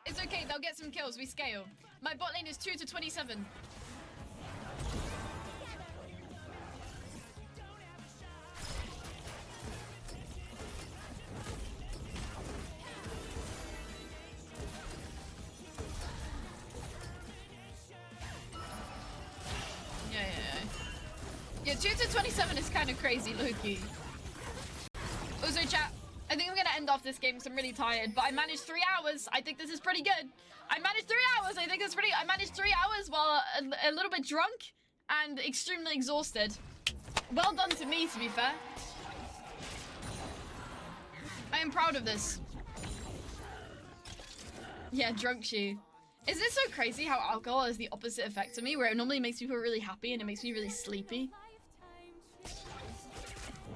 It's okay, they'll get some kills, we scale. My bot lane is 2 to 27. Yeah, 2 to 27 is kind of crazy, Loki. Also, chat, I think I'm gonna end off this game because I'm really tired, but I managed 3 hours. I think this is pretty good. I managed 3 hours. I think that's pretty. I managed 3 hours while a little bit drunk and extremely exhausted. Well done to me, to be fair. I am proud of this. Yeah, drunk she. Is it so crazy how alcohol has the opposite effect to me, where it normally makes me feel really happy and it makes me really sleepy?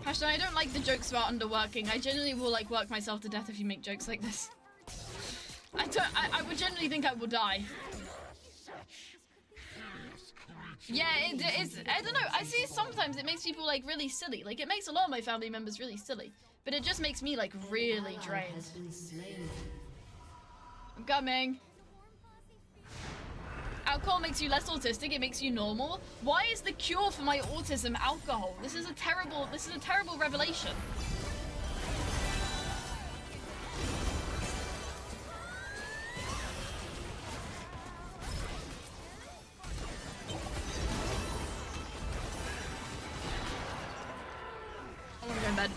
Passion, I don't like the jokes about underworking. I generally will like work myself to death if you make jokes like this. I would generally think I will die. Yeah, it's, I don't know, I see sometimes it makes people like really silly. Like it makes a lot of my family members really silly. But it just makes me like really drained. I'm coming. Alcohol makes you less autistic, it makes you normal. Why is the cure for my autism alcohol? This is a terrible revelation. I wanna go in bed.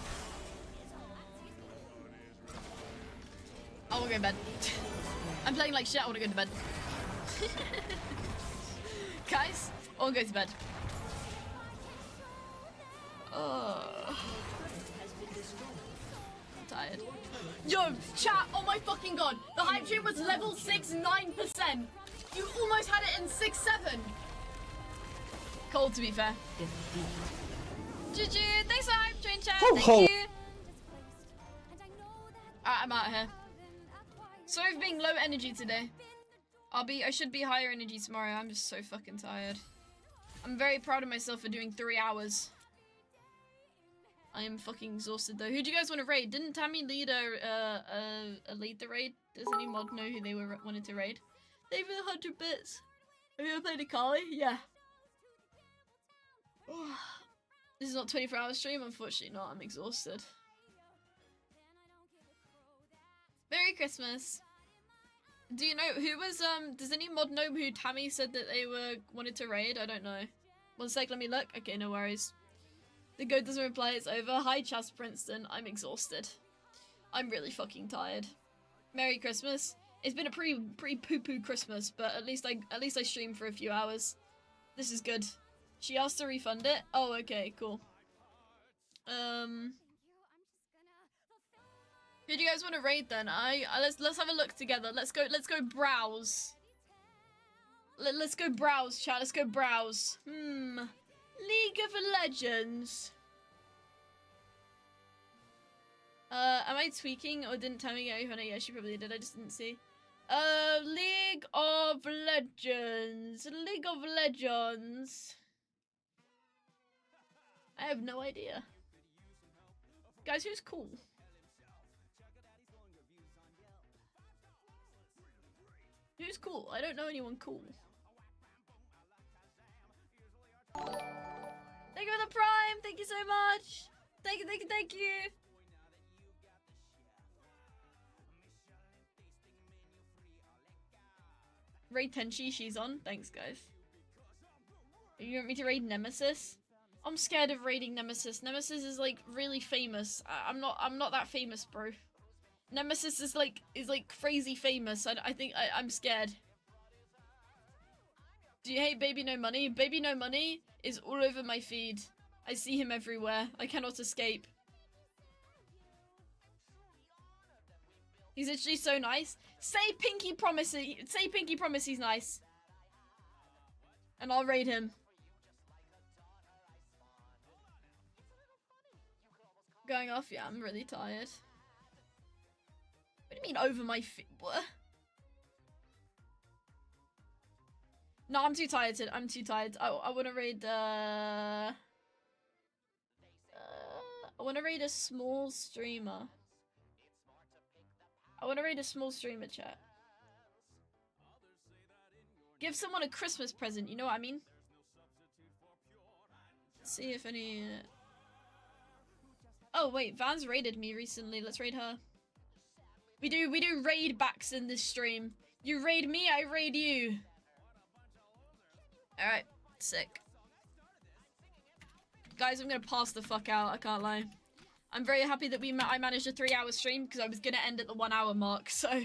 I wanna go in bed. I'm playing like shit, I wanna go to bed. Guys, all go to bed. I'm tired. Yo, chat, oh my fucking god. The hype train was level 6, 9%. You almost had it in 6, 7. Cold, to be fair. GG, thanks for hype train, chat. Thank you. I'm out of here. Sorry for being low energy today. I should be higher energy tomorrow. I'm just so fucking tired. I'm very proud of myself for doing 3 hours. I am fucking exhausted though. Who do you guys want to raid? Didn't Tammy lead lead the raid? Does any mod know who they wanted to raid? David 100 bits. Have you ever played Akali? Yeah. This is not 24-hour stream, unfortunately not. I'm exhausted. Merry Christmas. Do you know who was does any mod know who Tammy said that they wanted to raid? I don't know. One sec, let me look. Okay, no worries. The goat doesn't reply, it's over. Hi Chas Princeton. I'm exhausted. I'm really fucking tired. Merry Christmas. It's been a pretty poo-poo Christmas, but at least I streamed for a few hours. This is good. She asked to refund it. Oh, okay, cool. Who do you guys want to raid then? Let's have a look together. Let's go browse. Let's go browse, chat. Let's go browse. League of Legends. Am I tweaking or didn't tell me get refunded? Yeah, she probably did. I just didn't see. League of Legends. League of Legends. I have no idea. Guys, who's cool? Who's cool? I don't know anyone cool. Thank you for the prime! Thank you so much! Thank you, thank you, thank you! Raid Tenchi, she's on. Thanks, guys. You want me to raid Nemesis? I'm scared of raiding Nemesis. Nemesis is like really famous. I'm not that famous, bro. Nemesis is like crazy famous. I think I'm scared. Do you hate Baby No Money? Baby No Money is all over my feed. I see him everywhere. I cannot escape. He's actually so nice. Say Pinky Promise. Say Pinky Promise he's nice. And I'll raid him. Going off? Yeah, I'm really tired. What do you mean over my feet? What? No, I'm too tired. I'm too tired. I want to raid. I want to raid a small streamer. I want to raid a small streamer, chat. Give someone a Christmas present, you know what I mean? Let's see if any... Oh, wait, Van's raided me recently. Let's raid her. We do raid backs in this stream. You raid me, I raid you. Alright, sick. Guys, I'm gonna pass the fuck out, I can't lie. I'm very happy that I managed a 3-hour stream because I was gonna end at the 1 hour mark, so...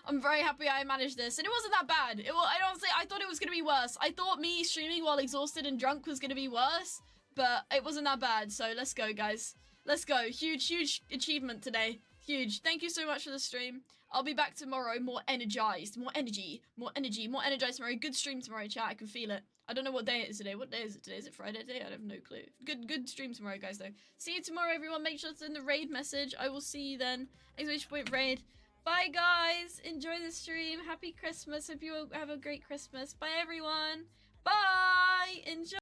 I'm very happy I managed this, and it wasn't that bad. I thought it was gonna be worse. I thought me streaming while exhausted and drunk was gonna be worse, but it wasn't that bad, so let's go, guys. Let's go. Huge achievement today. Huge. Thank you so much for the stream. I'll be back tomorrow more energized, more energized tomorrow. Good stream tomorrow, chat. I can feel it. I don't know what day it is today. What day is it today? Is it Friday today? I have no clue. Good stream tomorrow, guys, though. See you tomorrow, everyone. Make sure to send the raid message. I will see you then. Exclamation point raid. Bye, guys. Enjoy the stream. Happy Christmas. Hope you all have a great Christmas. Bye, everyone. Bye. Enjoy.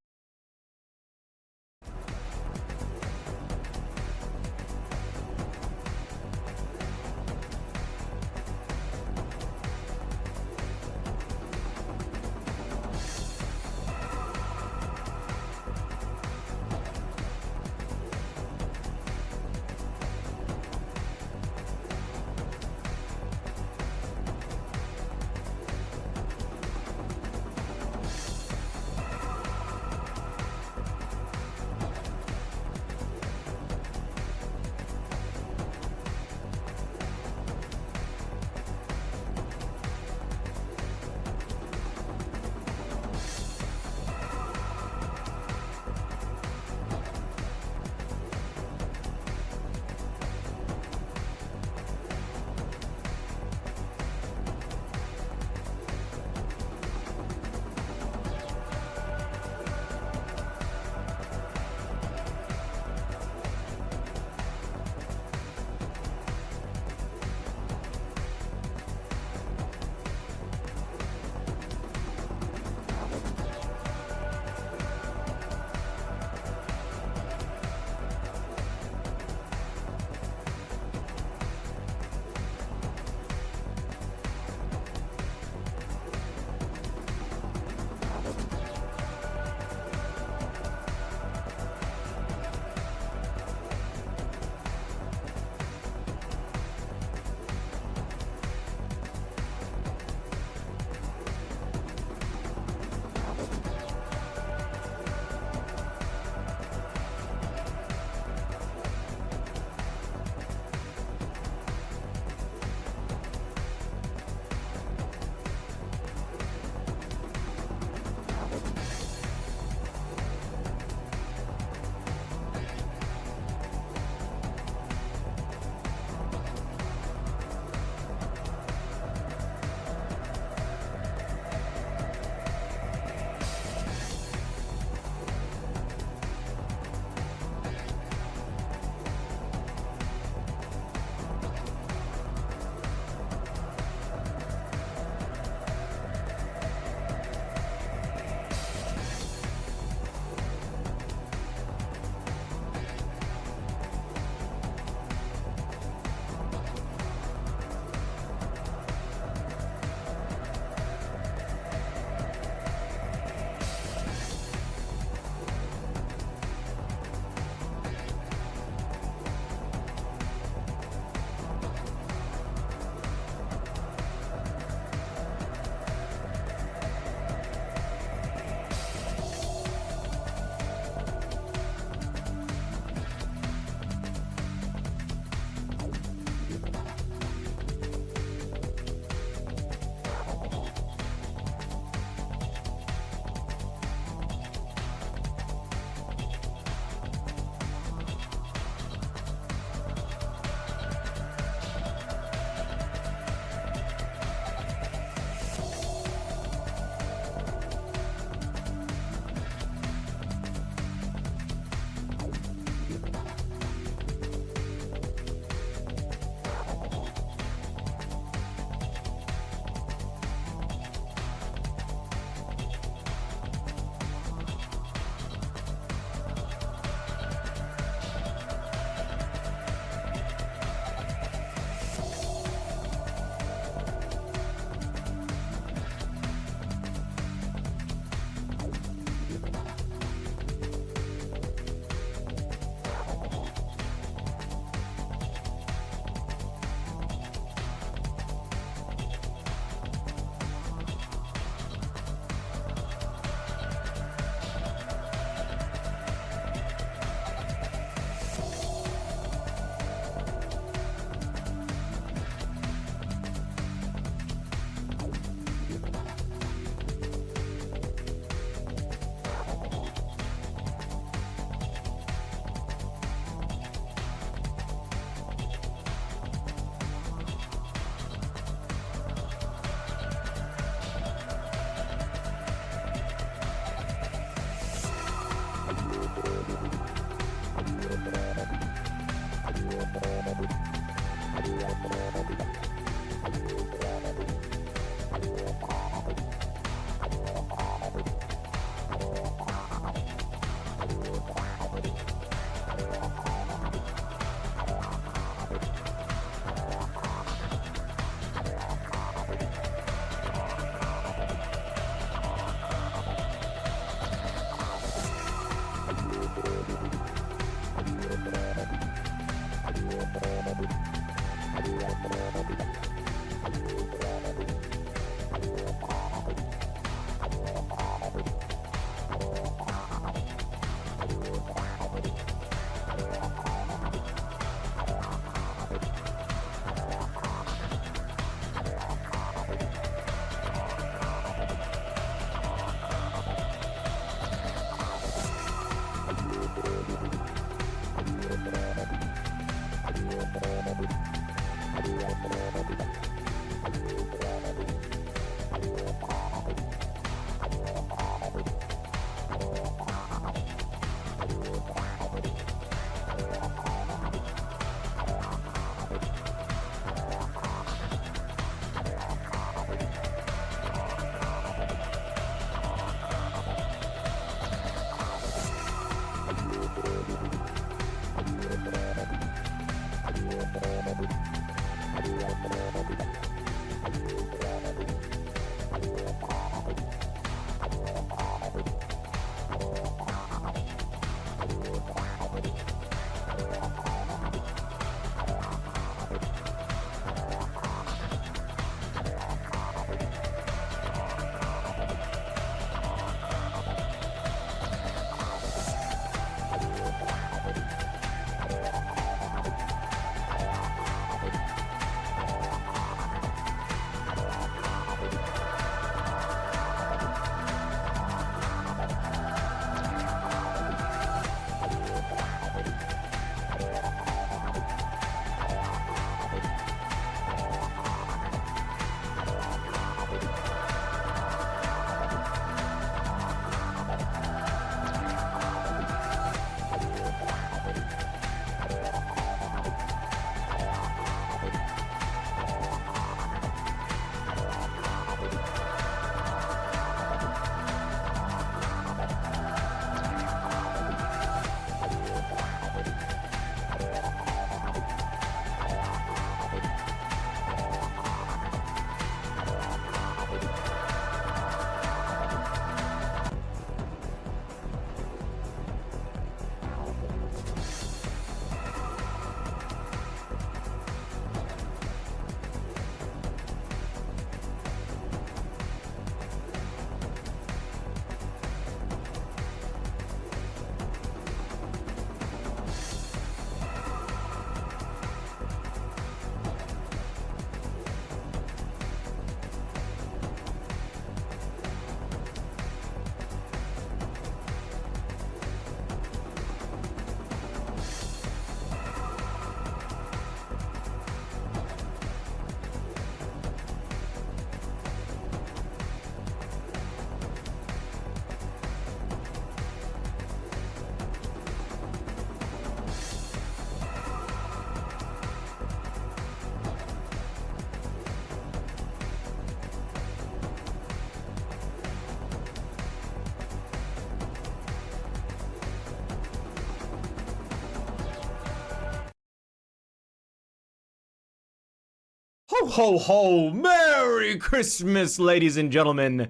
Ho ho ho! Merry Christmas, ladies and gentlemen.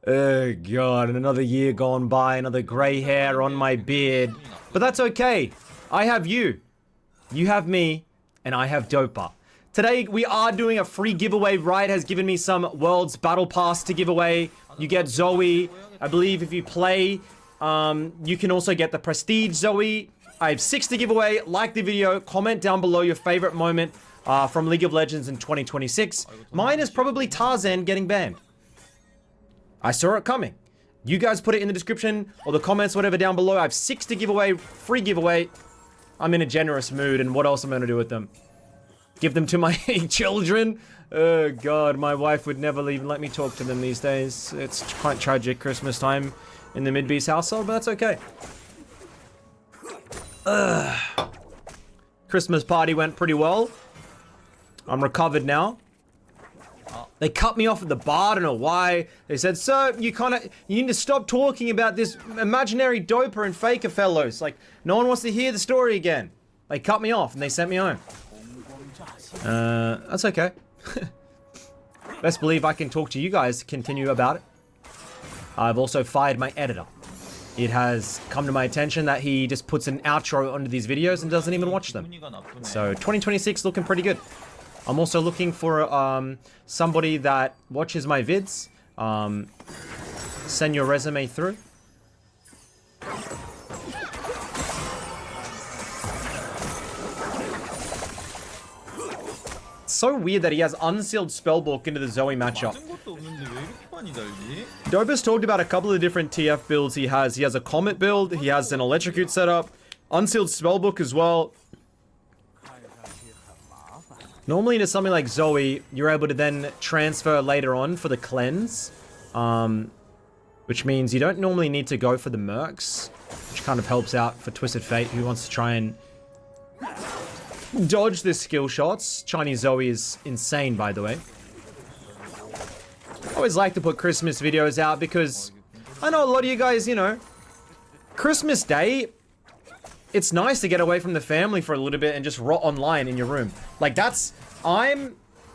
Oh god, another year gone by, another grey hair on my beard. But that's okay. I have you. You have me, and I have Dopa. Today we are doing a free giveaway. Riot has given me some World's Battle Pass to give away. You get Zoe. I believe if you play, you can also get the Prestige Zoe. I have 6 to give away. Like the video, comment down below your favorite moment from League of Legends in 2026. Mine is probably Tarzan getting banned. I saw it coming. You guys put it in the description or the comments, whatever, down below. I have 6 to give away, free giveaway. I'm in a generous mood, and what else am I going to do with them? Give them to my children? Oh god, my wife would never even let me talk to them these days. It's quite tragic Christmas time in the Midbeast household, but that's okay. Christmas party went pretty well. I'm recovered now. They cut me off at the bar, I don't know why. They said, sir, you need to stop talking about this imaginary doper and faker fellows. Like, no one wants to hear the story again. They cut me off and they sent me home. That's okay. Best believe I can talk to you guys, continue about it. I've also fired my editor. It has come to my attention that he just puts an outro onto these videos and doesn't even watch them. So 2026 looking pretty good. I'm also looking for somebody that watches my vids. Send your resume through. It's so weird that he has unsealed spellbook into the Zoe matchup. Dopa's talked about a couple of different TF builds he has. He has a Comet build, he has an Electrocute setup, unsealed spellbook as well. Normally into something like Zoe, you're able to then transfer later on for the cleanse. Which means you don't normally need to go for the mercs, which kind of helps out for Twisted Fate, who wants to try and dodge the skill shots. Chinese Zoe is insane, by the way. I always like to put Christmas videos out because I know a lot of you guys, you know, Christmas Day, it's nice to get away from the family for a little bit and just rot online in your room. Like,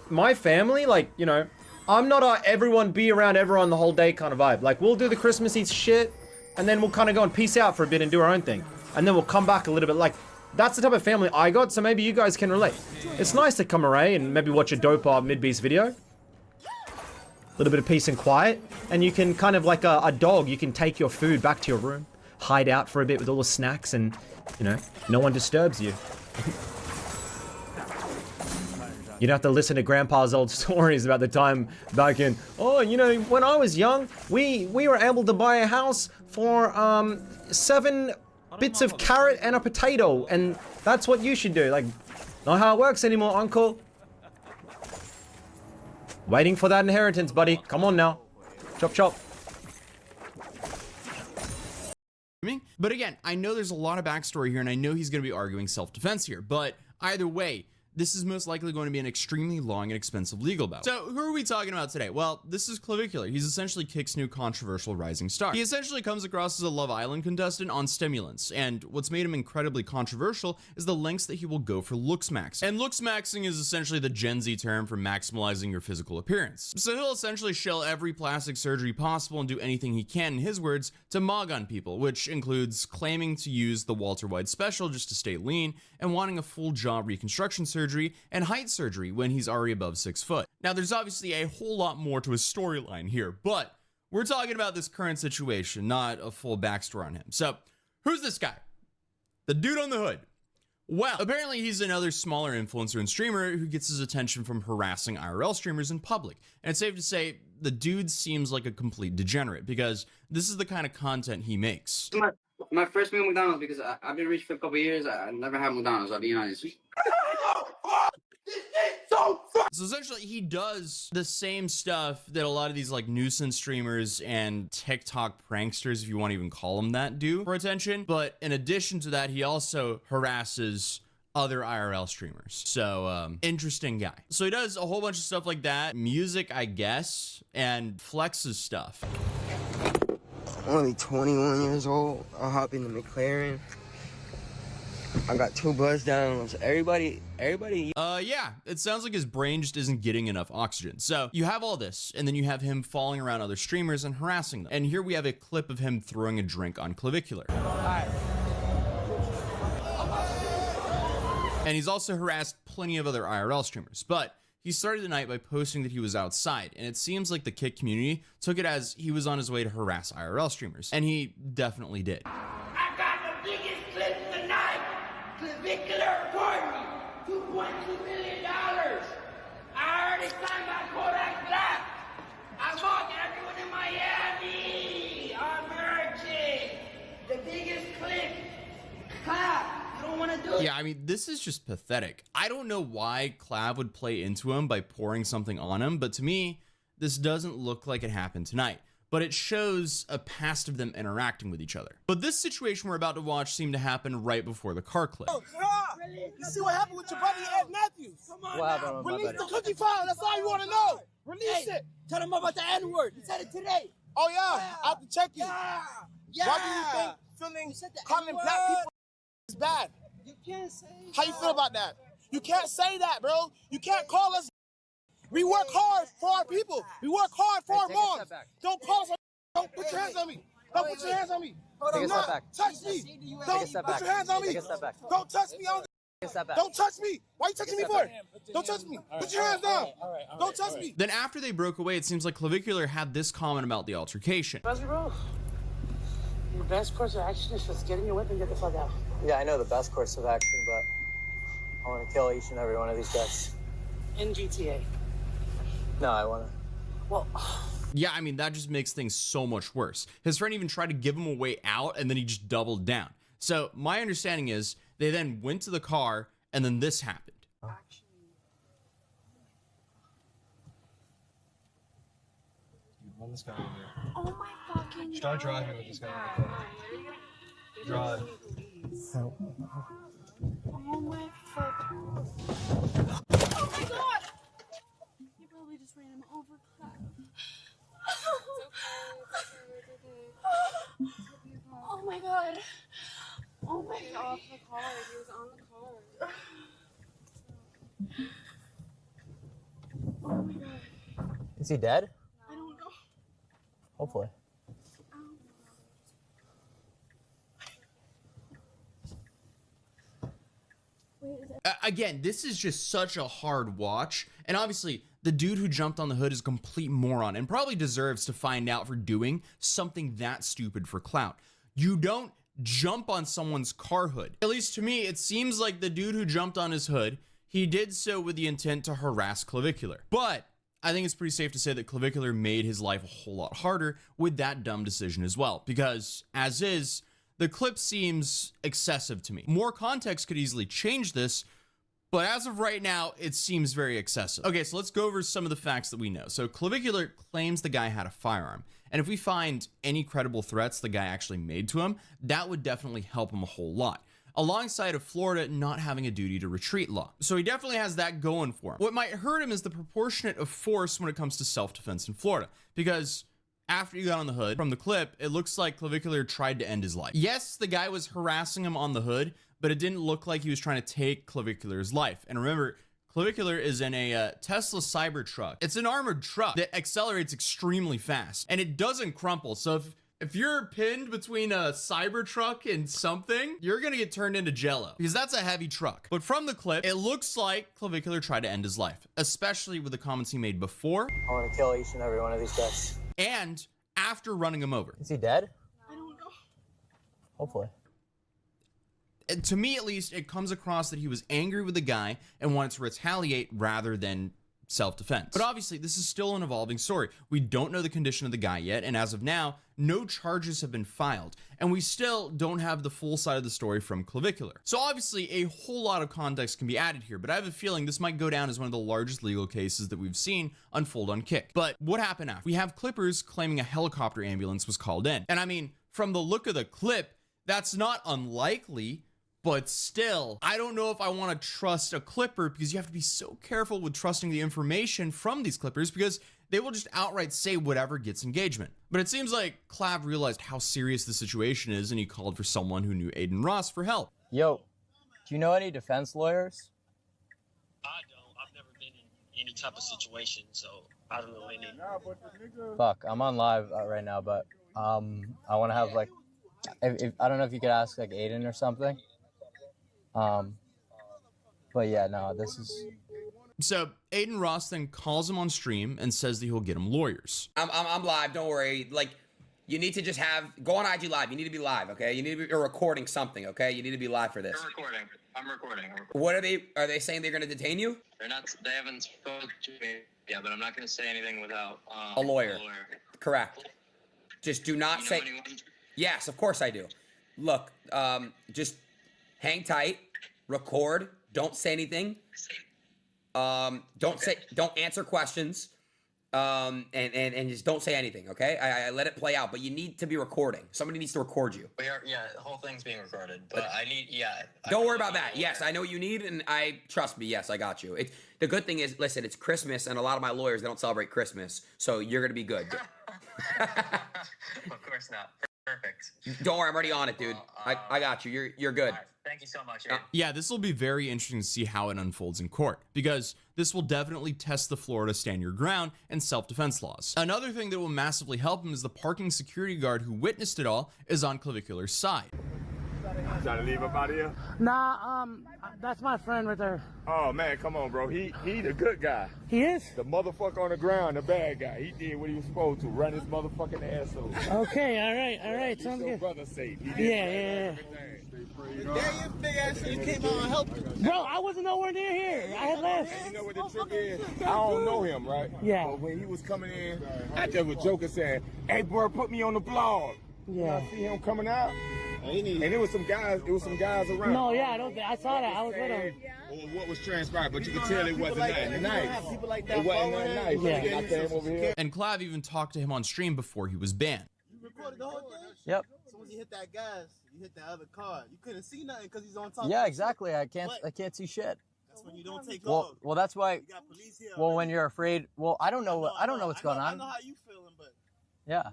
my family, like, you know, I'm not a everyone be around everyone the whole day kind of vibe. Like, we'll do the Christmassy shit, and then we'll kind of go and peace out for a bit and do our own thing. And then we'll come back a little bit. Like, that's the type of family I got, so maybe you guys can relate. It's nice to come array and maybe watch a Dopa Midbeast video. A little bit of peace and quiet. And you can kind of like a dog, you can take your food back to your room, hide out for a bit with all the snacks, and, you know, no one disturbs you. You don't have to listen to Grandpa's old stories about the time back in, oh, you know, when I was young, we were able to buy a house for 7 bits of carrot and a potato, and that's what you should do. Like, not how it works anymore, uncle. Waiting for that inheritance, buddy. Come on now. Chop chop. But again, I know there's a lot of backstory here, and I know he's going to be arguing self-defense here, but either way, this is most likely going to be an extremely long and expensive legal battle. So who are we talking about today? Well, this is Clavicular. He's essentially Kick's new controversial rising star. He essentially comes across as a Love Island contestant on stimulants, and what's made him incredibly controversial is the lengths that he will go for looks maxing. And looks maxing is essentially the Gen Z term for maximizing your physical appearance. So he'll essentially shell every plastic surgery possible and do anything he can, in his words, to mog on people, which includes claiming to use the Walter White special just to stay lean, and wanting a full jaw reconstruction surgery and height surgery when he's already above 6 foot. Now, there's obviously a whole lot more to his storyline here, but we're talking about this current situation, not a full backstory on him. So, who's this guy? The dude on the hood. Well, apparently he's another smaller influencer and streamer who gets his attention from harassing IRL streamers in public. And it's safe to say the dude seems like a complete degenerate because this is the kind of content he makes. My first meal at McDonald's because I've been rich for a couple of years. I never had McDonald's, I'll be honest. So essentially he does the same stuff that a lot of these like nuisance streamers and TikTok pranksters, if you want to even call them that, do for attention. But in addition to that, he also harasses other IRL streamers. So interesting guy. So he does a whole bunch of stuff like that, music, I guess, and flexes stuff. I'm only 21 years old. I'll hop in the McLaren. I got 2 buzz downs. Everybody. Yeah, it sounds like his brain just isn't getting enough oxygen. So you have all this, and then you have him following around other streamers and harassing them. And here we have a clip of him throwing a drink on Clavicular. And he's also harassed plenty of other IRL streamers, but he started the night by posting that he was outside, and it seems like the Kick community took it as he was on his way to harass IRL streamers, and he definitely did. I got the biggest clip of the night. Clavicular Courtney, $2.2 million. I already signed my Kodak Black. I bought everyone in Miami. I'm merging. The biggest clip. Clap. You don't want to do it. Yeah, I mean, this is just pathetic. I don't know why Clav would play into him by pouring something on him, but to me, this doesn't look like it happened tonight. But it shows a past of them interacting with each other. But this situation we're about to watch seemed to happen right before the car clip. You see what happened with your brother Ed Matthews? Come on, What happened with my release buddy? the cookie file. That's all you want to know. Release it. Tell them about the N-word. You said it today. Oh yeah, I have to check you. Yeah. Why do you think feeling calling N-word. black people is bad? You can't say How you feel about that? You can't say that, bro. You can't call us. We work hard for our people. We work hard for our take a moms. step back. Don't call us. Don't put your hands on me. Don't put your hands on me. Take a Do step not back. touch me. Take a Don't step put back. your hands on me. Take a step back. Don't touch me. Take a step back. Don't touch me. Why are you touching me for? Don't touch me. Put your hands down. Don't touch me. Then after they broke away, it seems like Clavicular had this comment about the altercation. Bro, your best course of action is just get in your whip and get the fuck out. Yeah, I know the best course of action, but I want to kill each and every one of these guys. In GTA. No, I want to. Well, Yeah, I mean, that just makes things so much worse. His friend even tried to give him a way out, and then he just doubled down. So my understanding is they then went to the car, and then this happened. On this guy over here. Oh my fucking Start driving with this guy in the car. Drive. Oh my fuck. Oh my god! You probably just ran him over, Clap. Oh my god. Oh my god. Off the car. He was on the car. Oh my god. Is he dead? I don't know. Hopefully. Again, this is just such a hard watch, and obviously the dude who jumped on the hood is a complete moron and probably deserves to find out for doing something that stupid for clout. You don't jump on someone's car hood. At least to me, it seems like the dude who jumped on his hood, he did so with the intent to harass Clavicular. But I think it's pretty safe to say that Clavicular made his life a whole lot harder with that dumb decision as well, because as is, the clip seems excessive to me. More context could easily change this, but as of right now, it seems very excessive. Okay, so let's go over some of the facts that we know. So Clavicular claims the guy had a firearm, and if we find any credible threats the guy actually made to him, that would definitely help him a whole lot, alongside of Florida not having a duty to retreat law. So he definitely has that going for him. What might hurt him is the proportionate of force when it comes to self-defense in Florida, because after you got on the hood, from the clip, it looks like Clavicular tried to end his life. Yes, the guy was harassing him on the hood, but it didn't look like he was trying to take Clavicular's life. And remember, Clavicular is in a Tesla Cybertruck. It's an armored truck that accelerates extremely fast, and it doesn't crumple. So if you're pinned between a Cybertruck and something, you're gonna get turned into jello, because that's a heavy truck. But from the clip, it looks like Clavicular tried to end his life, especially with the comments he made before I want to kill each and every one of these guys. and after running him over. Is he dead? I don't know. Hopefully. And to me, at least, it comes across that he was angry with the guy and wanted to retaliate rather than self-defense. But obviously, this is still an evolving story. We don't know the condition of the guy yet, and as of now, no charges have been filed, and we still don't have the full side of the story from Clavicular. So obviously, a whole lot of context can be added here, but I have a feeling this might go down as one of the largest legal cases that we've seen unfold on Kick. But what happened after? We have clippers claiming a helicopter ambulance was called in. And I mean, from the look of the clip, that's not unlikely, but still, I don't know if I want to trust a clipper, because you have to be so careful with trusting the information from these clippers, because they will just outright say whatever gets engagement. But it seems like Clav realized how serious the situation is, and he called for someone who knew Aiden Ross for help. Yo, Do you know any defense lawyers? I don't. I've never been in any type of situation, so I don't know any. Fuck, I'm on live right now, but I want to have like, if I don't know if you could ask like Aiden or something. But yeah, no, this is. So Aiden Ross then calls him on stream and says that he'll get him lawyers. I'm live. Don't worry. Like, you need to just go on IG live. You need to be live, okay? You need to be recording something, okay? You need to be live for this. I'm recording. What are they saying they're going to detain you? They haven't spoken to me yet, but I'm not going to say anything without a lawyer. Correct. Just do not say. Anyone? Yes, of course I do. Look, just hang tight, record, don't say anything. Don't answer questions. And just don't say anything, okay? I let it play out, but you need to be recording. Somebody needs to record you. The whole thing's being recorded, but I need, Don't worry about that. Yes, I know what you need, and trust me, yes, I got you. The good thing is, listen, it's Christmas, and a lot of my lawyers, they don't celebrate Christmas, so you're gonna be good. Of course not. Perfect. Don't worry, I'm already on it, dude. I got you. You're good. Right. Thank you so much. Yeah, this will be very interesting to see how it unfolds in court, because this will definitely test the Florida stand your ground and self-defense laws. Another thing that will massively help him is the parking security guard who witnessed it all is on Clavicular's side. Trying to leave up out of here? Nah, that's my friend right there. Oh man, come on, bro. He the good guy. He is? The motherfucker on the ground, the bad guy. He did what he was supposed to, run his motherfucking asshole. Okay, all right, sounds Your good. brother safe. Yeah. Darius, big ass, you came out and helped him. Bro, I wasn't nowhere near here. I had left. You know what the trick is? I don't know him, right? Yeah. But when he was coming in, I just was joking saying, "Hey, bro, put me on the blog." Yeah. I see him coming out, and it was some guys. It was some guys around. No, yeah, I saw that. I was with him. Or what was transpired, but you could tell it wasn't nothing nice. People like that It wasn't nothing nice. Yeah. I came over here. And Clav even talked to him on stream before he was banned. You recorded the whole thing? Yep. So when you hit that gas, you hit that other car. You couldn't see nothing because he's on top. Yeah, of exactly. I can't see shit. That's when you don't take Well, that's why. You got police here. Well, when you're afraid. Well, I don't know what's going on. I know how you feeling, but Yeah.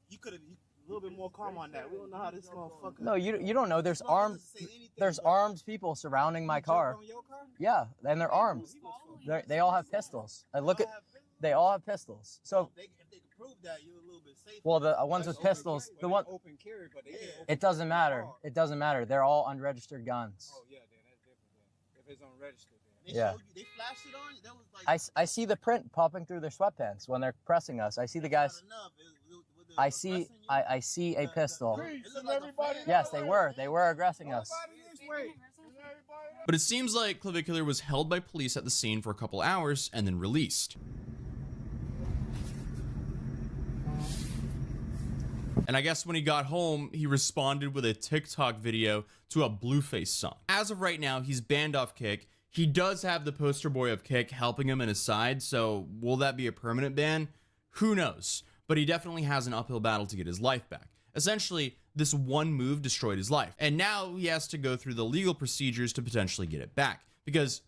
you could have a little bit more calm on that. We don't know how this motherfucker. No, you don't know. There's armed people surrounding my car. Your car? Yeah, and they're armed. They all have pistols. They all have pistols. So If they could prove that, you're a little bit safer. well, the ones with pistols, Open carry, but they it doesn't matter. It doesn't matter. They're all unregistered guns. Oh yeah, then that's different. Then. If it's unregistered, then. They Yeah. showed you, they flashed it on you. That was like. I see the print popping through their sweatpants when they're pressing us. I see the guys. I see a pistol. Yes, they were aggressing us. But it seems like Clavicular was held by police at the scene for a couple hours and then released. And I guess when he got home, he responded with a TikTok video to a Blueface song. As of right now, he's banned off Kick. He does have the poster boy of Kick helping him in his side, so will that be a permanent ban? Who knows? But he definitely has an uphill battle to get his life back. Essentially, this one move destroyed his life, and now he has to go through the legal procedures to potentially get it back, because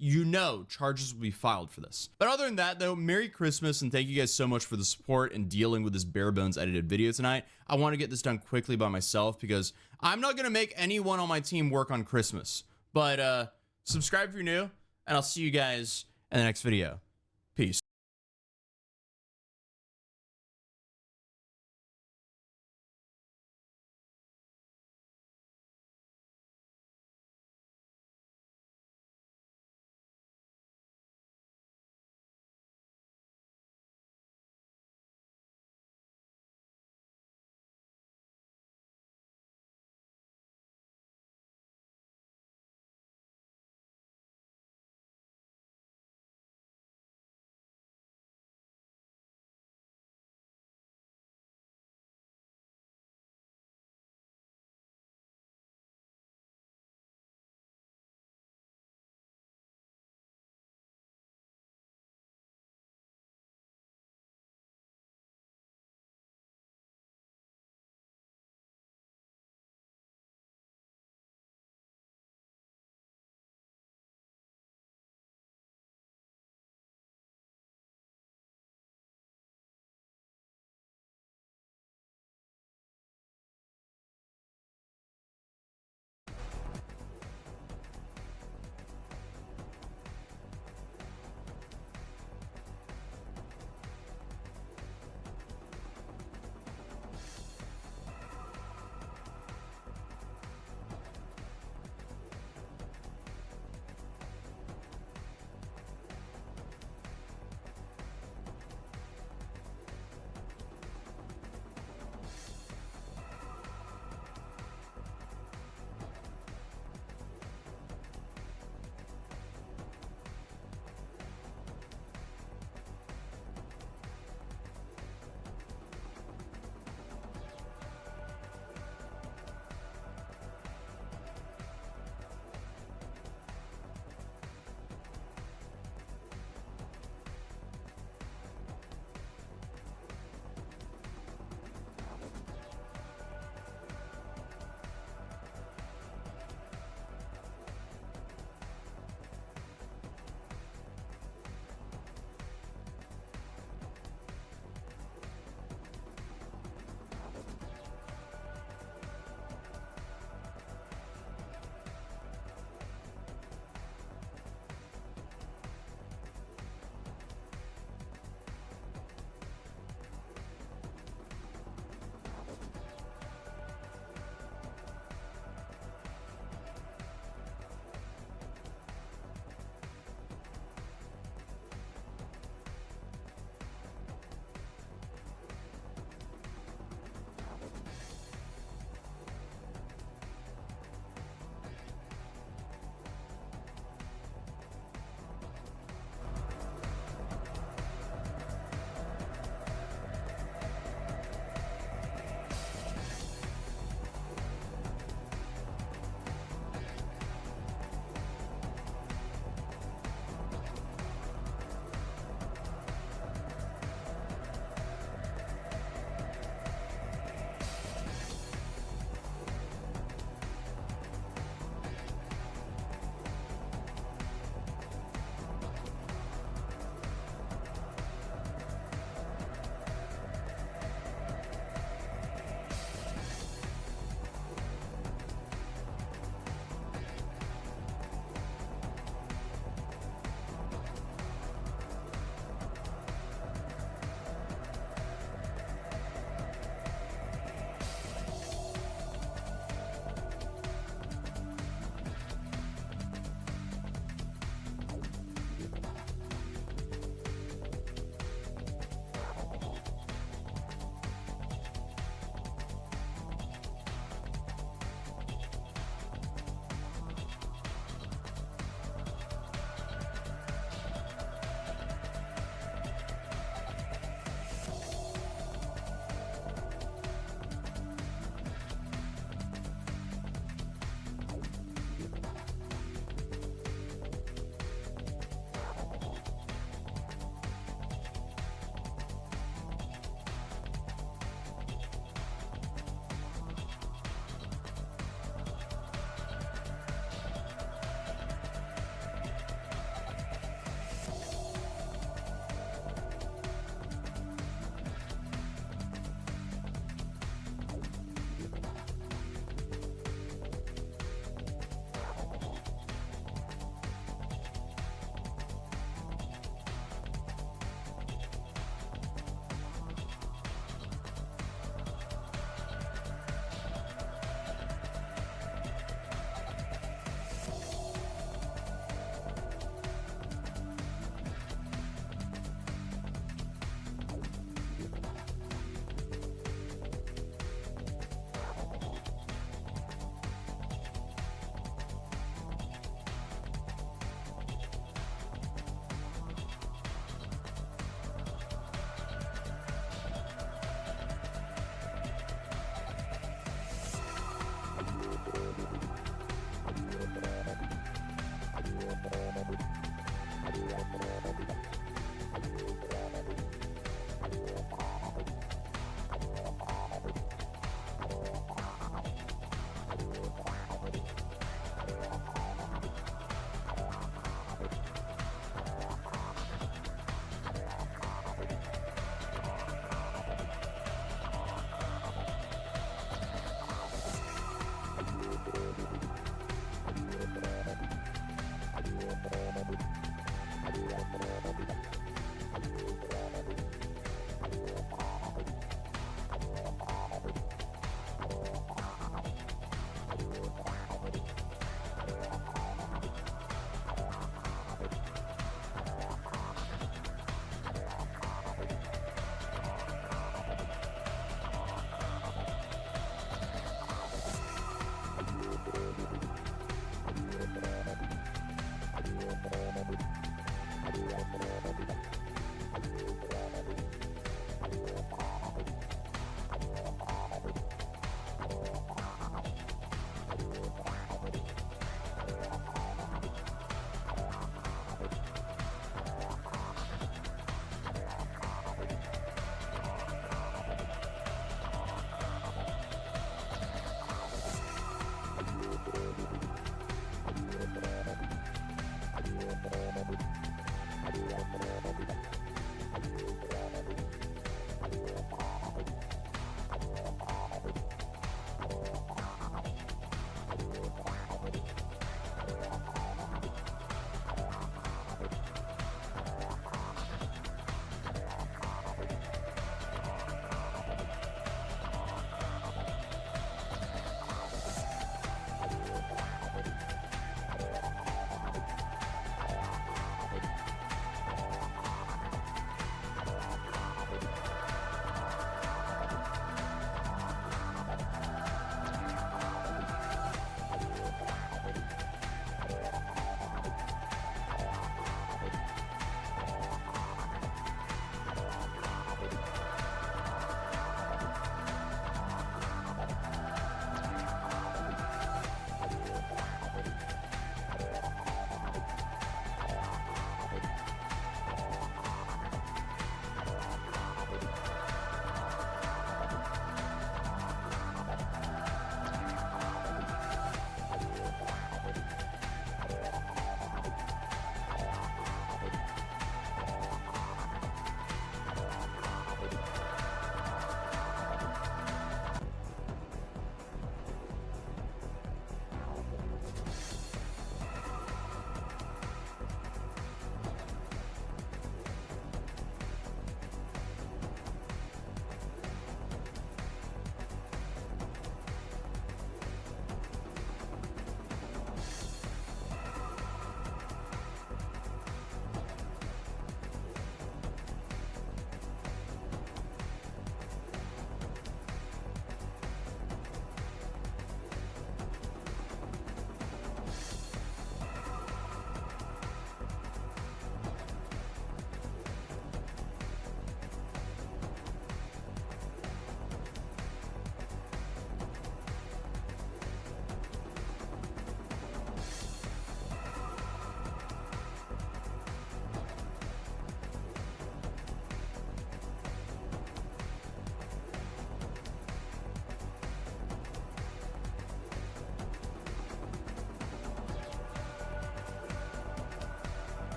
charges will be filed for this. But other than that though, Merry Christmas, and thank you guys so much for the support and dealing with this bare bones edited video tonight. I want to get this done quickly by myself because I'm not going to make anyone on my team work on Christmas. But subscribe if you're new, and I'll see you guys in the next video. Peace.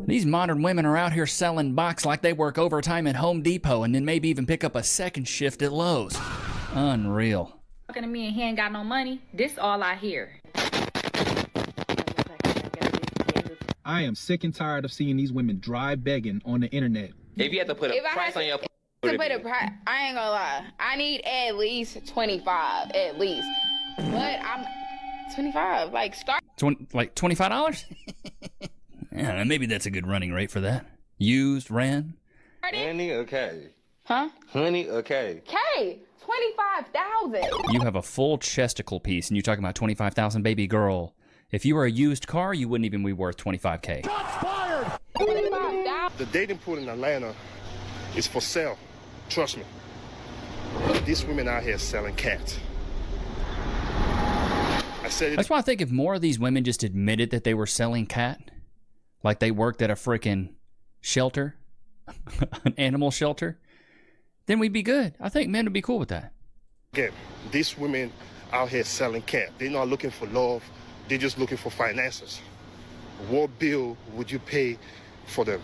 These modern women are out here selling box like they work overtime at Home Depot and then maybe even pick up a second shift at Lowe's. Unreal. Talking to me and he ain't got no money. This all I hear. I am sick and tired of seeing these women dry begging on the internet. If you had to put a price on your I ain't gonna lie. I need at least 25, at least. But I'm 25. Like start. Like $25? Yeah, maybe that's a good running rate for that. Used, ran. Honey, okay. Huh? Honey, okay. K, 25,000. You have a full chesticle piece, and you're talking about 25,000, baby girl. If you were a used car, you wouldn't even be worth 25K. Shots fired! 25,000. The dating pool in Atlanta is for sale. Trust me. These women out here selling cats. I said it. That's why I think if more of these women just admitted that they were selling cat, like they worked at a freaking shelter, an animal shelter, then we'd be good. I think men would be cool with that. Again, these women out here selling cat. They're not looking for love. They're just looking for finances. What bill would you pay for them?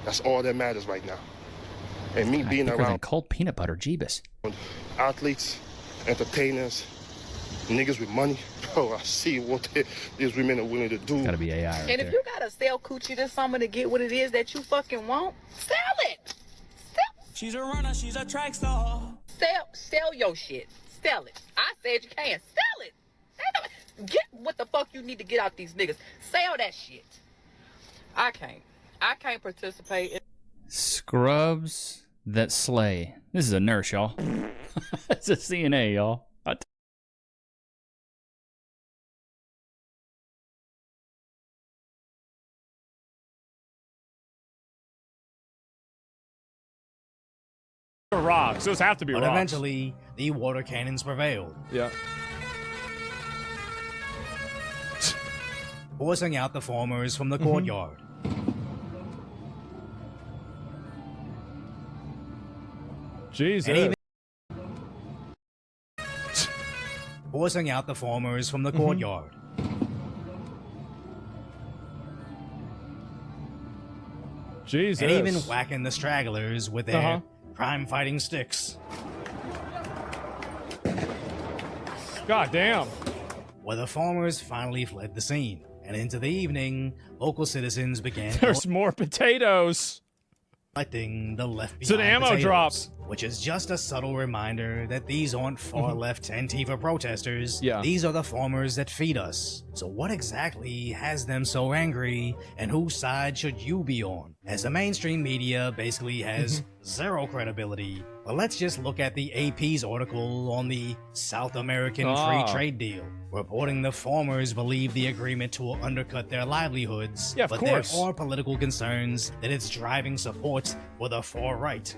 That's all that matters right now. And me being around cold peanut butter, Jeebus. Athletes, entertainers, niggas with money, bro, I see what these women are willing to do. Gotta be AI right And there. if you gotta sell coochie to someone to get what it is that you fucking want, sell it. She's a runner, she's a track star. Sell your shit. Sell it. I said you can. Sell it. Get what the fuck you need to get out these niggas. Sell that shit. I can't participate in Scrubs that slay. This is a nurse, y'all. It's a CNA, y'all. Rocks. Those have to be but rocks. Eventually, the water cannons prevailed. Yeah. Forcing out the farmers from the courtyard. Jesus. Forcing out the farmers from the courtyard. Jesus. And even whacking the stragglers with their crime-fighting sticks. God damn. Where the farmers finally fled the scene. And into the evening, local citizens began There's more potatoes. collecting the left It's an behind ammo potatoes, drop. which is just a subtle reminder that these aren't far-left Antifa protesters. Yeah. These are the farmers that feed us. So what exactly has them so angry, and whose side should you be on? As the mainstream media basically has zero credibility. But let's just look at the AP's article on the South American Free Trade Deal, reporting the farmers believe the agreement will undercut their livelihoods, Yeah, of but course. there are political concerns that it's driving support for the far right.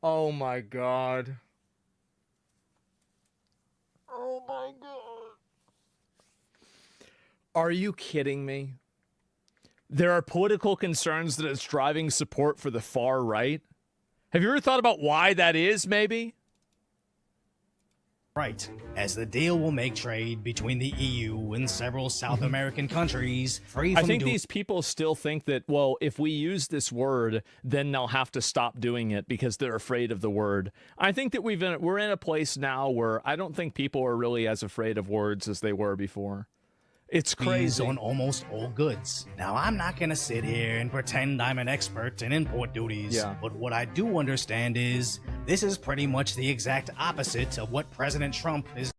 Oh my god. Oh my god. Are you kidding me? There are political concerns that it's driving support for the far right? Have you ever thought about why that is, maybe? Right, as the deal will make trade between the EU and several South American countries free from I think these people still think that, well, if we use this word, then they'll have to stop doing it because they're afraid of the word. I think that we're in a place now where I don't think people are really as afraid of words as they were before. It's crazy. on almost all goods. Now, I'm not gonna sit here and pretend I'm an expert in import duties, Yeah. but what I do understand is this is pretty much the exact opposite of what President Trump is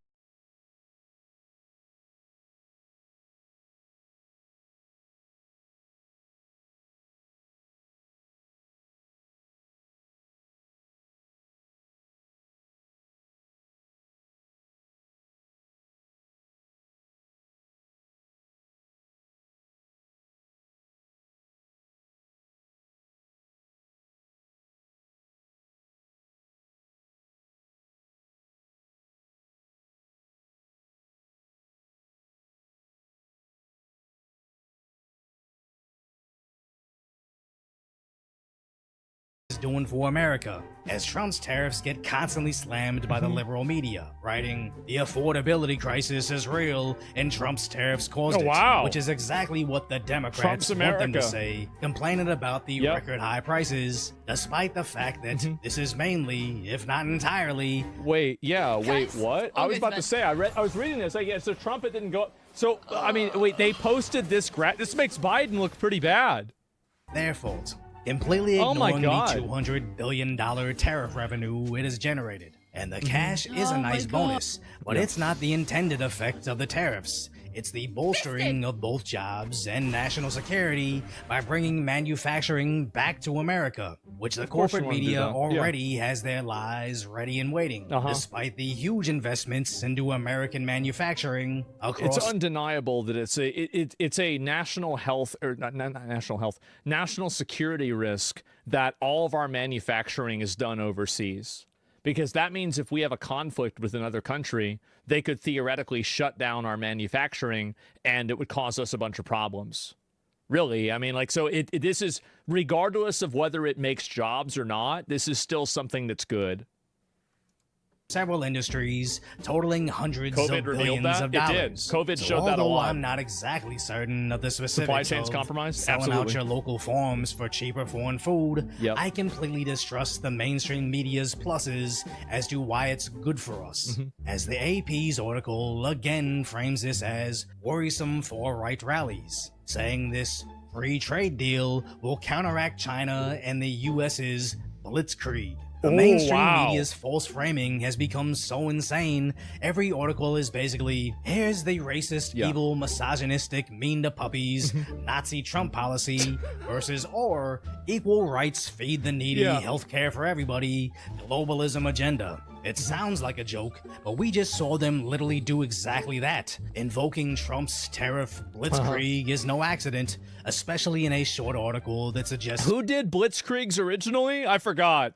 doing for America, as Trump's tariffs get constantly slammed by the liberal media, writing, "The affordability crisis is real, and Trump's tariffs caused Oh, wow. it," which is exactly what the Democrats Trump's want them to America. say, complaining about the Yep. record high prices, despite the fact that this is mainly, if not entirely, Wait, Guys, what? I was about to say, I was reading this, like, yeah, so Trump, it didn't go, so, I mean, wait, they posted this this makes Biden look pretty bad. their fault, completely Oh my ignoring the God. $200 billion tariff revenue it has generated. And the cash is Oh a my nice God. bonus, but Yeah. it's not the intended effect of the tariffs. It's the bolstering of both jobs and national security by bringing manufacturing back to America, which the Of course you corporate wanna do media that. Yeah. already has their lies ready and waiting, despite the huge investments into American manufacturing across It's undeniable that it's a national health, or not national health, national security risk that all of our manufacturing is done overseas. Because that means if we have a conflict with another country, they could theoretically shut down our manufacturing and it would cause us a bunch of problems. Really, I mean, like, so this is, regardless of whether it makes jobs or not, this is still something that's good. several industries, totaling hundreds COVID of revealed billions that? of It dollars. did. COVID So showed that a although lot. I'm not exactly certain of the specifics Supply chains of compromised? selling out Absolutely. your local farms for cheaper foreign food, Yep. I completely distrust the mainstream media's pluses as to why it's good for us. Mm-hmm. As the AP's article again frames this as worrisome far-right rallies, saying this free trade deal will counteract China and the US's blitzkrieg. The Oh, mainstream wow. media's false framing has become so insane. Every article is basically, here's the racist, evil, misogynistic, mean to puppies, Nazi Trump policy, versus or equal rights, feed the needy, Yeah. healthcare for everybody, globalism agenda. It sounds like a joke, but we just saw them literally do exactly that. Invoking Trump's tariff blitzkrieg is no accident, especially in a short article that suggests Who did blitzkriegs originally? I forgot.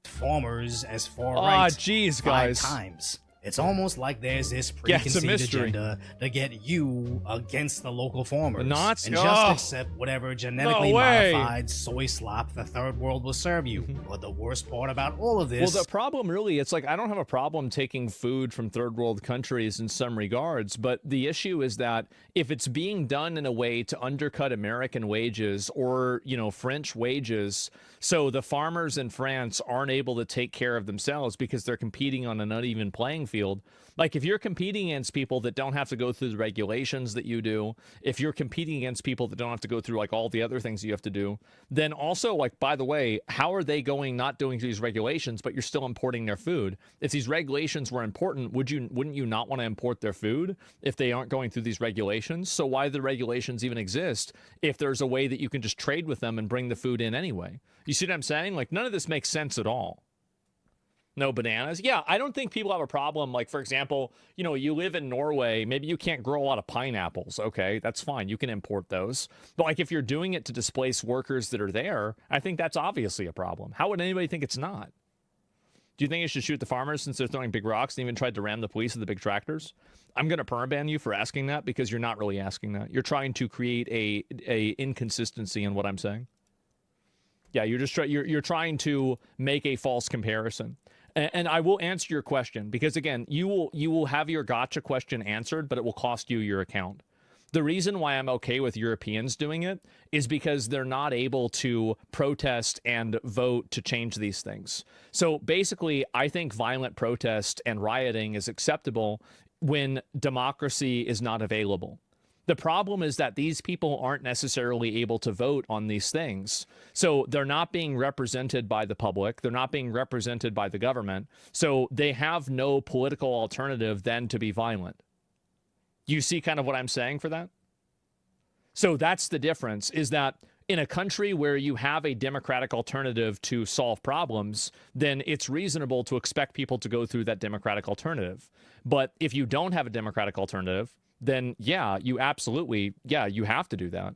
farmers as far Ah, right jeez, 5 guys. times. It's almost like there's this Yeah, it's a preconceived mystery. agenda to get you against the local farmers. The Nazis? And just Oh. accept whatever genetically No way. modified soy slop the third world will serve you. But the worst part about all of this... Well, the problem really, it's like, I don't have a problem taking food from third world countries in some regards, but the issue is that if it's being done in a way to undercut American wages or, you know, French wages, so the farmers in France aren't able to take care of themselves because they're competing on an uneven playing field. Like, if you're competing against people that don't have to go through the regulations that you do, if you're competing against people that don't have to go through, like, all the other things you have to do, then also, like, by the way, how are they not doing these regulations, but you're still importing their food? If these regulations were important, wouldn't you not want to import their food if they aren't going through these regulations? So why do the regulations even exist if there's a way that you can just trade with them and bring the food in anyway? You see what I'm saying? Like, none of this makes sense at all. No bananas. Yeah, I don't think people have a problem. Like, for example, you know, you live in Norway, maybe you can't grow a lot of pineapples. Okay, that's fine. You can import those. But like, if you're doing it to displace workers that are there, I think that's obviously a problem. How would anybody think it's not? Do you think you should shoot the farmers since they're throwing big rocks and even tried to ram the police with the big tractors? I'm going to permaban you for asking that because you're not really asking that. You're trying to create a inconsistency in what I'm saying. Yeah, you're just you're trying to make a false comparison. And I will answer your question because, again, you will have your gotcha question answered, but it will cost you your account. The reason why I'm okay with Europeans doing it is because they're not able to protest and vote to change these things. So basically, I think violent protest and rioting is acceptable when democracy is not available. The problem is that these people aren't necessarily able to vote on these things. So they're not being represented by the public. They're not being represented by the government. So they have no political alternative than to be violent. You see kind of what I'm saying for that? So that's the difference, is that in a country where you have a democratic alternative to solve problems, then it's reasonable to expect people to go through that democratic alternative. But if you don't have a democratic alternative, then yeah, you absolutely, you have to do that.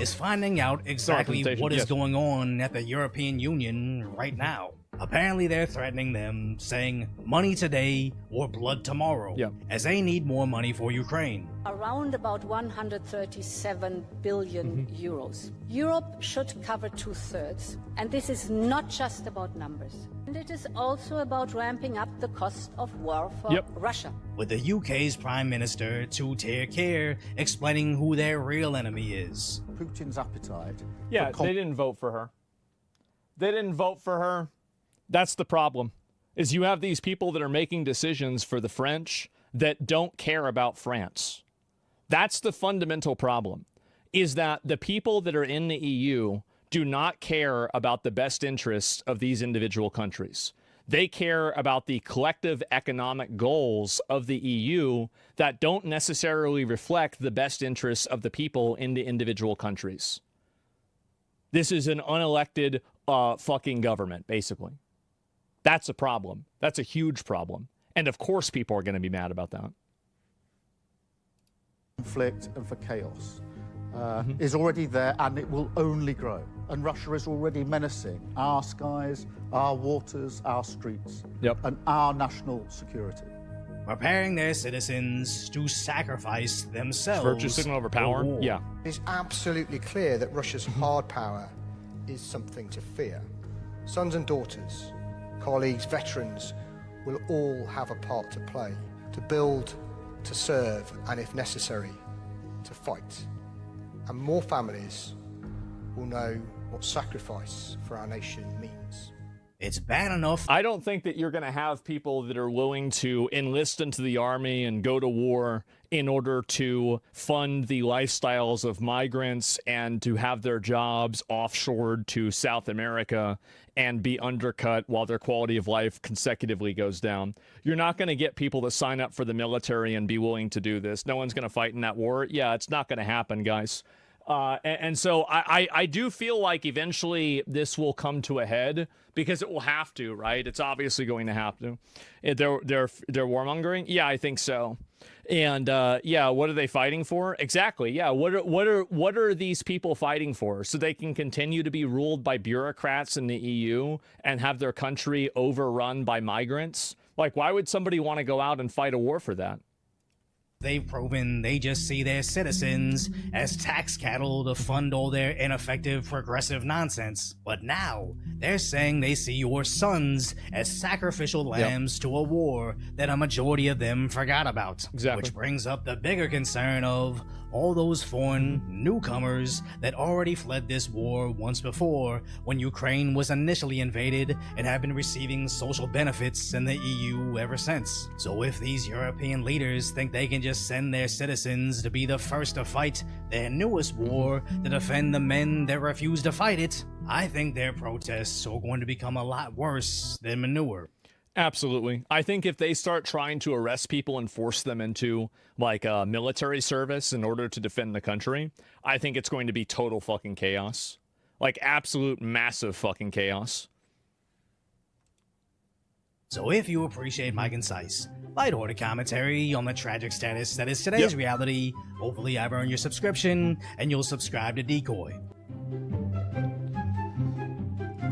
is finding out exactly Representation, what is yes. going on at the European Union right now. Apparently they're threatening them, saying money today or blood tomorrow, as they need more money for Ukraine. Around about 137 billion euros. Europe should cover 2/3, and this is not just about numbers. And it is also about ramping up the cost of war for Russia. With the UK's Prime Minister, Two-Tier Care, explaining who their real enemy is. Putin's appetite. Yeah, they didn't vote for her. They didn't vote for her. That's the problem, is you have these people that are making decisions for the French that don't care about France. That's the fundamental problem, is that the people that are in the EU do not care about the best interests of these individual countries. They care about the collective economic goals of the EU that don't necessarily reflect the best interests of the people in the individual countries. This is an unelected fucking government, basically. That's a problem. That's a huge problem. And of course people are going to be mad about that. Conflict and for chaos is already there, and it will only grow. And Russia is already menacing our skies, our waters, our streets, and our national security. Preparing their citizens to sacrifice themselves. Virtue signal over power? Yeah. It's absolutely clear that Russia's hard power is something to fear. Sons and daughters, colleagues, veterans will all have a part to play, to build, to serve, and if necessary, to fight. And more families will know what sacrifice for our nation means. It's bad enough. I don't think that you're going to have people that are willing to enlist into the army and go to war in order to fund the lifestyles of migrants and to have their jobs offshored to South America and be undercut while their quality of life consecutively goes down. You're not going to get people to sign up for the military and be willing to do this. No one's going to fight in that war. Yeah, it's not going to happen, guys. And so I do feel like eventually this will come to a head, because it will have to, right? It's obviously going to have to. They're warmongering? Yeah, I think so. And yeah, what are they fighting for? Exactly. Yeah, what are these people fighting for? So they can continue to be ruled by bureaucrats in the EU and have their country overrun by migrants? Like, why would somebody want to go out and fight a war for that? They've proven they just see their citizens as tax cattle to fund all their ineffective progressive nonsense. But now, they're saying they see your sons as sacrificial lambs to a war that a majority of them forgot about. Exactly. Which brings up the bigger concern of all those foreign newcomers that already fled this war once before when Ukraine was initially invaded and have been receiving social benefits in the EU ever since. So if these European leaders think they can just send their citizens to be the first to fight their newest war to defend the men that refuse to fight it, I think their protests are going to become a lot worse than manure. Absolutely. I think if they start trying to arrest people and force them into like military service in order to defend the country, I think it's going to be total fucking chaos. Like absolute massive fucking chaos. So if you appreciate my concise, lighthearted commentary on the tragic status that is today's reality, hopefully I've earned your subscription and you'll subscribe to Decoy.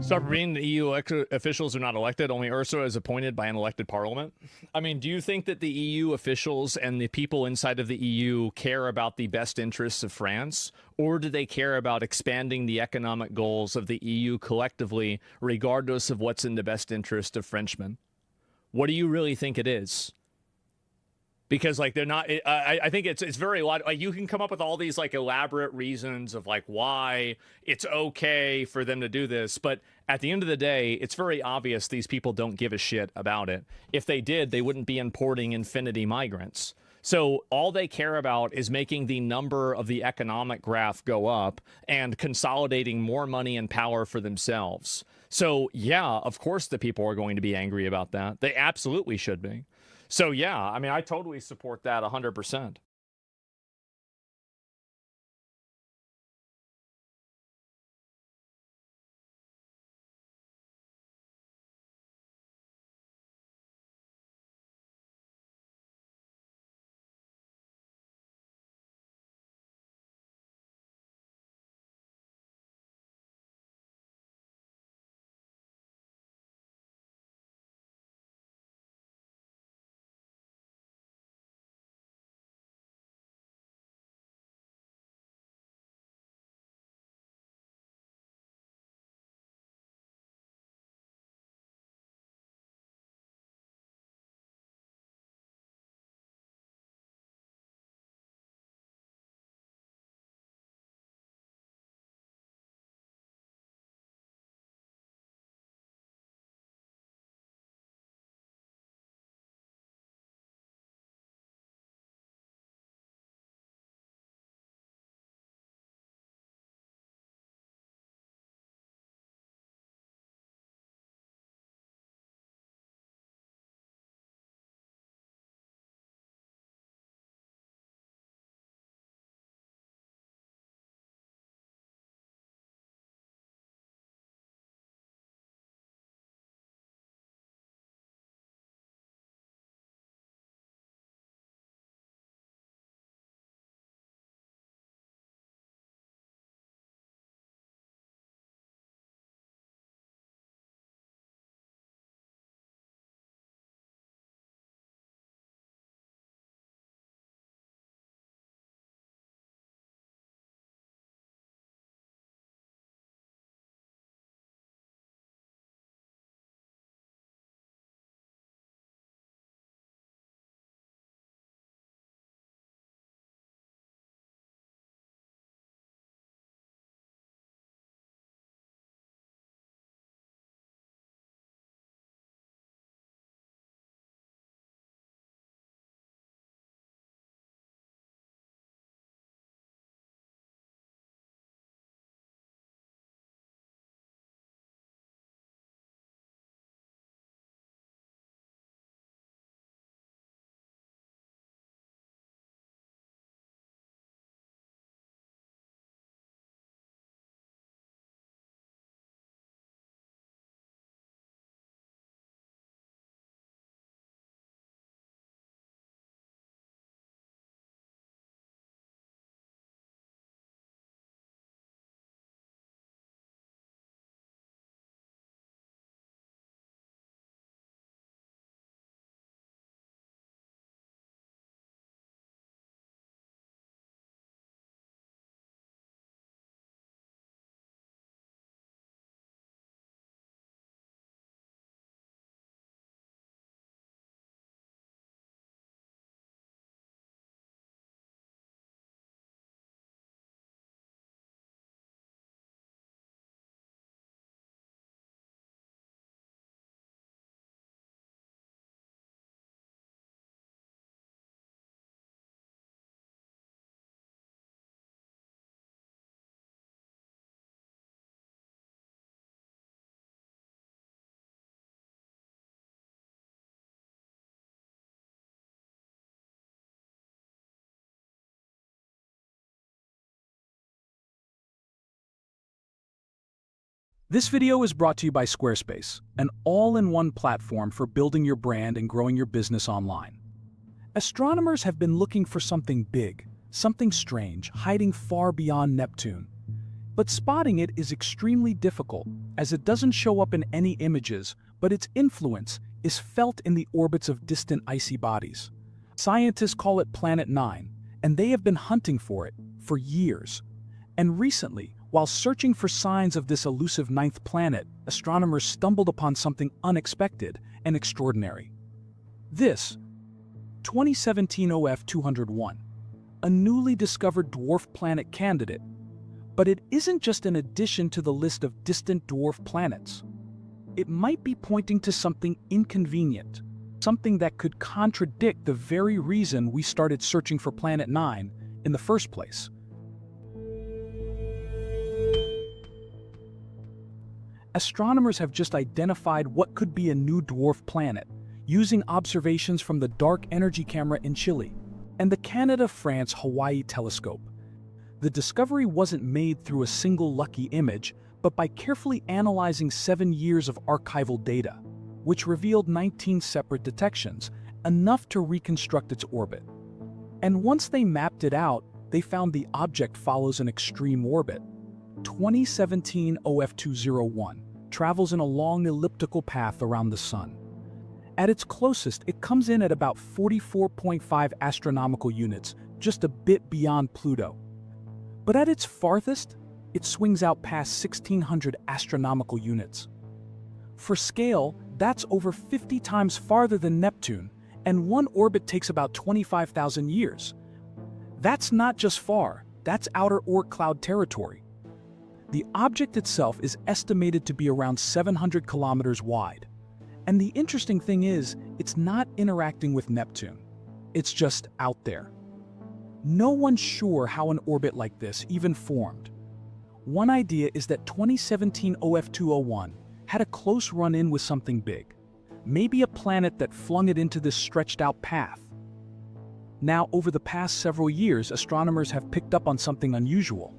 Stop reading the EU officials are not elected. Only Ursula is appointed by an elected parliament. I mean, do you think that the EU officials and the people inside of the EU care about the best interests of France? Or do they care about expanding the economic goals of the EU collectively, regardless of what's in the best interest of Frenchmen? What do you really think it is? Because like they're not, I think it's very like you can come up with all these like elaborate reasons of like why it's okay for them to do this, but at the end of the day, it's very obvious these people don't give a shit about it. If they did, they wouldn't be importing infinity migrants. So all they care about is making the number of the economic graph go up and consolidating more money and power for themselves. So yeah, of course the people are going to be angry about that. They absolutely should be. So yeah, I mean, I totally support that 100%. This video is brought to you by Squarespace, an all-in-one platform for building your brand and growing your business online. Astronomers have been looking for something big, something strange, hiding far beyond Neptune. But spotting it is extremely difficult, as it doesn't show up in any images, but its influence is felt in the orbits of distant icy bodies. Scientists call it Planet 9, and they have been hunting for it for years. And recently, while searching for signs of this elusive ninth planet, astronomers stumbled upon something unexpected and extraordinary. This, 2017 OF201, a newly discovered dwarf planet candidate. But it isn't just an addition to the list of distant dwarf planets. It might be pointing to something inconvenient, something that could contradict the very reason we started searching for Planet 9 in the first place. Astronomers have just identified what could be a new dwarf planet using observations from the Dark Energy Camera in Chile and the Canada-France-Hawaii telescope. The discovery wasn't made through a single lucky image, but by carefully analyzing 7 years of archival data, which revealed 19 separate detections, enough to reconstruct its orbit. And once they mapped it out, they found the object follows an extreme orbit. 2017 OF201 travels in a long elliptical path around the Sun. At its closest, it comes in at about 44.5 astronomical units, just a bit beyond Pluto. But at its farthest, it swings out past 1,600 astronomical units. For scale, that's over 50 times farther than Neptune, and one orbit takes about 25,000 years. That's not just far, that's outer Oort cloud territory. The object itself is estimated to be around 700 kilometers wide. And the interesting thing is, it's not interacting with Neptune. It's just out there. No one's sure how an orbit like this even formed. One idea is that 2017 OF201 had a close run-in with something big, maybe a planet that flung it into this stretched-out path. Now, over the past several years, astronomers have picked up on something unusual.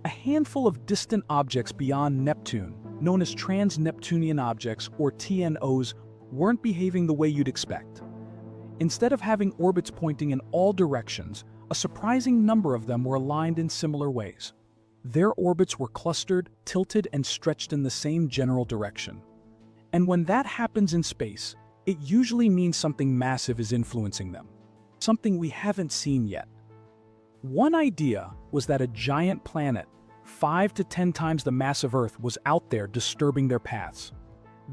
A handful of distant objects beyond Neptune, known as trans-Neptunian objects, or TNOs, weren't behaving the way you'd expect. Instead of having orbits pointing in all directions, a surprising number of them were aligned in similar ways. Their orbits were clustered, tilted, and stretched in the same general direction. And when that happens in space, it usually means something massive is influencing them, something we haven't seen yet. One idea was that a giant planet, 5 to 10 times the mass of Earth, was out there disturbing their paths.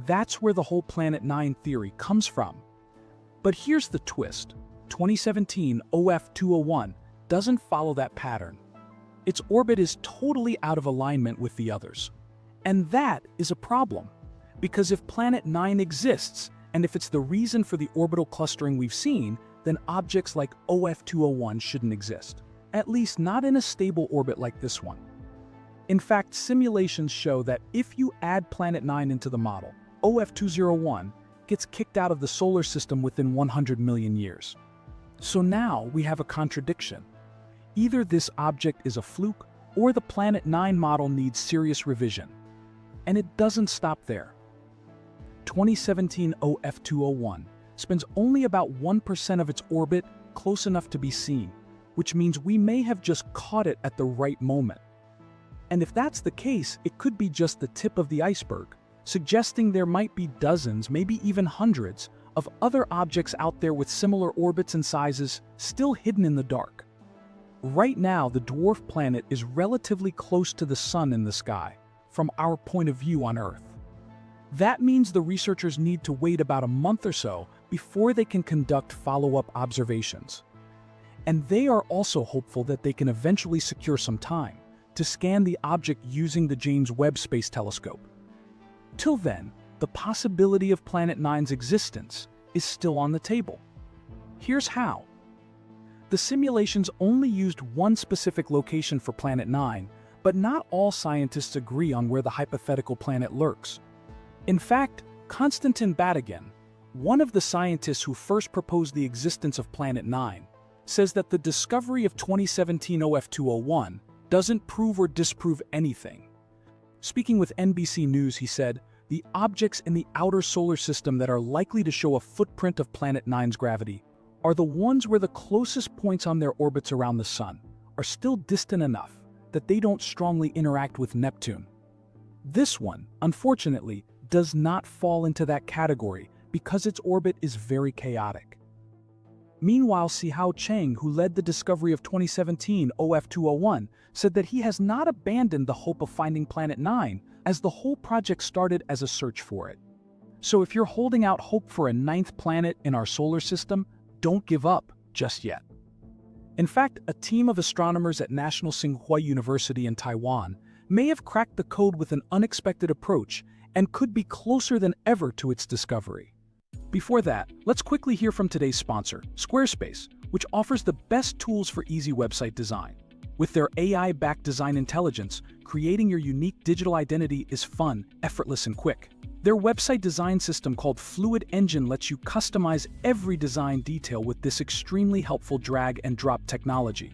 That's where the whole Planet 9 theory comes from. But here's the twist. 2017 OF201 doesn't follow that pattern. Its orbit is totally out of alignment with the others. And that is a problem, because if Planet 9 exists, and if it's the reason for the orbital clustering we've seen, then objects like OF201 shouldn't exist. At least not in a stable orbit like this one. In fact, simulations show that if you add Planet 9 into the model, OF201 gets kicked out of the solar system within 100 million years. So now we have a contradiction. Either this object is a fluke, or the Planet 9 model needs serious revision. And it doesn't stop there. 2017 OF201 spends only about 1% of its orbit close enough to be seen, which means we may have just caught it at the right moment. And if that's the case, it could be just the tip of the iceberg, suggesting there might be dozens, maybe even hundreds, of other objects out there with similar orbits and sizes still hidden in the dark. Right now, the dwarf planet is relatively close to the Sun in the sky, from our point of view on Earth. That means the researchers need to wait about a month or so before they can conduct follow-up observations. And they are also hopeful that they can eventually secure some time to scan the object using the James Webb Space Telescope. Till then, the possibility of Planet 9's existence is still on the table. Here's how. The simulations only used one specific location for Planet 9, but not all scientists agree on where the hypothetical planet lurks. In fact, Konstantin Batygin, one of the scientists who first proposed the existence of Planet 9, says that the discovery of 2017 OF201 doesn't prove or disprove anything. Speaking with NBC News, he said, "The objects in the outer solar system that are likely to show a footprint of Planet 9's gravity are the ones where the closest points on their orbits around the Sun are still distant enough that they don't strongly interact with Neptune. This one, unfortunately, does not fall into that category because its orbit is very chaotic." Meanwhile, Sihao Cheng, who led the discovery of 2017 OF201, said that he has not abandoned the hope of finding Planet 9, as the whole project started as a search for it. So if you're holding out hope for a 9th planet in our solar system, don't give up just yet. In fact, a team of astronomers at National Tsinghua University in Taiwan may have cracked the code with an unexpected approach and could be closer than ever to its discovery. Before that, let's quickly hear from today's sponsor, Squarespace, which offers the best tools for easy website design. With their AI-backed design intelligence, creating your unique digital identity is fun, effortless, and quick. Their website design system called Fluid Engine lets you customize every design detail with this extremely helpful drag-and-drop technology.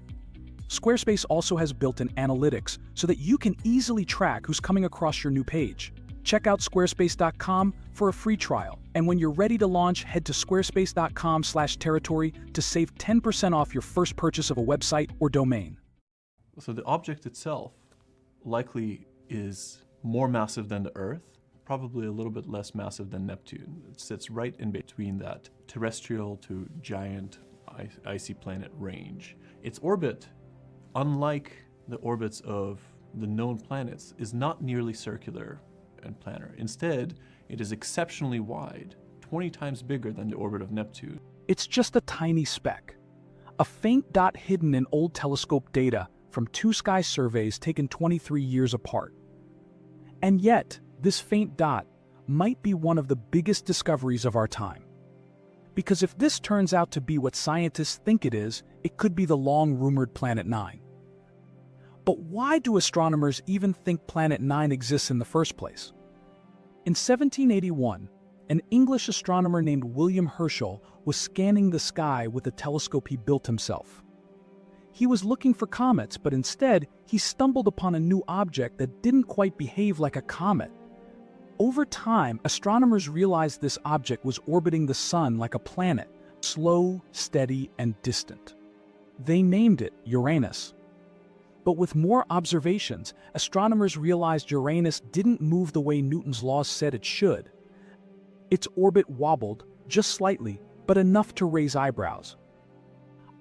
Squarespace also has built-in analytics so that you can easily track who's coming across your new page. Check out squarespace.com for a free trial, and when you're ready to launch, head to squarespace.com/territory to save 10% off your first purchase of a website or domain. So the object itself likely is more massive than the Earth, probably a little bit less massive than Neptune. It sits right in between that terrestrial to giant icy planet range. Its orbit, unlike the orbits of the known planets, is not nearly circular and planar. Instead, it is exceptionally wide, 20 times bigger than the orbit of Neptune. It's just a tiny speck, a faint dot hidden in old telescope data from 2 sky surveys taken 23 years apart. And yet, this faint dot might be one of the biggest discoveries of our time. Because if this turns out to be what scientists think it is, it could be the long-rumored Planet 9. But why do astronomers even think Planet 9 exists in the first place? In 1781, an English astronomer named William Herschel was scanning the sky with a telescope he built himself. He was looking for comets, but instead, he stumbled upon a new object that didn't quite behave like a comet. Over time, astronomers realized this object was orbiting the Sun like a planet, slow, steady, and distant. They named it Uranus. But with more observations, astronomers realized Uranus didn't move the way Newton's laws said it should. Its orbit wobbled, just slightly, but enough to raise eyebrows.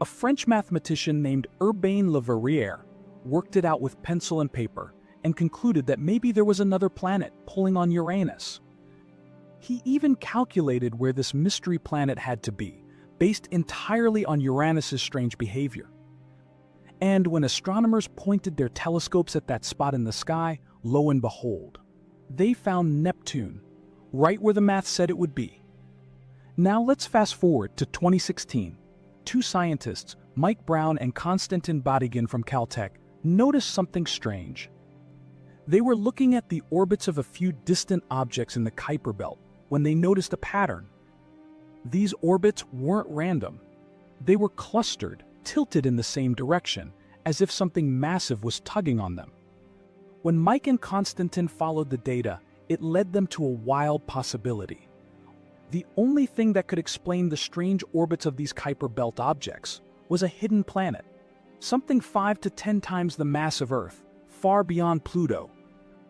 A French mathematician named Urbain Le Verrier worked it out with pencil and paper and concluded that maybe there was another planet pulling on Uranus. He even calculated where this mystery planet had to be, based entirely on Uranus's strange behavior. And when astronomers pointed their telescopes at that spot in the sky, lo and behold, they found Neptune, right where the math said it would be. Now let's fast forward to 2016. 2 scientists, Mike Brown and Konstantin Batygin from Caltech, noticed something strange. They were looking at the orbits of a few distant objects in the Kuiper Belt when they noticed a pattern. These orbits weren't random. They were clustered, tilted in the same direction, as if something massive was tugging on them. When Mike and Konstantin followed the data, it led them to a wild possibility. The only thing that could explain the strange orbits of these Kuiper Belt objects was a hidden planet, something 5 to 10 times the mass of Earth, far beyond Pluto.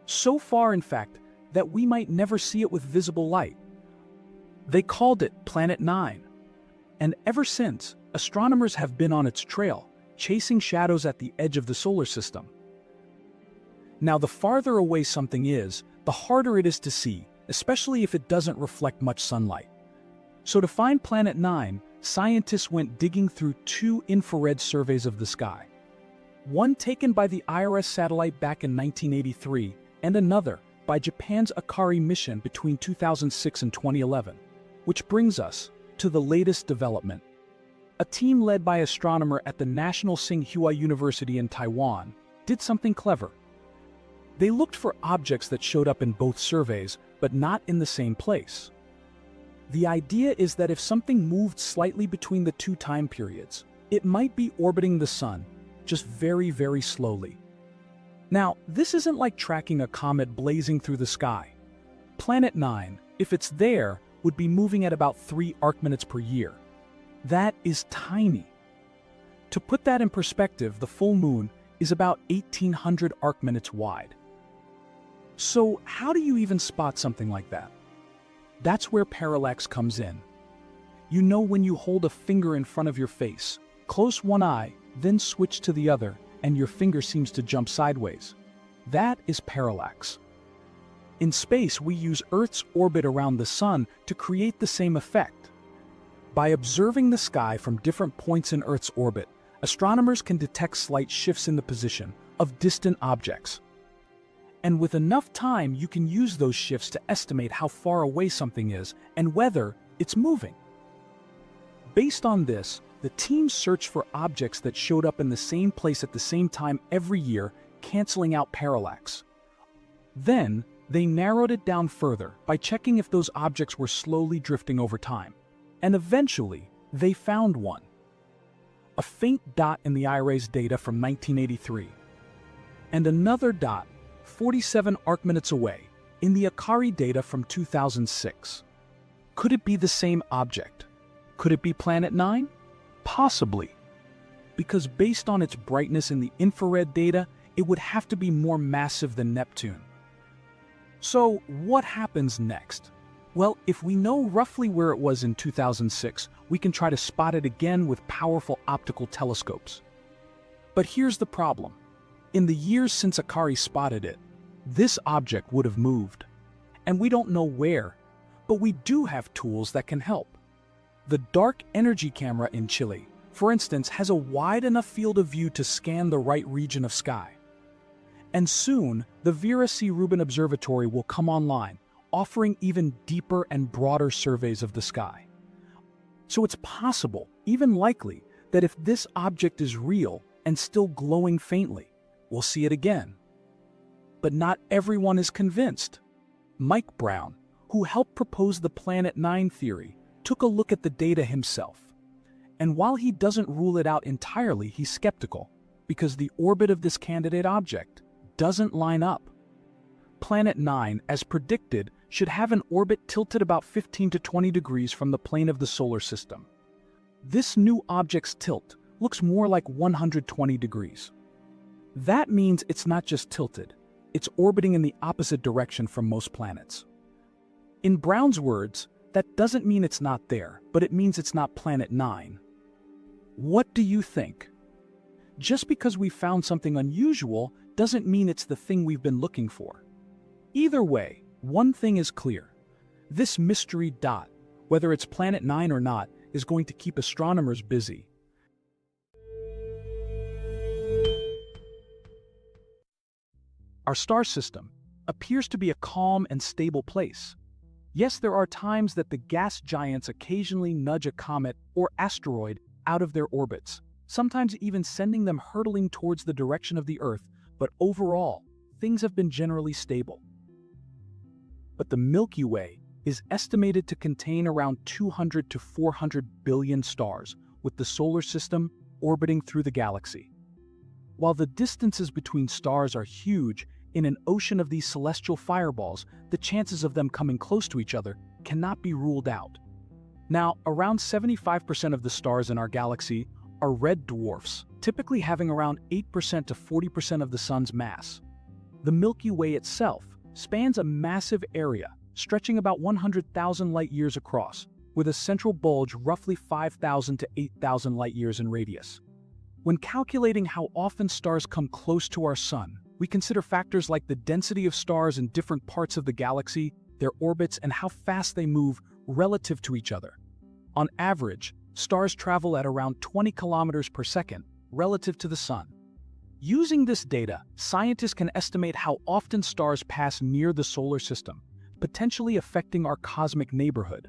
So far, in fact, that we might never see it with visible light. They called it Planet 9. And ever since, astronomers have been on its trail, chasing shadows at the edge of the solar system. Now, the farther away something is, the harder it is to see, especially if it doesn't reflect much sunlight. So to find Planet 9, scientists went digging through 2 infrared surveys of the sky. One taken by the IRS satellite back in 1983, and another by Japan's Akari mission between 2006 and 2011. Which brings us to the latest development. A team led by astronomer at the National Tsinghua University in Taiwan did something clever. They looked for objects that showed up in both surveys, but not in the same place. The idea is that if something moved slightly between the 2 time periods, it might be orbiting the Sun, just very, very slowly. Now, this isn't like tracking a comet blazing through the sky. Planet 9, if it's there, would be moving at about 3 arc-minutes per year. That is tiny. To put that in perspective, the full moon is about 1,800 arc-minutes wide. So how do you even spot something like that? That's where parallax comes in. You know when you hold a finger in front of your face, close one eye, then switch to the other, and your finger seems to jump sideways. That is parallax. In space, we use Earth's orbit around the Sun to create the same effect. By observing the sky from different points in Earth's orbit, astronomers can detect slight shifts in the position of distant objects. And with enough time, you can use those shifts to estimate how far away something is and whether it's moving. Based on this, the team searched for objects that showed up in the same place at the same time every year, canceling out parallax. Then, they narrowed it down further by checking if those objects were slowly drifting over time. And eventually, they found one. A faint dot in the IRA's data from 1983. And another dot, 47 arc-minutes away, in the Akari data from 2006. Could it be the same object? Could it be Planet 9? Possibly. Because based on its brightness in the infrared data, it would have to be more massive than Neptune. So, what happens next? Well, if we know roughly where it was in 2006, we can try to spot it again with powerful optical telescopes. But here's the problem. In the years since Akari spotted it, this object would have moved. And we don't know where, but we do have tools that can help. The Dark Energy Camera in Chile, for instance, has a wide enough field of view to scan the right region of sky. And soon, the Vera C. Rubin Observatory will come online, offering even deeper and broader surveys of the sky. So it's possible, even likely, that if this object is real and still glowing faintly, we'll see it again. But not everyone is convinced. Mike Brown, who helped propose the Planet 9 theory, took a look at the data himself. And while he doesn't rule it out entirely, he's skeptical, because the orbit of this candidate object doesn't line up. Planet 9, as predicted, should have an orbit tilted about 15 to 20 degrees from the plane of the solar system. This new object's tilt looks more like 120 degrees. That means it's not just tilted, it's orbiting in the opposite direction from most planets. In Brown's words, that doesn't mean it's not there, but it means it's not Planet 9. What do you think? Just because we found something unusual doesn't mean it's the thing we've been looking for. Either way, one thing is clear. This mystery dot, whether it's Planet 9 or not, is going to keep astronomers busy. Our star system appears to be a calm and stable place. Yes, there are times that the gas giants occasionally nudge a comet or asteroid out of their orbits, sometimes even sending them hurtling towards the direction of the Earth, but overall, things have been generally stable. But the Milky Way is estimated to contain around 200 to 400 billion stars, with the solar system orbiting through the galaxy. While the distances between stars are huge, in an ocean of these celestial fireballs, the chances of them coming close to each other cannot be ruled out. Now, around 75% of the stars in our galaxy are red dwarfs, typically having around 8% to 40% of the Sun's mass. The Milky Way itself spans a massive area, stretching about 100,000 light-years across, with a central bulge roughly 5,000 to 8,000 light-years in radius. When calculating how often stars come close to our Sun, we consider factors like the density of stars in different parts of the galaxy, their orbits, and how fast they move relative to each other. On average, stars travel at around 20 kilometers per second relative to the Sun. Using this data, scientists can estimate how often stars pass near the solar system, potentially affecting our cosmic neighborhood.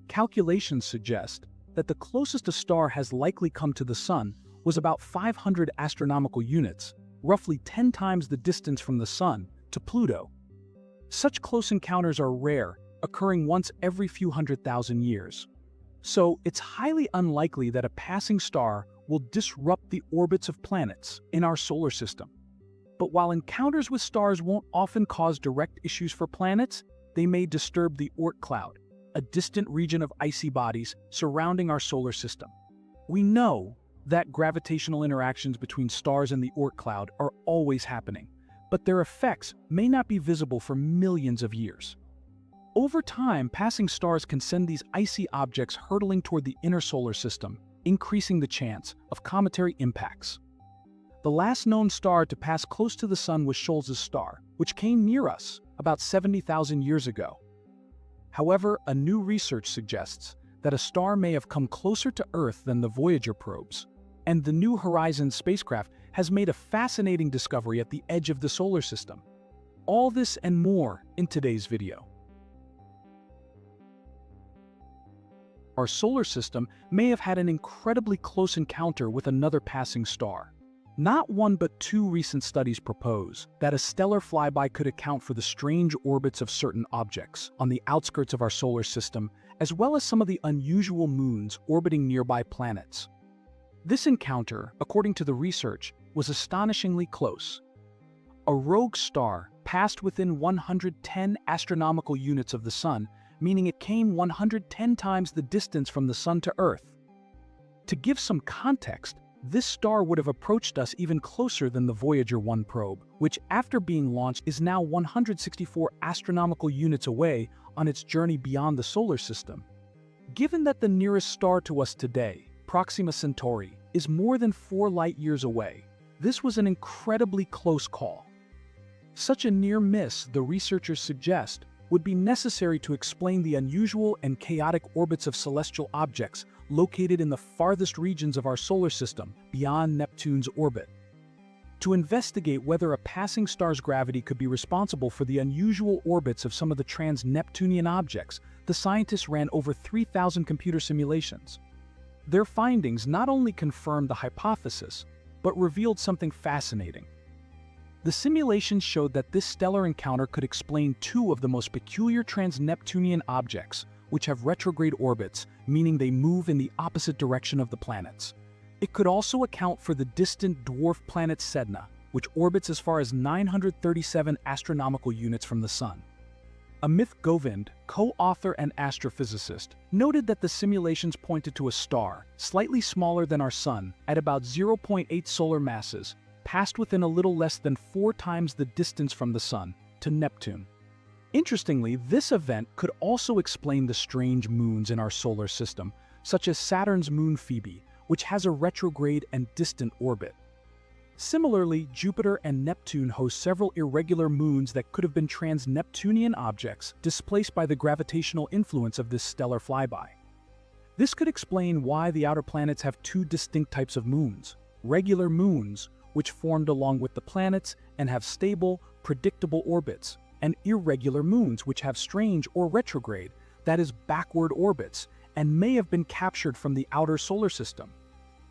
Calculations suggest that the closest a star has likely come to the Sun was about 500 astronomical units, roughly 10 times the distance from the Sun to Pluto. Such close encounters are rare, occurring once every few 100,000 years. So it's highly unlikely that a passing star will disrupt the orbits of planets in our solar system. But while encounters with stars won't often cause direct issues for planets, they may disturb the Oort cloud, a distant region of icy bodies surrounding our solar system. We know that gravitational interactions between stars and the Oort cloud are always happening, but their effects may not be visible for millions of years. Over time, passing stars can send these icy objects hurtling toward the inner solar system, increasing the chance of cometary impacts. The last known star to pass close to the Sun was Scholz's star, which came near us about 70,000 years ago. However, a new research suggests that a star may have come closer to Earth than the Voyager probes, and the New Horizons spacecraft has made a fascinating discovery at the edge of the solar system. All this and more in today's video. Our solar system may have had an incredibly close encounter with another passing star. Not one but two recent studies propose that a stellar flyby could account for the strange orbits of certain objects on the outskirts of our solar system, as well as some of the unusual moons orbiting nearby planets. This encounter, according to the research, was astonishingly close. A rogue star passed within 110 astronomical units of the Sun, meaning it came 110 times the distance from the Sun to Earth. To give some context, this star would have approached us even closer than the Voyager 1 probe, which, after being launched, is now 164 astronomical units away on its journey beyond the solar system. Given that the nearest star to us today, Proxima Centauri, is more than 4 light-years away, this was an incredibly close call. Such a near miss, the researchers suggest, would be necessary to explain the unusual and chaotic orbits of celestial objects located in the farthest regions of our solar system, beyond Neptune's orbit. To investigate whether a passing star's gravity could be responsible for the unusual orbits of some of the trans-Neptunian objects, the scientists ran over 3,000 computer simulations. Their findings not only confirmed the hypothesis, but revealed something fascinating. The simulations showed that this stellar encounter could explain two of the most peculiar trans-Neptunian objects, which have retrograde orbits, meaning they move in the opposite direction of the planets. It could also account for the distant dwarf planet Sedna, which orbits as far as 937 astronomical units from the Sun. Amit Govind, co-author and astrophysicist, noted that the simulations pointed to a star, slightly smaller than our Sun, at about 0.8 solar masses, passed within a little less than 4 times the distance from the Sun, to Neptune. Interestingly, this event could also explain the strange moons in our solar system, such as Saturn's moon Phoebe, which has a retrograde and distant orbit. Similarly, Jupiter and Neptune host several irregular moons that could have been trans-Neptunian objects displaced by the gravitational influence of this stellar flyby. This could explain why the outer planets have two distinct types of moons: regular moons, which formed along with the planets and have stable, predictable orbits, and irregular moons which have strange or retrograde, that is, backward orbits, and may have been captured from the outer solar system.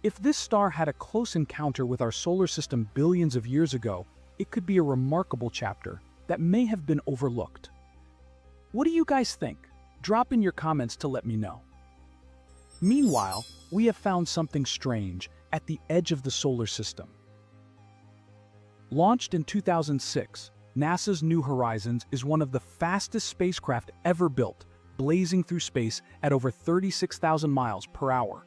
If this star had a close encounter with our solar system billions of years ago, it could be a remarkable chapter that may have been overlooked. What do you guys think? Drop in your comments to let me know. Meanwhile, we have found something strange at the edge of the solar system. Launched in 2006, NASA's New Horizons is one of the fastest spacecraft ever built, blazing through space at over 36,000 miles per hour.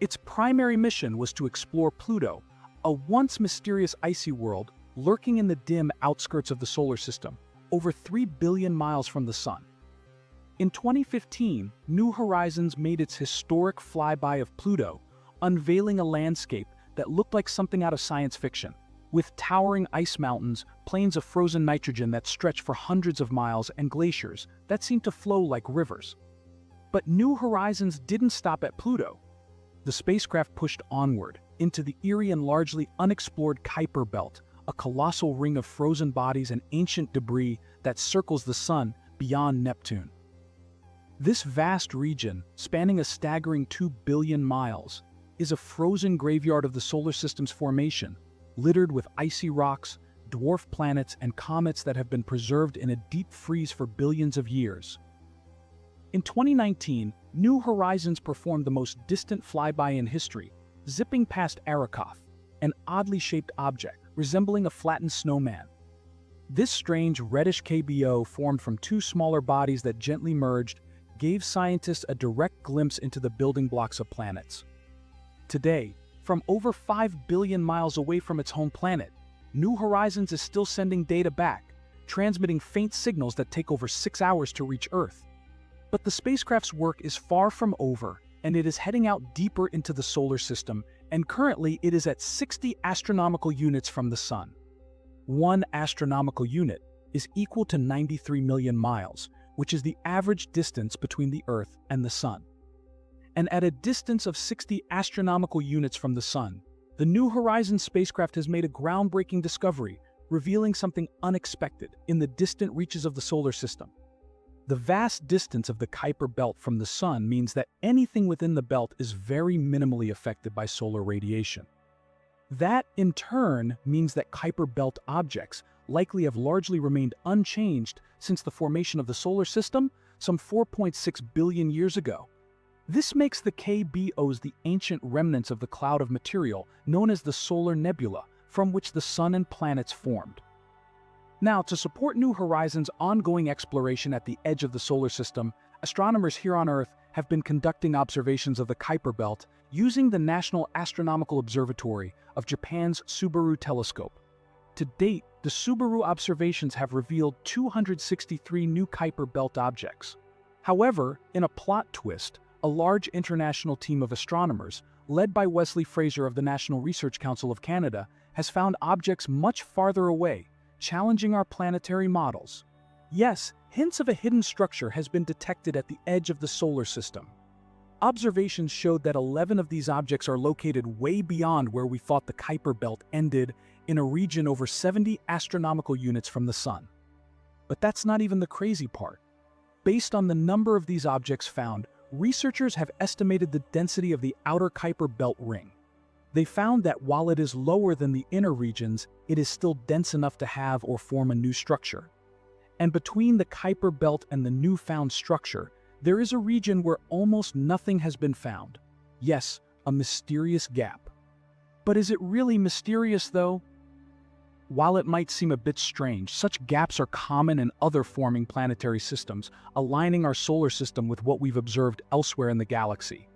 Its primary mission was to explore Pluto, a once mysterious icy world lurking in the dim outskirts of the solar system, over 3 billion miles from the Sun. In 2015, New Horizons made its historic flyby of Pluto, unveiling a landscape that looked like something out of science fiction, with towering ice mountains, plains of frozen nitrogen that stretch for hundreds of miles, and glaciers that seem to flow like rivers. But New Horizons didn't stop at Pluto. The spacecraft pushed onward into the eerie and largely unexplored Kuiper Belt, a colossal ring of frozen bodies and ancient debris that circles the Sun beyond Neptune. This vast region, spanning a staggering 2 billion miles, is a frozen graveyard of the solar system's formation, littered with icy rocks, dwarf planets, and comets that have been preserved in a deep freeze for billions of years. In 2019, New Horizons performed the most distant flyby in history, zipping past Arrokoth, an oddly shaped object resembling a flattened snowman. This strange reddish KBO formed from two smaller bodies that gently merged gave scientists a direct glimpse into the building blocks of planets. Today, from over 5 billion miles away from its home planet, New Horizons is still sending data back, transmitting faint signals that take over 6 hours to reach Earth. But the spacecraft's work is far from over, and it is heading out deeper into the solar system, and currently it is at 60 astronomical units from the Sun. 1 astronomical unit is equal to 93 million miles, which is the average distance between the Earth and the Sun. And at a distance of 60 astronomical units from the Sun, the New Horizons spacecraft has made a groundbreaking discovery, revealing something unexpected in the distant reaches of the solar system. The vast distance of the Kuiper belt from the Sun means that anything within the belt is very minimally affected by solar radiation. That, in turn, means that Kuiper belt objects likely have largely remained unchanged since the formation of the solar system some 4.6 billion years ago. This makes the KBOs the ancient remnants of the cloud of material known as the solar nebula, from which the Sun and planets formed. Now, to support New Horizons' ongoing exploration at the edge of the solar system, astronomers here on Earth have been conducting observations of the Kuiper belt using the National Astronomical Observatory of Japan's Subaru telescope. To date, the Subaru observations have revealed 263 new Kuiper belt objects. However, in a plot twist, a large international team of astronomers, led by Wesley Fraser of the National Research Council of Canada, has found objects much farther away, challenging our planetary models. Yes, hints of a hidden structure has been detected at the edge of the solar system. Observations showed that 11 of these objects are located way beyond where we thought the Kuiper belt ended, in a region over 70 astronomical units from the Sun. But that's not even the crazy part. Based on the number of these objects found, researchers have estimated the density of the outer Kuiper belt ring. They found that while it is lower than the inner regions, it is still dense enough to have or form a new structure. And between the Kuiper belt and the newfound structure, there is a region where almost nothing has been found. Yes, a mysterious gap. But is it really mysterious, though? While it might seem a bit strange, such gaps are common in other forming planetary systems, aligning our solar system with what we've observed elsewhere in the galaxy.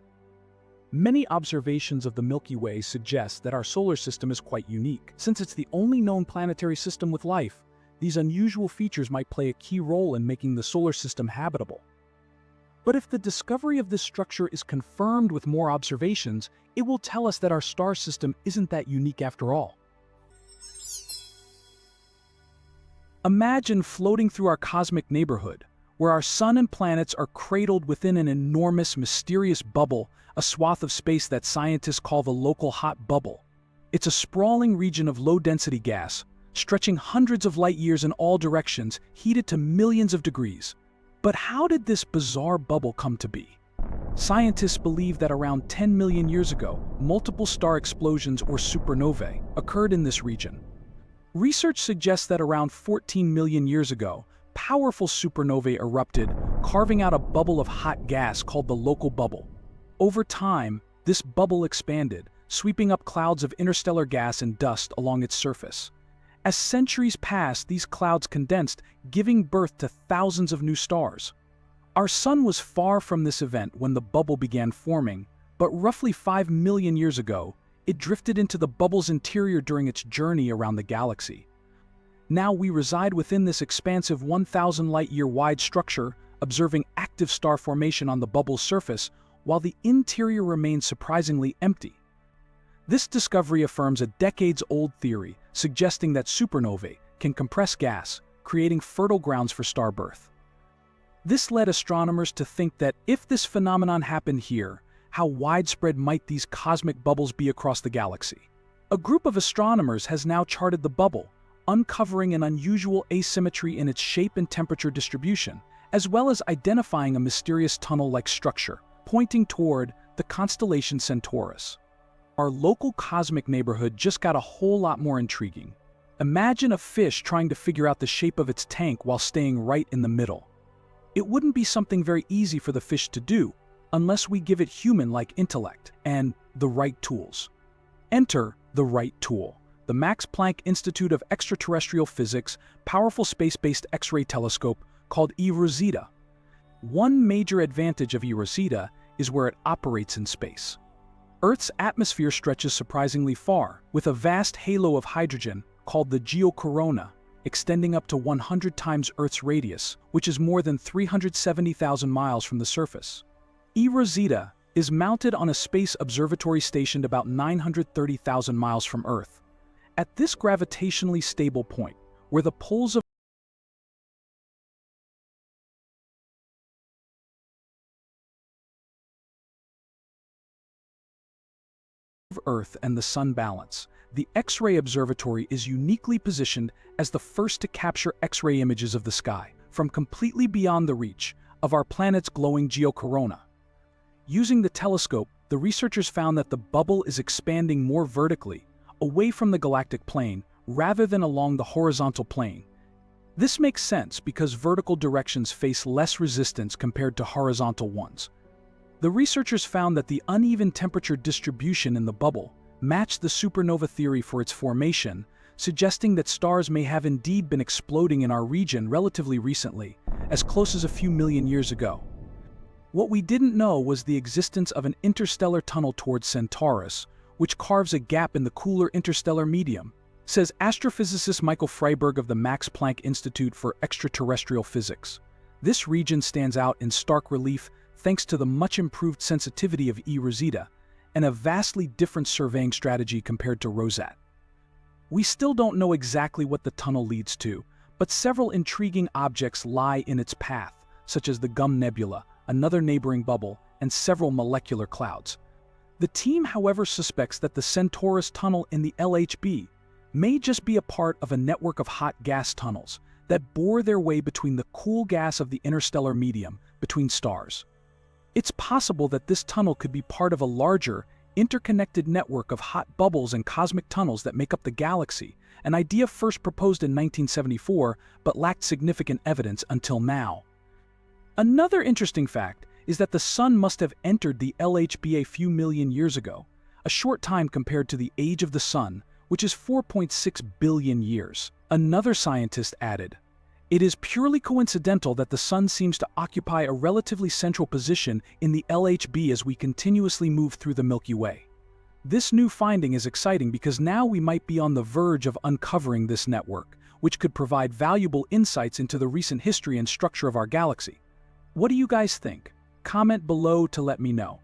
Many observations of the Milky Way suggest that our solar system is quite unique. Since it's the only known planetary system with life, these unusual features might play a key role in making the solar system habitable. But if the discovery of this structure is confirmed with more observations, it will tell us that our star system isn't that unique after all. Imagine floating through our cosmic neighborhood, where our sun and planets are cradled within an enormous, mysterious bubble, a swath of space that scientists call the local hot bubble. It's a sprawling region of low-density gas, stretching hundreds of light years in all directions, heated to millions of degrees. But how did this bizarre bubble come to be? Scientists believe that around 10 million years ago, multiple star explosions or supernovae occurred in this region. Research suggests that around 14 million years ago, powerful supernovae erupted, carving out a bubble of hot gas called the local bubble. Over time, this bubble expanded, sweeping up clouds of interstellar gas and dust along its surface. As centuries passed, these clouds condensed, giving birth to thousands of new stars. Our Sun was far from this event when the bubble began forming, but roughly 5 million years ago, it drifted into the bubble's interior during its journey around the galaxy. Now we reside within this expansive 1,000 light-year wide structure, observing active star formation on the bubble's surface, while the interior remains surprisingly empty. This discovery affirms a decades-old theory, suggesting that supernovae can compress gas, creating fertile grounds for star birth. This led astronomers to think that if this phenomenon happened here, how widespread might these cosmic bubbles be across the galaxy? A group of astronomers has now charted the bubble, uncovering an unusual asymmetry in its shape and temperature distribution, as well as identifying a mysterious tunnel-like structure, pointing toward the constellation Centaurus. Our local cosmic neighborhood just got a whole lot more intriguing. Imagine a fish trying to figure out the shape of its tank while staying right in the middle. It wouldn't be something very easy for the fish to do, unless we give it human-like intellect and the right tools. Enter the right tool. the Max Planck Institute of Extraterrestrial Physics powerful space-based X-ray telescope called eRosita. One major advantage of eRosita is where it operates in space. Earth's atmosphere stretches surprisingly far, with a vast halo of hydrogen called the geocorona, extending up to 100 times Earth's radius, which is more than 370,000 miles from the surface. eRosita is mounted on a space observatory stationed about 930,000 miles from Earth. At this gravitationally stable point, where the poles of Earth and the Sun balance, the X-ray observatory is uniquely positioned as the first to capture X-ray images of the sky from completely beyond the reach of our planet's glowing geocorona. Using the telescope, the researchers found that the bubble is expanding more vertically, away from the galactic plane, rather than along the horizontal plane. This makes sense because vertical directions face less resistance compared to horizontal ones. The researchers found that the uneven temperature distribution in the bubble matched the supernova theory for its formation, suggesting that stars may have indeed been exploding in our region relatively recently, as close as a few million years ago. What we didn't know was the existence of an interstellar tunnel towards Centaurus, which carves a gap in the cooler interstellar medium, says astrophysicist Michael Freiberg of the Max Planck Institute for Extraterrestrial Physics. This region stands out in stark relief thanks to the much-improved sensitivity of eRosita and a vastly different surveying strategy compared to Rosat. We still don't know exactly what the tunnel leads to, but several intriguing objects lie in its path, such as the Gum Nebula, another neighboring bubble, and several molecular clouds. The team, however, suspects that the Centaurus tunnel in the LHB may just be a part of a network of hot gas tunnels that bore their way between the cool gas of the interstellar medium between stars. It's possible that this tunnel could be part of a larger, interconnected network of hot bubbles and cosmic tunnels that make up the galaxy, an idea first proposed in 1974 but lacked significant evidence until now. Another interesting fact is that the Sun must have entered the LHB a few million years ago, a short time compared to the age of the Sun, which is 4.6 billion years. Another scientist added, "It is purely coincidental that the Sun seems to occupy a relatively central position in the LHB as we continuously move through the Milky Way." This new finding is exciting because now we might be on the verge of uncovering this network, which could provide valuable insights into the recent history and structure of our galaxy. What do you guys think? Comment below to let me know.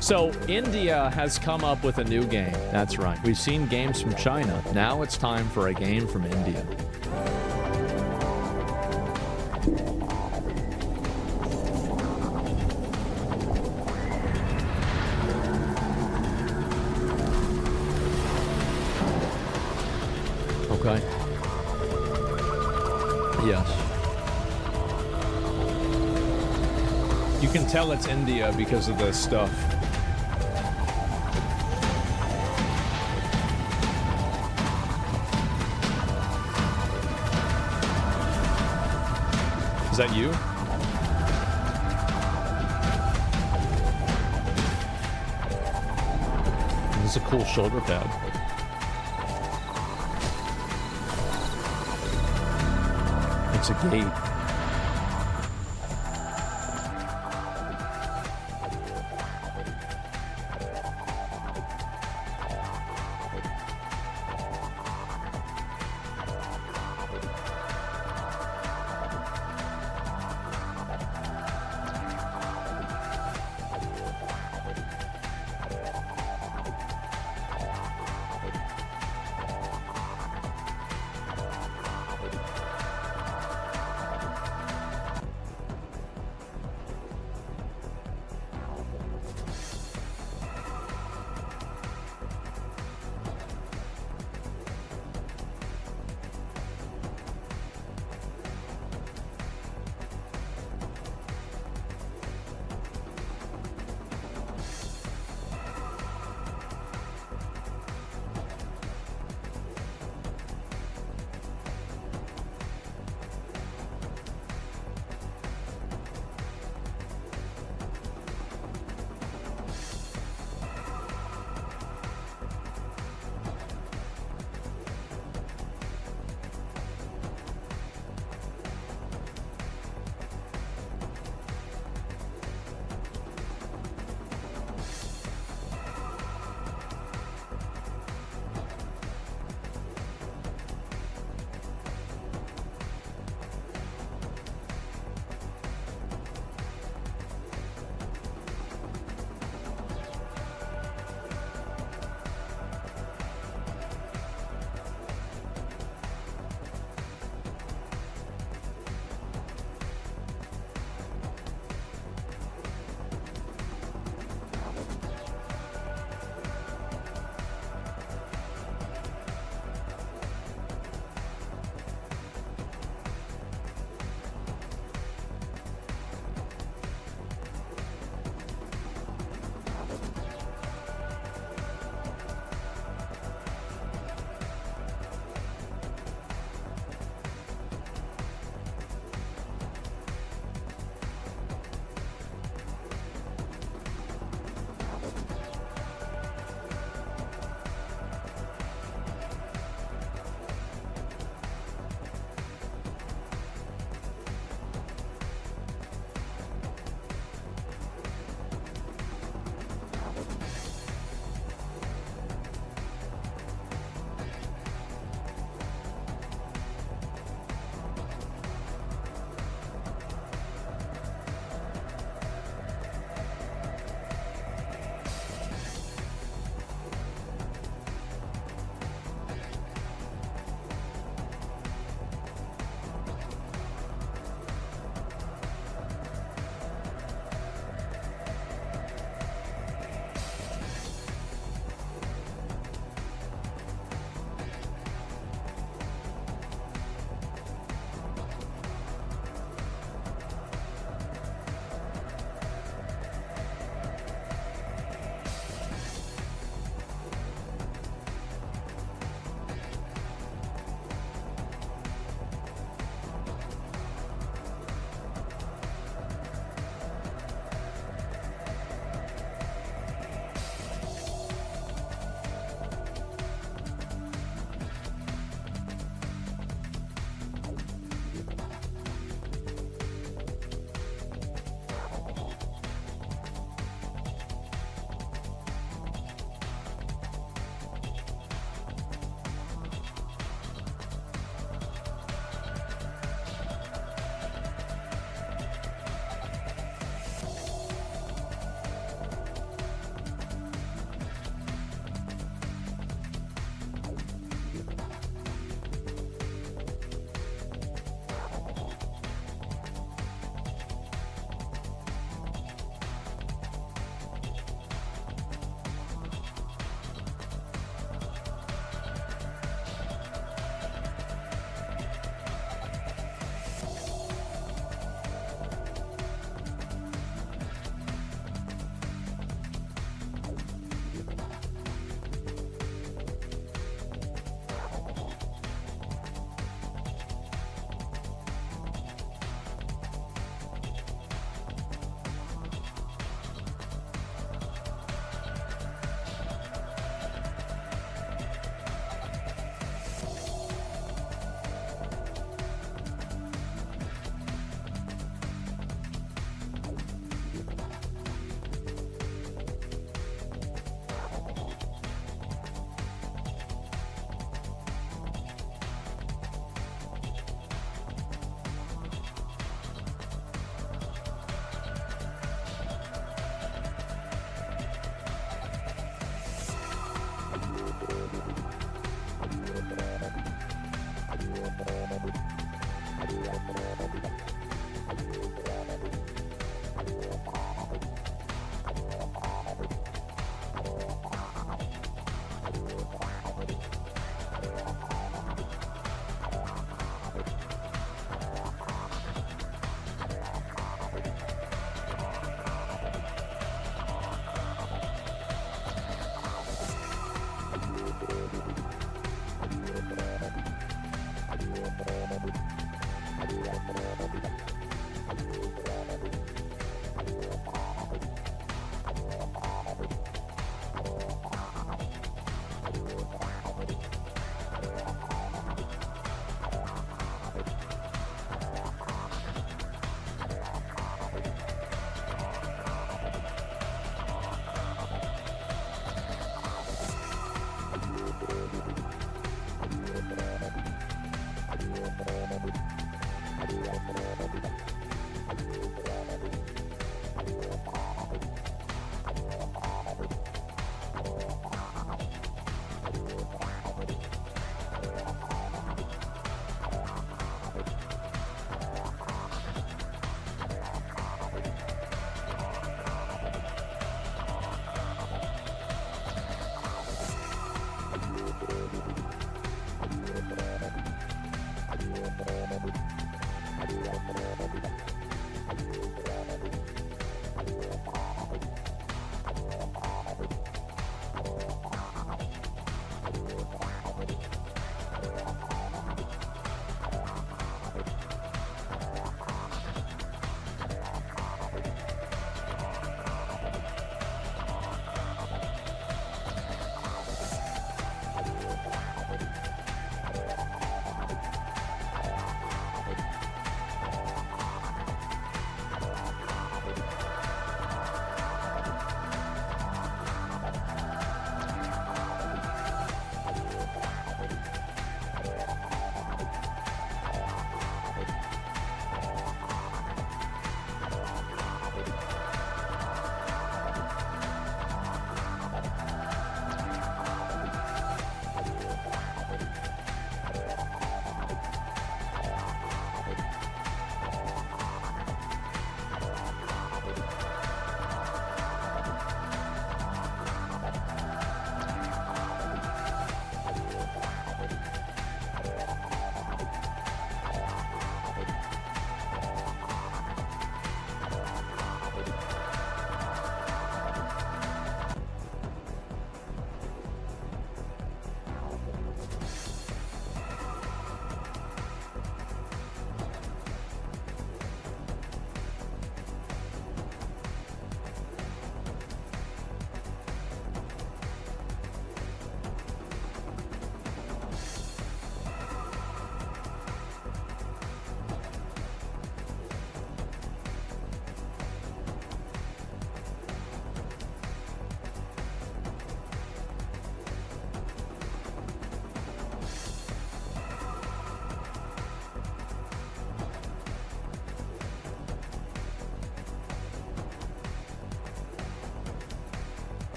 So India has come up with a new game. That's right. We've seen games from China. Now it's time for a game from India. Okay. Yes. You can tell it's India because of the stuff. Is that you? This is a cool shoulder pad. It's a gate.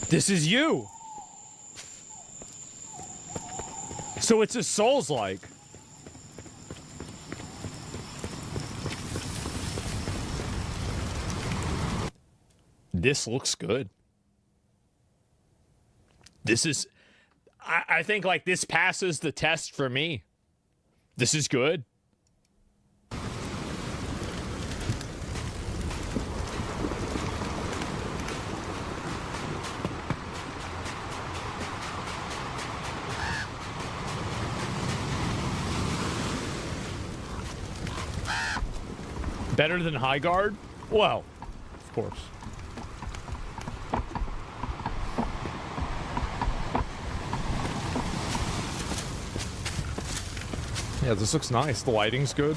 This is you. So it's a Souls-like. This looks good. This is... I think, like, this passes the test for me. This is good. Better than High Guard? Well, of course. Yeah, this looks nice. The lighting's good.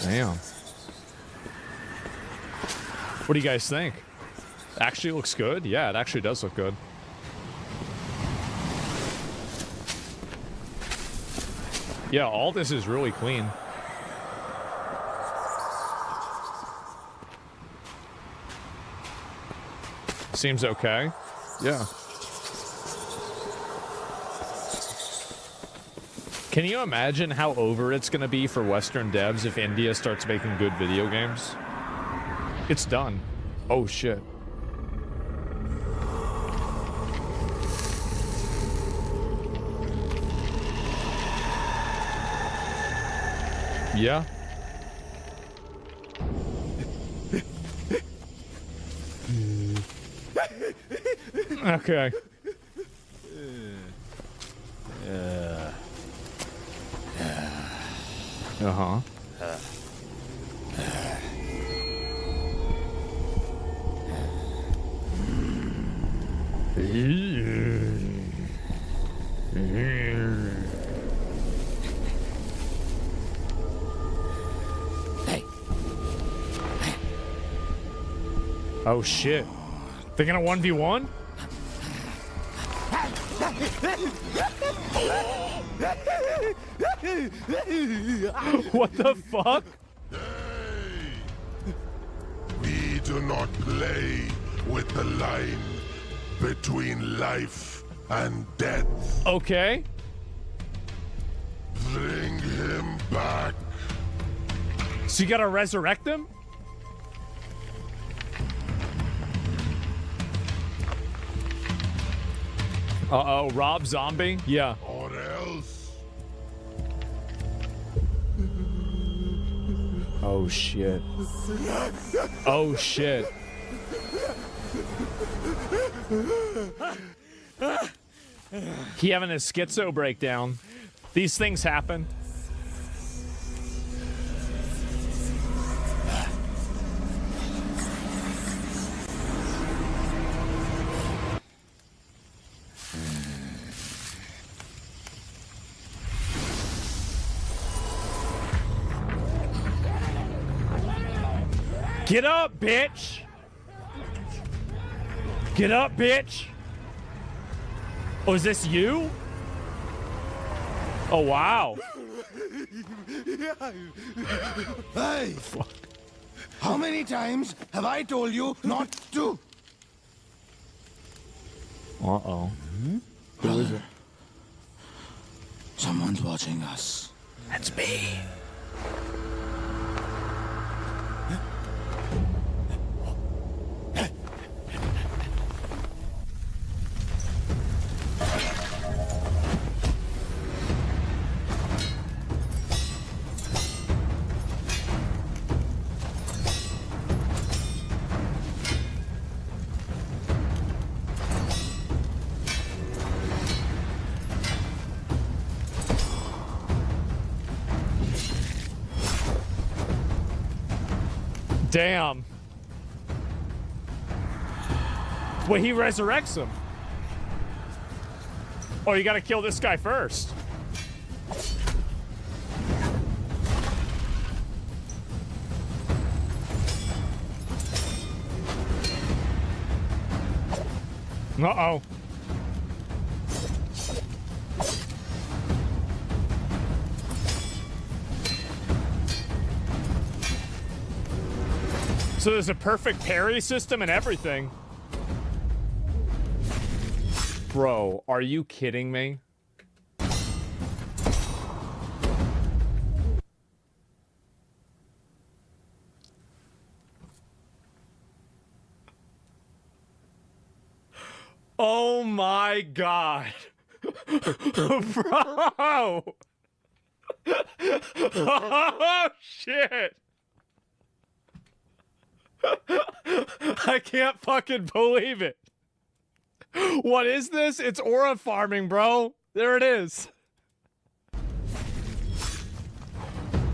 Damn. What do you guys think? Actually looks good? Yeah, it actually does look good. Yeah, all this is really clean. Seems okay. Yeah. Can you imagine how over it's gonna be for Western devs if India starts making good video games? It's done. Oh shit. Yeah. Okay. Uh-huh. Oh shit. They're gonna 1v1? What the fuck? We do not play with the line between life and death. Okay. Bring him back. So you gotta resurrect him? Uh-oh, Rob Zombie? Yeah. Or else. Oh shit. Oh shit. He having a schizo breakdown. These things happen. Get up, bitch! Get up, bitch! Oh, is this you? Oh, wow. Hey! Fuck. How many times have I told you not to? Uh-oh. Who is it? Someone's watching us. That's me. Damn. Well, he resurrects him. Oh, you gotta kill this guy first. Uh-oh. So there's a perfect parry system and everything. Bro, are you kidding me? Oh my god. Bro. Oh shit. I can't fucking believe it. What is this? It's aura farming, bro. There it is.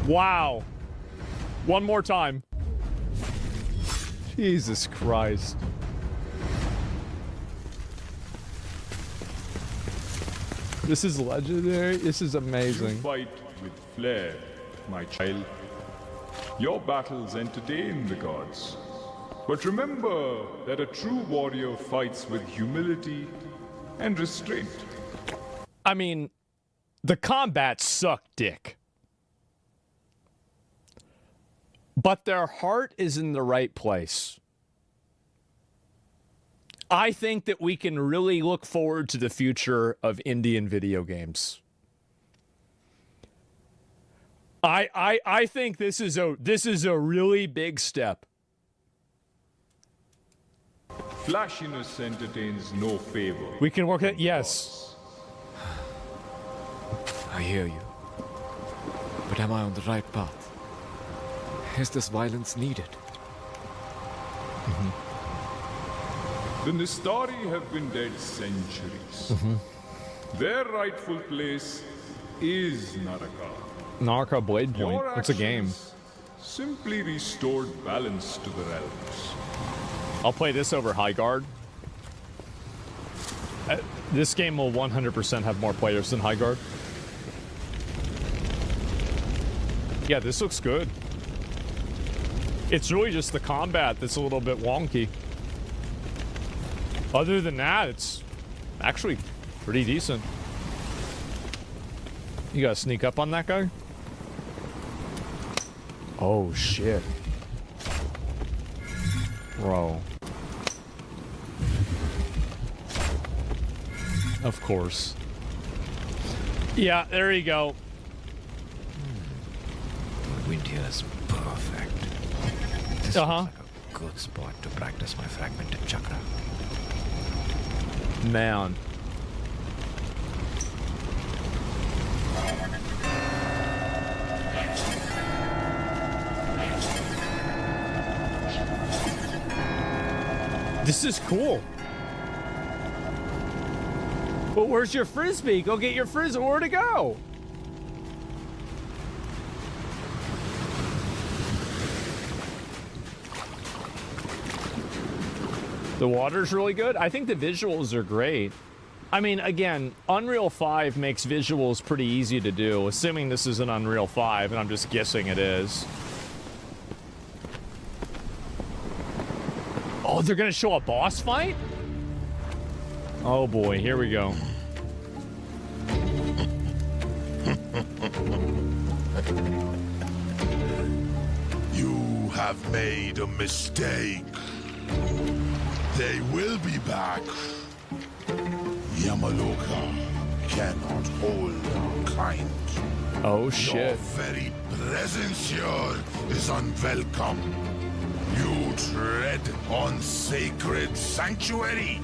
Wow. One more time. Jesus Christ. This is legendary. This is amazing. You fight with flair, my child. Your battles entertain the gods. But remember that a true warrior fights with humility and restraint. I mean, the combat sucked dick. But their heart is in the right place. I think that we can really look forward to the future of Indian video games. I think this is a really big step. Flashiness entertains no favor. We can work it, yes. I hear you. But am I on the right path? Is this violence needed? The Nistari have been dead centuries. Their rightful place is Naraka. Naraka Blade Point. Your It's a game. actions simply restored balance to the realms. I'll play this over High Guard. This game will 100% have more players than High Guard. Yeah, this looks good. It's really just the combat that's a little bit wonky. Other than that, it's actually pretty decent. You gotta sneak up on that guy? Oh, shit. Bro. Of course. Yeah, there you go. The wind here is perfect. This looks like a good spot to practice my fragmented chakra. Man. This is cool. But where's your frisbee? Go get your frisbee. Where to go? The water's really good. I think the visuals are great. I mean, again, Unreal 5 makes visuals pretty easy to do, assuming this is an Unreal 5, and I'm just guessing it is. Oh, they're gonna show a boss fight? Oh boy, here we go. You have made a mistake. They will be back. Yamaloka cannot hold our kind. Oh shit. Your very presence here is unwelcome. You tread on sacred sanctuary.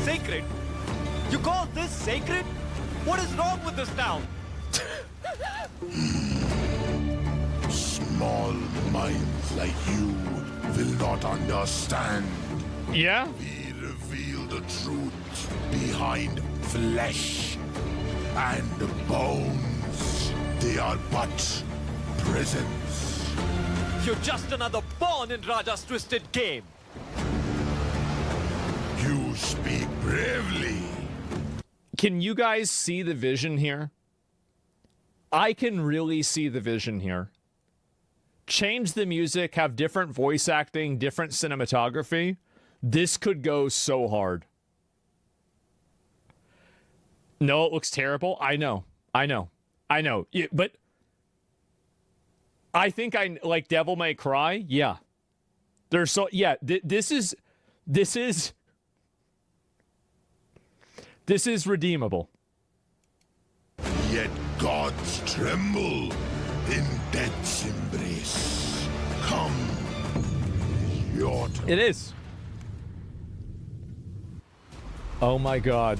Sacred? You call this sacred? What is wrong with this town? Small minds like you will not understand. Yeah? We reveal the truth behind flesh and bones. They are but prisons. You're just another pawn in Raja's twisted game. You speak bravely. Can you guys see the vision here? I can really see the vision here. Change the music, have different voice acting, different cinematography. This could go so hard. No, it looks terrible. I know. Yeah, but I think I like Devil May Cry. Yeah. There's so yeah, this is redeemable. Yet gods tremble in death's embrace. Come, your turn. It is. Oh my god.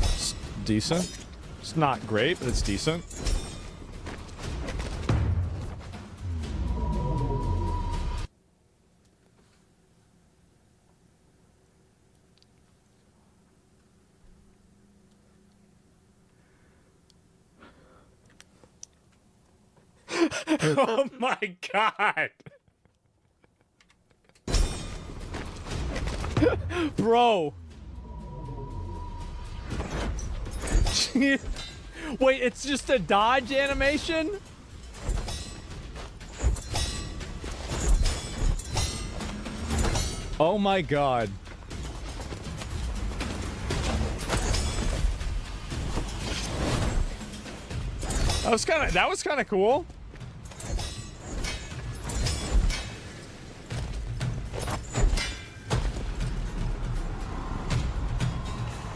It's decent. It's not great, but it's decent. Oh my god. Bro. Wait, it's just a dodge animation? Oh my god. That was kind of cool.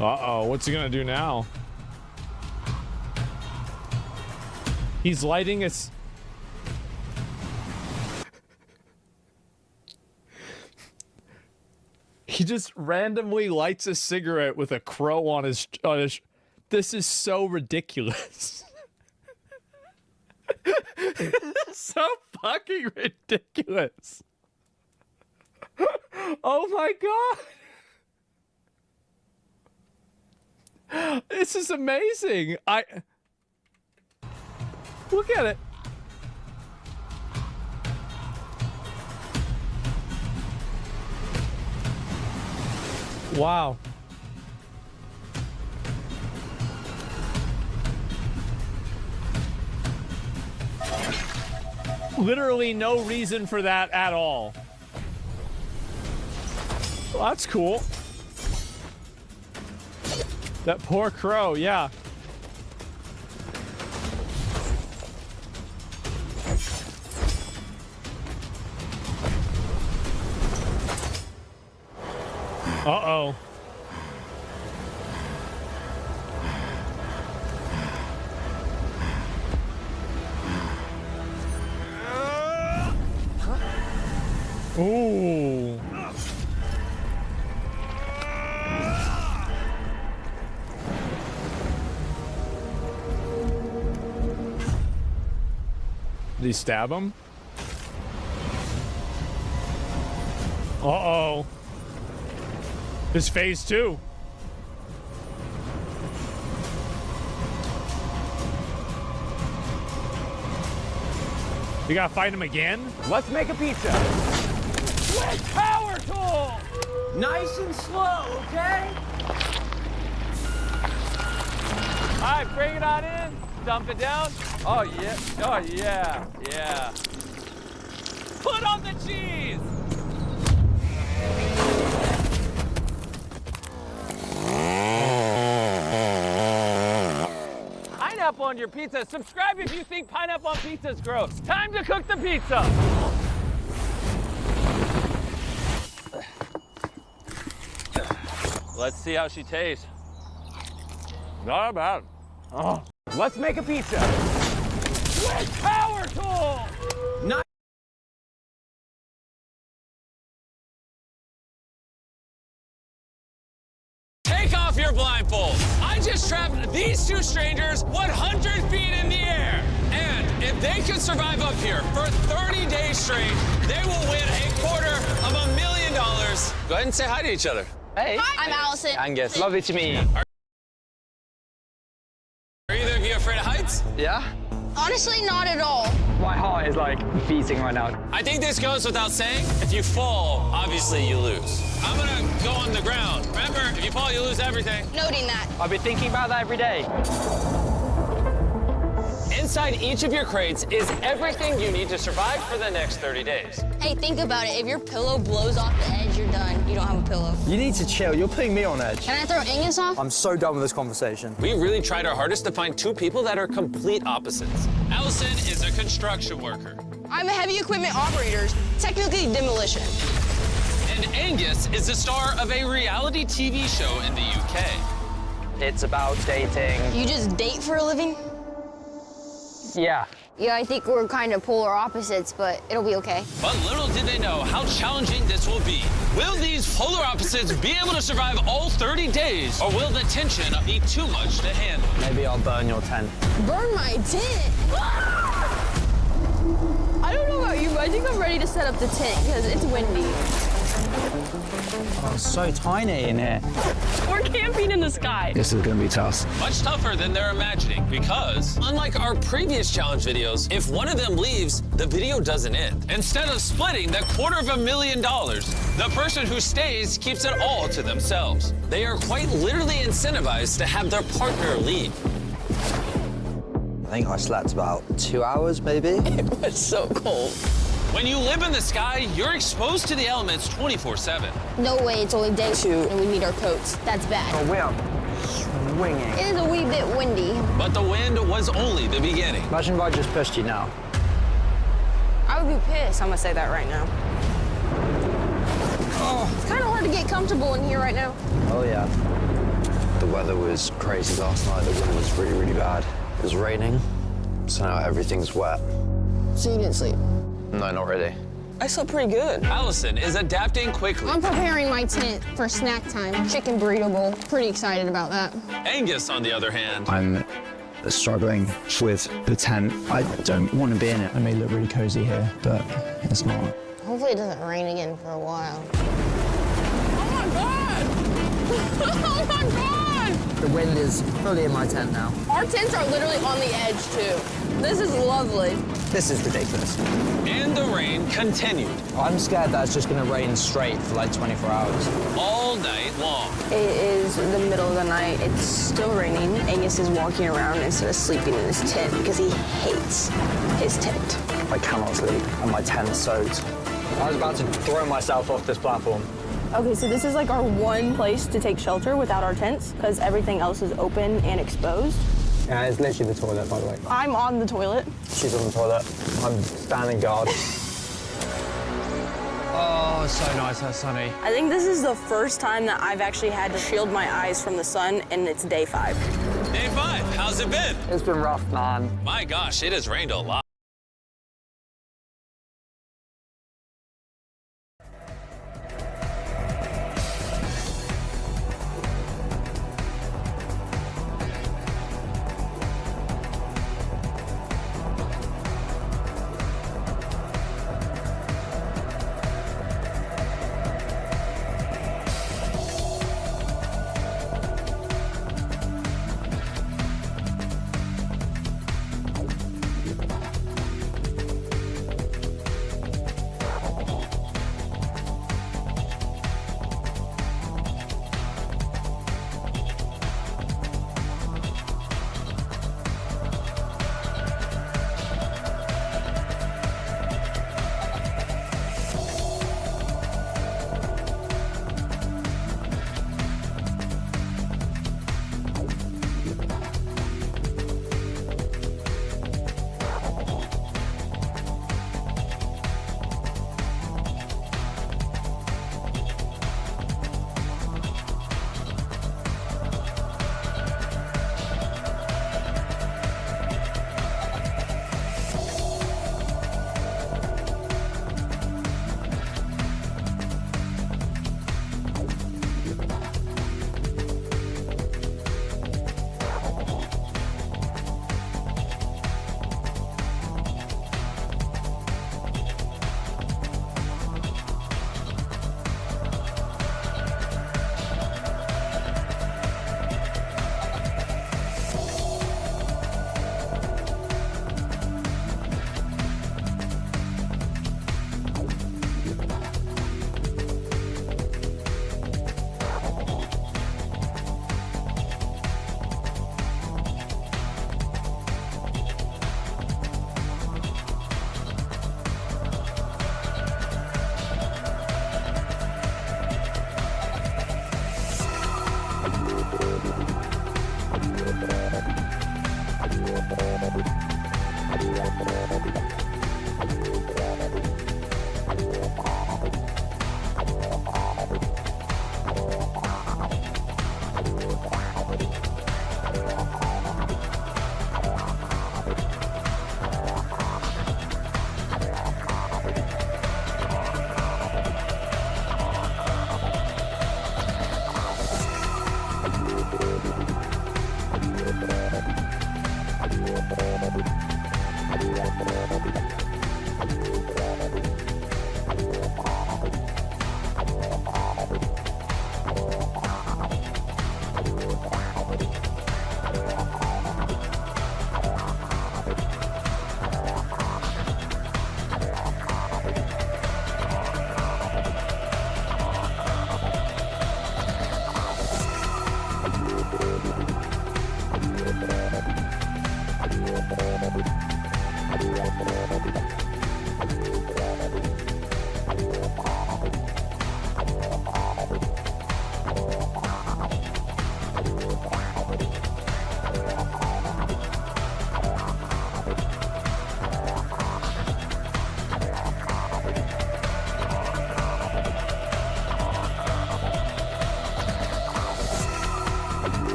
Uh-oh, what's he gonna do now? He's lighting his... He just randomly lights a cigarette with a crow on his... This is so ridiculous. So fucking ridiculous. Oh my god. This is amazing. Look at it. Wow. Literally no reason for that at all. Well, that's cool. That poor crow, yeah. Uh-oh. Ooh. Did he stab him? Uh-oh. This phase 2. We gotta fight him again? Let's make a pizza. With power tool! Nice and slow, okay? All right, bring it on in. Dump it down. Oh, yeah. Oh, yeah. Yeah. Put on the cheese! Pineapple on your pizza. Subscribe if you think pineapple on pizza is gross. Time to cook the pizza. Let's see how she tastes. Not bad. Oh. Let's make a pizza. With power tool! Nice. Take off your blindfold. I just trapped these two strangers 100 feet in the air. And if they can survive up here for 30 days straight, they will win $250,000. Go ahead and say hi to each other. Hey. Hi. I'm Allison. Angus. Lovely to meet you. Are either of you afraid of heights? Yeah? Honestly, not at all. My heart is like beating right now. I think this goes without saying. If you fall, obviously you lose. I'm gonna go on the ground. Remember, if you fall, you lose everything. Noting that. I've been thinking about that every day. Inside each of your crates is everything you need to survive for the next 30 days. Hey, think about it. If your pillow blows off the edge, you're done. You don't have a pillow. You need to chill. You're putting me on edge. Can I throw Angus off? I'm so done with this conversation. We really tried our hardest to find two people that are complete opposites. Allison is a construction worker. I'm a heavy equipment operator, technically demolition. And Angus is the star of a reality TV show in the UK. It's about dating. You just date for a living? Yeah. Yeah, I think we're kind of polar opposites, but it'll be okay. But little did they know how challenging this will be. Will these polar opposites be able to survive all 30 days, or will the tension be too much to handle? Maybe I'll burn your tent. Burn my tent? I don't know about you, but I think I'm ready to set up the tent because it's windy. Oh, it's so tiny in here. We're camping in the sky. This is gonna be tough. Much tougher than they're imagining, because unlike our previous challenge videos, if one of them leaves, the video doesn't end. Instead of splitting that $250,000, the person who stays keeps it all to themselves. They are quite literally incentivized to have their partner leave. I think I slept about 2 hours, maybe. It was so cold. When you live in the sky, you're exposed to the elements 24/7. No way, it's only day 2 and we need our coats. That's bad. Oh, we are swinging. It is a wee bit windy. But the wind was only the beginning. Imagine if I just pushed you now. I would be pissed. I'm gonna say that right now. Oh, it's kind of hard to get comfortable in here right now. Oh, yeah. The weather was crazy last night. The wind was really, really bad. It was raining, so now everything's wet. So you didn't sleep? No, not really. I slept pretty good. Allison is adapting quickly. I'm preparing my tent for snack time. Chicken burrito bowl. Pretty excited about that. Angus, on the other hand, I'm struggling with the tent. I don't want to be in it. I may look really cozy here, but it's not. Hopefully it doesn't rain again for a while. Oh my God! Oh my God! The wind is fully in my tent now. Our tents are literally on the edge too. This is lovely. This is ridiculous. And the rain continued. I'm scared that it's just going to rain straight for like 24 hours. All night long. It is the middle of the night. It's still raining. Angus is walking around instead of sleeping in his tent because he hates his tent. I cannot sleep, and my tent's soaked. I was about to throw myself off this platform. Okay, so this is like our one place to take shelter without our tents because everything else is open and exposed. Yeah, it's literally the toilet, by the way. I'm on the toilet. She's on the toilet. I'm standing guard. Oh, so nice, so sunny. I think this is the first time that I've actually had to shield my eyes from the sun, and it's day 5. Day 5, how's it been? It's been rough, man. My gosh, it has rained a lot.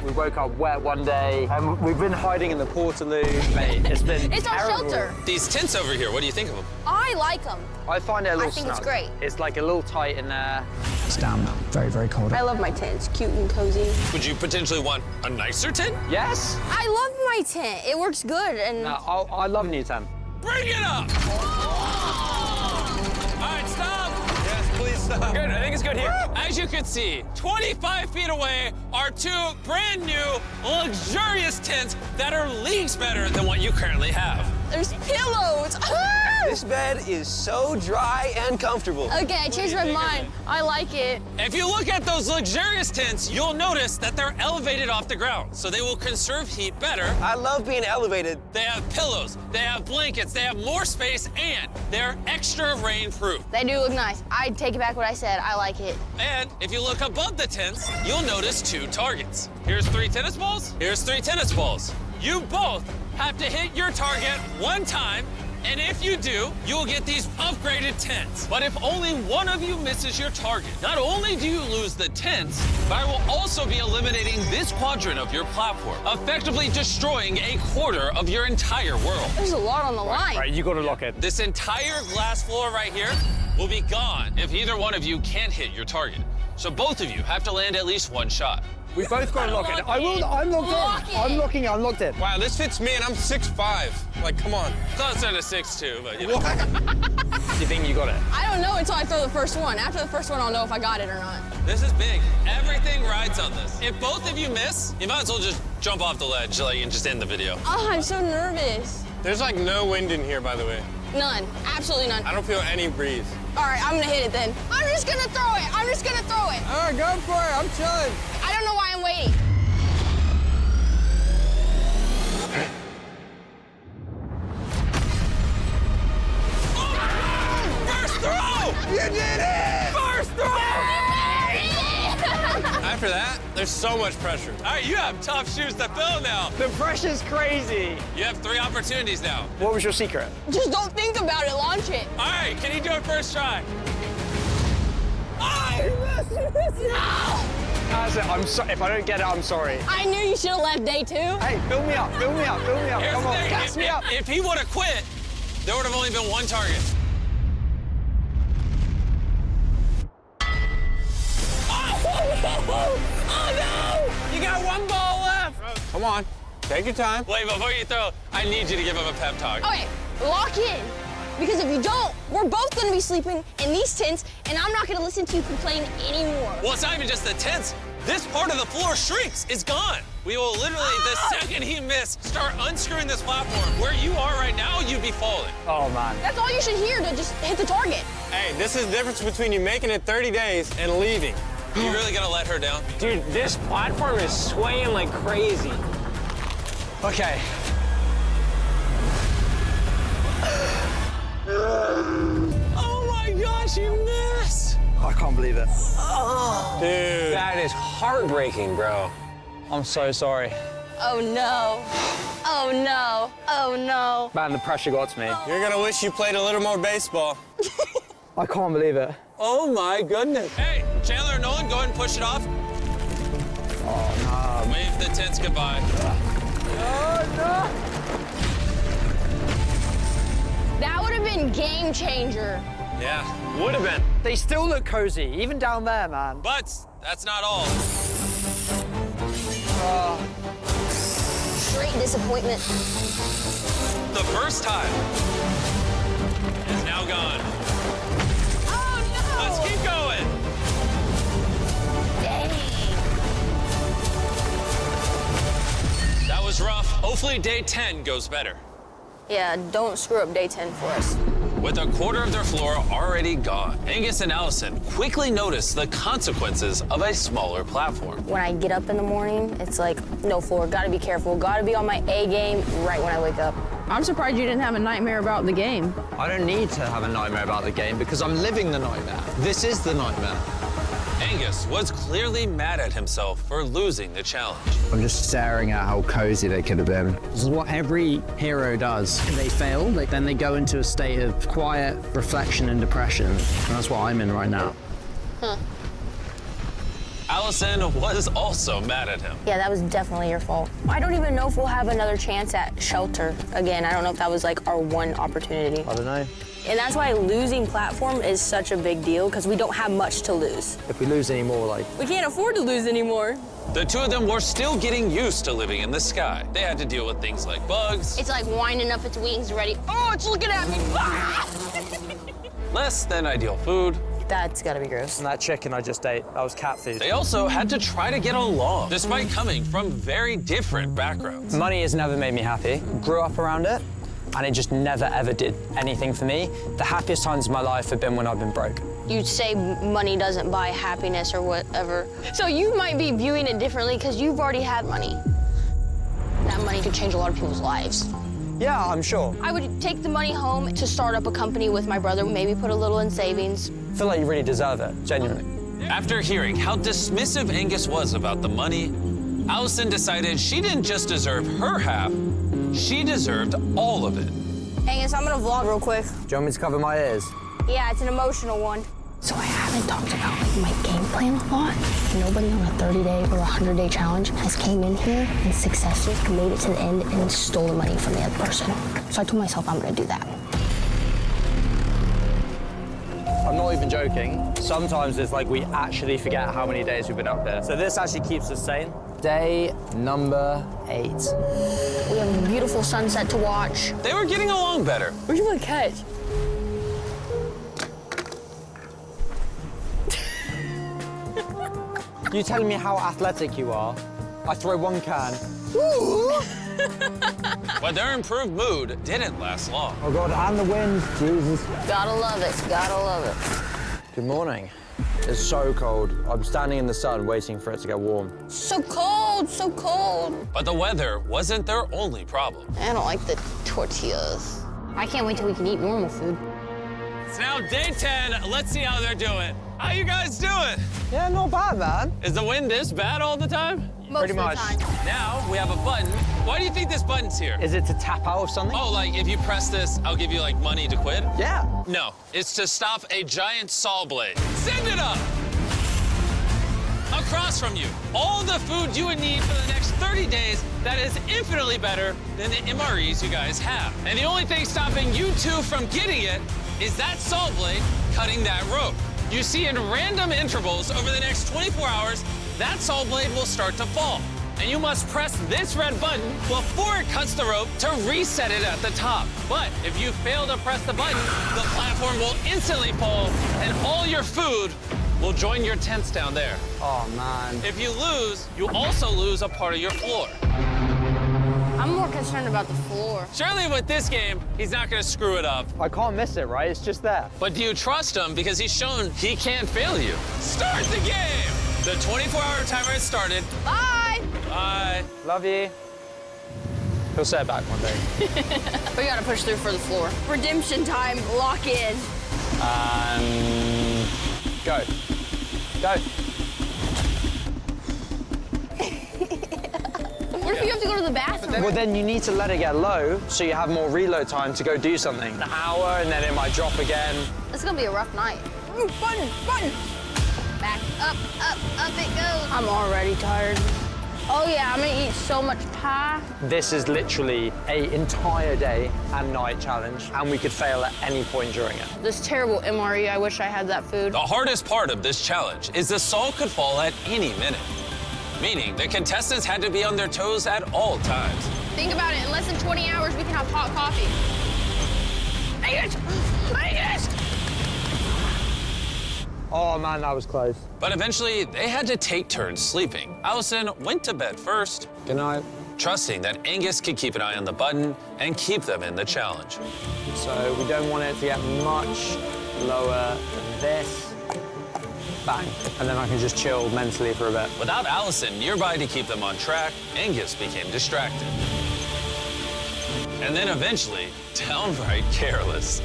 We woke up wet one day, and we've been hiding in the portaloo. Mate, it's been It's our terrible. shelter. These tents over here, what do you think of them? I like them. I find it a little I think it's snug. great. It's like a little tight in there. It's down now. Very, very cold. I love my tent. It's cute and cozy. Would you potentially want a nicer tent? Yes. I love my tent. It works good and... No, I love new tent. Bring it up! All right, stop! Yes, please stop. Good, I think it's good here. As you can see, 25 feet away are two brand new, luxurious tents that are leagues better than what you currently have. There's pillows. This bed is so dry and comfortable. Okay, I changed my mind. I like it. If you look at those luxurious tents, you'll notice that they're elevated off the ground, so they will conserve heat better. I love being elevated. They have pillows, they have blankets, they have more space, and they're extra rain-proof. They do look nice. I take it back what I said. I like it. And if you look above the tents, you'll notice two targets. Here's 3 tennis balls, here's 3 tennis balls. You both have to hit your target one time, and if you do, you'll get these upgraded tents. But if only one of you misses your target, not only do you lose the tents, but I will also be eliminating this quadrant of your platform, effectively destroying a quarter of your entire world. There's a lot on the line. Right, you gotta lock it. This entire glass floor right here will be gone if either one of you can't hit your target. So both of you have to land at least one shot. We both got to lock it. I'm locked in. I'm locking it. I'm locked in. Wow, this fits me, and I'm 6'5". Like, come on. Closer to 6'2", but you know. Do you think you got it? I don't know until I throw the first one. After the first one, I'll know if I got it or not. This is big. Everything rides on this. If both of you miss, you might as well just jump off the ledge and just end the video. Oh, I'm so nervous. There's like no wind in here, by the way. None. Absolutely none. I don't feel any breeze. All right, I'm gonna hit it then. I'm just gonna throw it. I'm just gonna throw it. All right, go for it. I'm chilling. I don't know why I'm waiting. First throw! You did it! First throw! After that, there's so much pressure. All right, you have tough shoes to fill now. The pressure's crazy. You have 3 opportunities now. What was your secret? Just don't think about it. Launch it. All right, can you do it first try? I'm sorry. If I don't get it, I'm sorry. I knew you should have left day 2. Hey, build me up. Build me up. Build me up. Here's Come the on, thing. gas me up. If he would have quit, there would have only been one target. Oh, no! You got 1 ball left. Come on. Take your time. Wait, before you throw, I need you to give him a pep talk. Okay, lock in. Because if you don't, we're both gonna be sleeping in these tents, and I'm not gonna listen to you complain anymore. Well, it's not even just the tents. This part of the floor shrinks. It's gone. We will literally, the second he missed, start unscrewing this platform. Where you are right now, you'd be falling. Oh, man. That's all you should hear to just hit the target. Hey, this is the difference between you making it 30 days and leaving. You really gonna let her down? Dude, this platform is swaying like crazy. Okay. Oh my gosh, you missed! I can't believe it. Oh. Dude. That is heartbreaking, bro. I'm so sorry. Oh no. Oh no. Oh no. Man, the pressure got to me. You're gonna wish you played a little more baseball. I can't believe it. Oh my goodness. Hey, Chandler and Nolan, go ahead and push it off. Oh no. Wave the tents goodbye. Oh no. That would have been game changer. Yeah. Would have been. They still look cozy, even down there, man. But that's not all. Straight disappointment. The first time is now gone. Oh no! Let's keep going. Dang. That was rough. Hopefully day 10 goes better. Yeah, don't screw up day 10 for us. With a quarter of their floor already gone, Angus and Allison quickly noticed the consequences of a smaller platform. When I get up in the morning, it's like, no floor, gotta be careful, gotta be on my A game right when I wake up. I'm surprised you didn't have a nightmare about the game. I don't need to have a nightmare about the game because I'm living the nightmare. This is the nightmare. Angus was clearly mad at himself for losing the challenge. I'm just staring at how cozy they could have been. This is what every hero does. If they fail, then they go into a state of quiet reflection and depression. And that's what I'm in right now. Huh. Allison was also mad at him. Yeah, that was definitely your fault. I don't even know if we'll have another chance at shelter again. I don't know if that was like our one opportunity. I don't know. And that's why losing platform is such a big deal, because we don't have much to lose. If we lose any more, like... We can't afford to lose anymore. The two of them were still getting used to living in the sky. They had to deal with things like bugs. It's like winding up its wings ready. Oh, it's looking at me. Less than ideal food. That's gotta be gross. And that chicken I just ate, that was cat food. They also had to try to get along, despite coming from very different backgrounds. Money has never made me happy. Grew up around it, and it just never, ever did anything for me. The happiest times of my life have been when I've been broke. You'd say money doesn't buy happiness or whatever. So you might be viewing it differently because you've already had money. That money could change a lot of people's lives. Yeah, I'm sure. I would take the money home to start up a company with my brother, maybe put a little in savings. I feel like you really deserve it, genuinely. After hearing how dismissive Angus was about the money, Allison decided she didn't just deserve her half, she deserved all of it. Angus, I'm gonna vlog real quick. Do you want me to cover my ears? Yeah, it's an emotional one. So I haven't talked about like my game plan a lot. Nobody on a 30-day or 100-day challenge has came in here and successfully made it to the end and stole the money from the other person. So I told myself I'm gonna do that. I'm not even joking. Sometimes it's like we actually forget how many days we've been up here. So this actually keeps us sane. Day number 8. We have a beautiful sunset to watch. They were getting along better. Where'd you want to catch? You telling me how athletic you are? I throw one can. But their improved mood didn't last long. Oh God, and the wind, Jesus. Gotta love it, gotta love it. Good morning. It's so cold. I'm standing in the sun waiting for it to get warm. So cold, so cold. But the weather wasn't their only problem. I don't like the tortillas. I can't wait till we can eat normal food. It's now day 10. Let's see how they're doing. How you guys doing? Yeah, not bad, man. Is the wind this bad all the time? Pretty much. Now we have a button. Why do you think this button's here? Is it to tap out of something? Oh, like if you press this, I'll give you like money to quit? Yeah. No, it's to stop a giant saw blade. Send it up! Across from you, all the food you would need for the next 30 days that is infinitely better than the MREs you guys have. And the only thing stopping you two from getting it is that saw blade cutting that rope. You see, in random intervals over the next 24 hours, that saw blade will start to fall. And you must press this red button before it cuts the rope to reset it at the top. But if you fail to press the button, the platform will instantly fall and all your food will join your tents down there. Oh, man. If you lose, you also lose a part of your floor. I'm more concerned about the floor. Surely with this game, he's not gonna screw it up. I can't miss it, right? It's just there. But do you trust him because he's shown he can't fail you? Start the game! The 24-hour timer has started. Bye! Bye. Love you. He'll set it back one day. We gotta push through for the floor. Redemption time, lock in. Go. Go. What if you have to go to the bathroom? Well, then you need to let it get low so you have more reload time to go do something. An hour, and then it might drop again. It's gonna be a rough night. Ooh, button, button. Back up, up it goes. I'm already tired. Oh yeah, I'm gonna eat so much pie. This is literally an entire day and night challenge, and we could fail at any point during it. This terrible MRE, I wish I had that food. The hardest part of this challenge is the saw could fall at any minute, meaning the contestants had to be on their toes at all times. Think about it, in less than 20 hours, we can have hot coffee. Angus! Angus! Oh man, that was close. But eventually, they had to take turns sleeping. Allison went to bed first. Good night. Trusting that Angus could keep an eye on the button and keep them in the challenge. So we don't want it to get much lower than this. Bang. And then I can just chill mentally for a bit. Without Allison nearby to keep them on track, Angus became distracted. And then eventually, downright careless.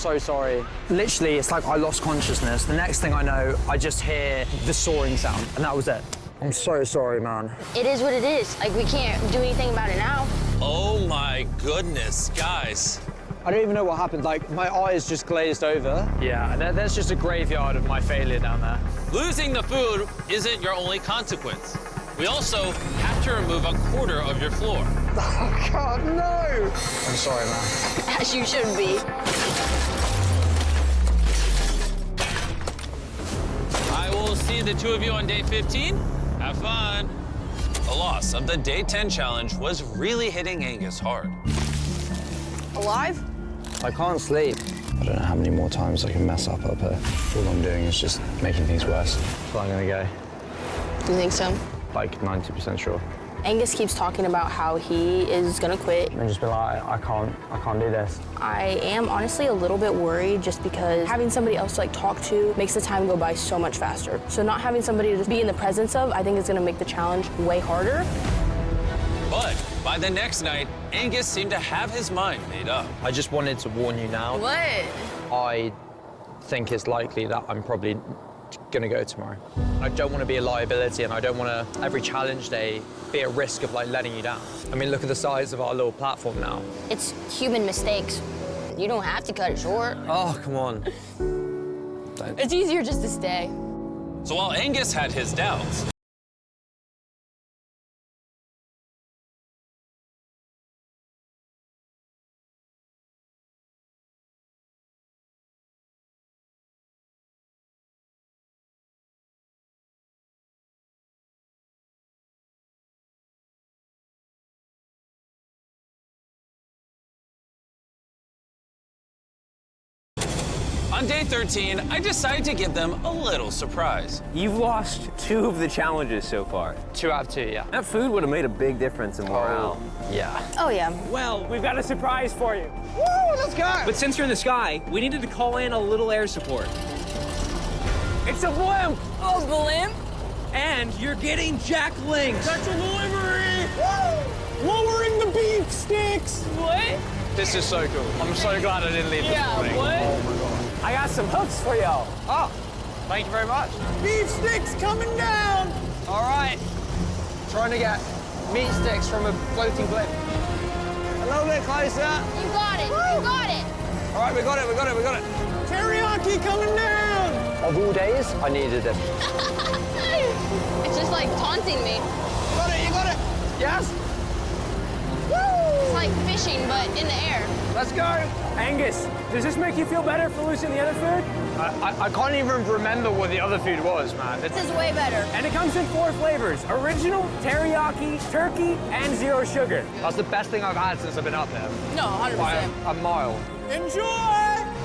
so sorry. Literally, it's like I lost consciousness. The next thing I know, I just hear the soaring sound, and that was it. I'm so sorry, man. It is what it is. Like, we can't do anything about it now. Oh my goodness, guys. I don't even know what happened. Like, my eyes just glazed over. Yeah, there's just a graveyard of my failure down there. Losing the food isn't your only consequence. We also have to remove a quarter of your floor. Oh, God, no! I'm sorry, man. As you should be. I will see the two of you on day 15. Have fun. The loss of the day 10 challenge was really hitting Angus hard. Alive? I can't sleep. I don't know how many more times I can mess up here. All I'm doing is just making things worse. So I'm gonna go. Do you think so? Like 90% sure. Angus keeps talking about how he is gonna quit. And just be like, I can't do this. I am honestly a little bit worried just because having somebody else to talk to makes the time go by so much faster. So not having somebody to be in the presence of, I think is gonna make the challenge way harder. But by the next night, Angus seemed to have his mind made up. I just wanted to warn you now. What? I think it's likely that I'm probably gonna go tomorrow. I don't want to be a liability, and I don't want to, every challenge day, be at risk of letting you down. I mean, look at the size of our little platform now. It's human mistakes. You don't have to cut it short. Oh, come on. It's easier just to stay. So while Angus had his doubts, on day 13, I decided to give them a little surprise. You've lost 2 of the challenges so far. 2 out of 2, yeah. That food would have made a big difference in morale. Yeah. Oh, yeah. Well, we've got a surprise for you. Woo, let's go! But since you're in the sky, we needed to call in a little air support. It's a blimp! Oh, blimp? And you're getting Jack Links. Special delivery! Woo! Lowering the beef sticks! What? This is so cool. I'm so glad I didn't leave this morning. What? Oh my God. I got some hooks for y'all. Oh, thank you very much. Beef sticks coming down! All right. Trying to get meat sticks from a floating blimp. A little bit closer. You got it. Woo! You got it. All right, we got it. Teriyaki coming down! Of all days, I needed this. It's just like taunting me. You got it! Yes? It's like fishing, but in the air. Let's go. Angus, does this make you feel better for losing the other food? I can't even remember what the other food was, man. This is way better. And it comes in 4 flavors: original, teriyaki, turkey, and 0 sugar. That's the best thing I've had since I've been up there. No, 100%. By a mile. Enjoy!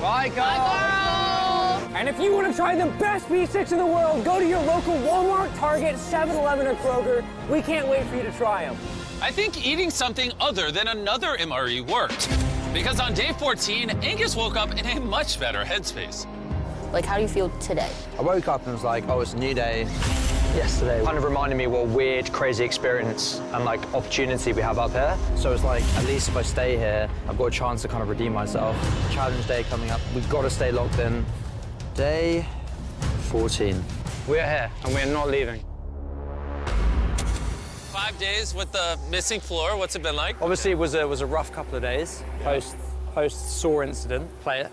Bye, Carl. And if you want to try the best beef sticks in the world, go to your local Walmart, Target, 7-Eleven, or Kroger. We can't wait for you to try them. I think eating something other than another MRE worked. Because on day 14, Angus woke up in a much better headspace. Like, how do you feel today? I woke up and was like, oh, it's a new day. Yesterday kind of reminded me what weird, crazy experience and opportunity we have up here. So it's like, at least if I stay here, I've got a chance to kind of redeem myself. Challenge day coming up. We've got to stay locked in. Day 14. We're here and we're not leaving. 5 days with the missing floor. What's it been like? Obviously, it was a rough couple of days post sore incident. Play it.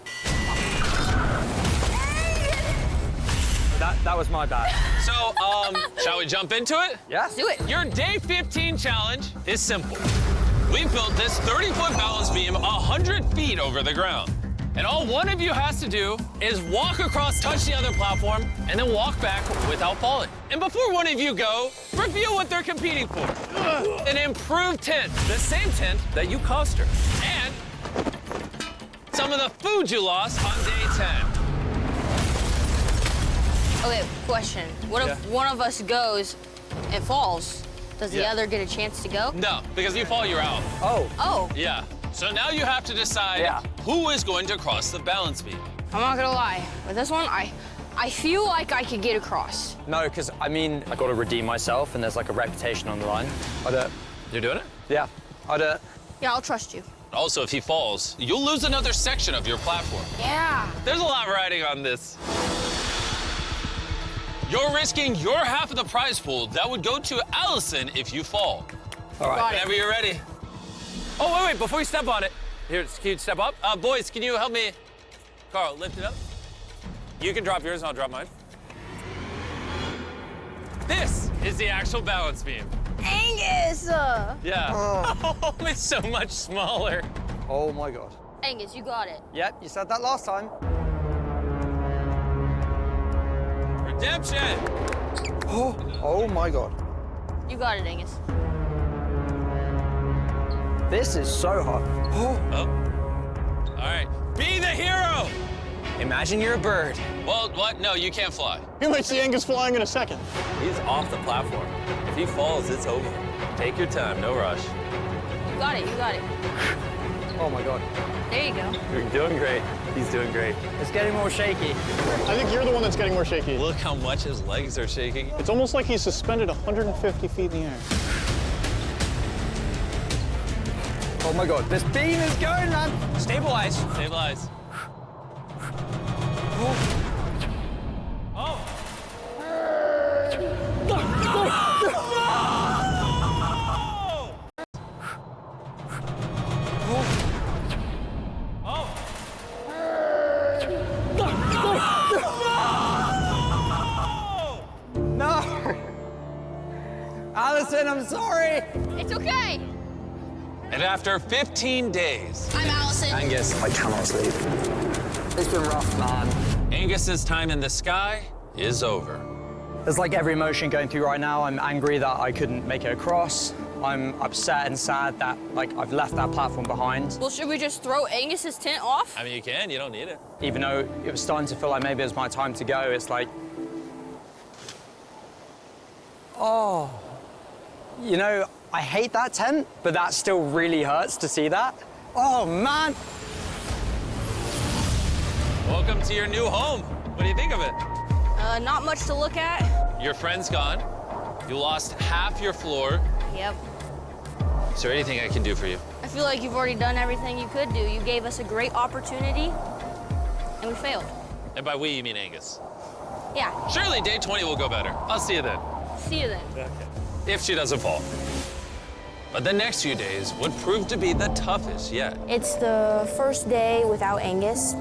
That was my bad. So, shall we jump into it? Yes. Do it. Your day 15 challenge is simple. We built this 30-foot balance beam 100 feet over the ground. And all one of you has to do is walk across, touch the other platform, and then walk back without falling. And before one of you go, reveal what they're competing for. An improved tent, the same tent that you cost her. And some of the food you lost on day 10. Okay, question. What if one of us goes and falls? Does the other get a chance to go? No, because you fall, you're out. Oh. Yeah. So now you have to decide who is going to cross the balance beam. I'm not gonna lie. With this one, I feel like I could get across. No, because, I got to redeem myself, and there's a reputation on the line. I'll do it. You're doing it? Yeah, I'll do it. Yeah, I'll trust you. Also, if he falls, you'll lose another section of your platform. Yeah. There's a lot riding on this. You're risking your half of the prize pool that would go to Allison if you fall. All right. Whenever you're ready. Oh, wait, before you step on it. Here, can you step up? Boys, can you help me? Carl, lift it up. You can drop yours and I'll drop mine. This is the actual balance beam. Angus! Yeah. Oh, it's so much smaller. Oh my God. Angus, you got it. Yep, you said that last time. Redemption! Oh my God. You got it, Angus. This is so hard. Oh. All right, be the hero! Imagine you're a bird. Well, what? No, you can't fly. You might see Angus flying in a second. He's off the platform. If he falls, it's over. Take your time, no rush. You got it, you got it. Oh my God. There you go. You're doing great. He's doing great. It's getting more shaky. I think you're the one that's getting more shaky. Look how much his legs are shaking. It's almost like he's suspended 150 feet in the air. Oh my God, this beam is going, man. Stabilize. Stabilize. Oh. No! Allison, I'm sorry. It's okay. And after 15 days... I'm Allison. Angus, I cannot sleep. It's been rough, man. Angus's time in the sky is over. There's like every emotion going through right now. I'm angry that I couldn't make it across. I'm upset and sad that I've left that platform behind. Well, should we just throw Angus's tent off? I mean, you can, you don't need it. Even though it was starting to feel like maybe it was my time to go, it's like... Oh. You know, I hate that tent, but that still really hurts to see that. Oh, man. Welcome to your new home. What do you think of it? Not much to look at. Your friend's gone. You lost half your floor. Yep. Is there anything I can do for you? I feel like you've already done everything you could do. You gave us a great opportunity, and we failed. And by we, you mean Angus. Yeah. Surely day 20 will go better. I'll see you then. See you then. Okay. If she doesn't fall. But the next few days would prove to be the toughest yet. It's the first day without Angus,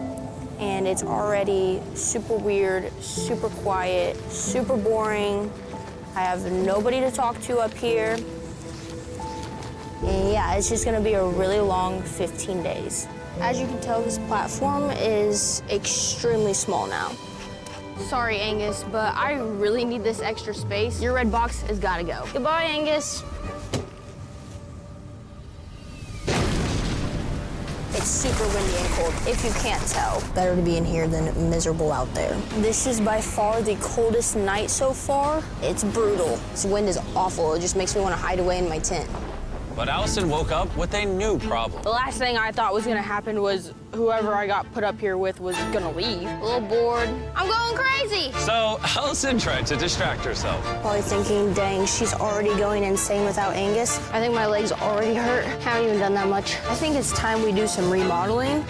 and it's already super weird, super quiet, super boring. I have nobody to talk to up here. And yeah, it's just gonna be a really long 15 days. As you can tell, this platform is extremely small now. Sorry, Angus, but I really need this extra space. Your red box has gotta go. Goodbye, Angus. It's super windy and cold, if you can't tell. Better to be in here than miserable out there. This is by far the coldest night so far. It's brutal. This wind is awful. It just makes me want to hide away in my tent. But Allison woke up with a new problem. The last thing I thought was gonna happen was whoever I got put up here with was gonna leave. A little bored. I'm going crazy! So Allison tried to distract herself. Probably thinking, dang, she's already going insane without Angus. I think my legs already hurt. Haven't even done that much. I think it's time we do some remodeling.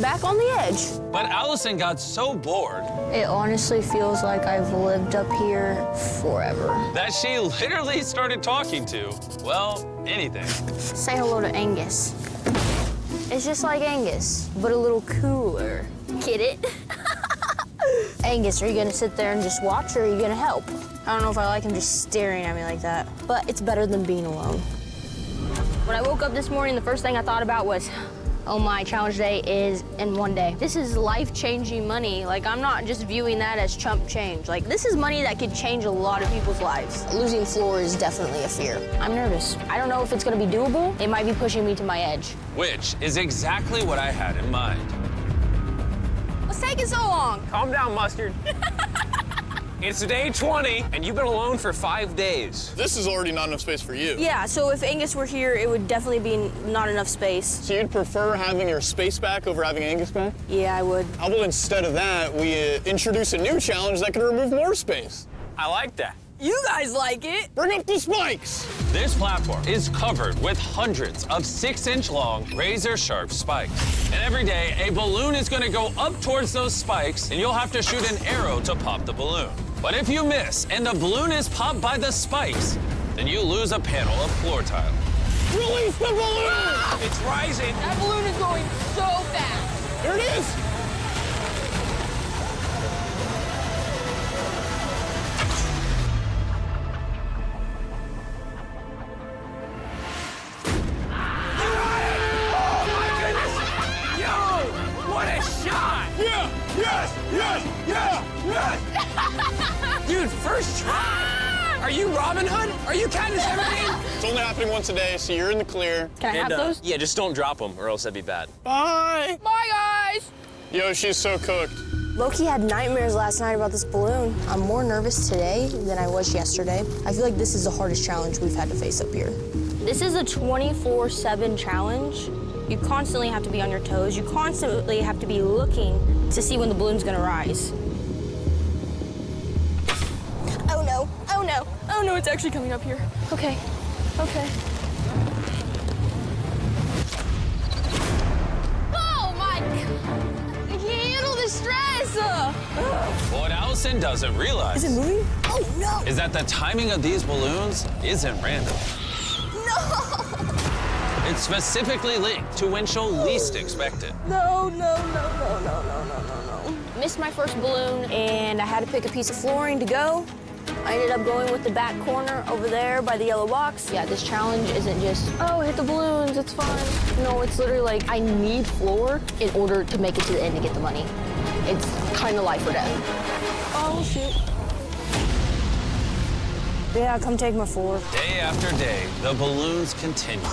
Back on the edge. But Allison got so bored. It honestly feels like I've lived up here forever. That she literally started talking to, well, anything. Say hello to Angus. It's just like Angus, but a little cooler. Get it? Angus, are you gonna sit there and just watch, or are you gonna help? I don't know if I like him just staring at me like that, but it's better than being alone. When I woke up this morning, the first thing I thought about was, oh my, challenge day is in one day. This is life-changing money. Like, I'm not just viewing that as chump change. Like, this is money that could change a lot of people's lives. Losing floor is definitely a fear. I'm nervous. I don't know if it's gonna be doable. It might be pushing me to my edge. Which is exactly what I had in mind. What's taking so long? Calm down, Mustard. It's day 20, and you've been alone for 5 days. This is already not enough space for you. Yeah, so if Angus were here, it would definitely be not enough space. So you'd prefer having your space back over having Angus back? Yeah, I would. How about instead of that, we introduce a new challenge that can remove more space? I like that. You guys like it. Bring up the spikes. This platform is covered with hundreds of 6-inch long, razor-sharp spikes. And every day, a balloon is gonna go up towards those spikes, and you'll have to shoot an arrow to pop the balloon. But if you miss, and the balloon is popped by the spikes, then you lose a panel of floor tile. Release the balloon! Ah! It's rising. That balloon is going so fast. There it is. Dude, first try! Are you Robin Hood? Are you Katniss Everdeen? It's only happening once a day, so you're in the clear. Can I have those? Yeah, just don't drop them, or else that'd be bad. Bye! Bye, guys! Yo, she's so cooked. Loki had nightmares last night about this balloon. I'm more nervous today than I was yesterday. I feel like this is the hardest challenge we've had to face up here. This is a 24/7 challenge. You constantly have to be on your toes. You constantly have to be looking to see when the balloon's gonna rise. Oh no, oh no, oh no, it's actually coming up here. Okay, okay. Oh my God! I can't handle the stress! What Allison doesn't realize Is it moving? Oh no! is that the timing of these balloons isn't random. No! It's specifically linked to when she'll least expect it. No, no, no, no, no, no, no, no, no. Missed my first balloon, and I had to pick a piece of flooring to go. I ended up going with the back corner over there by the yellow box. Yeah, this challenge isn't just, oh, hit the balloons, it's fine. No, it's literally like, I need floor in order to make it to the end to get the money. It's kind of life or death. Oh, shoot. Yeah, come take my floor. Day after day, the balloons continue.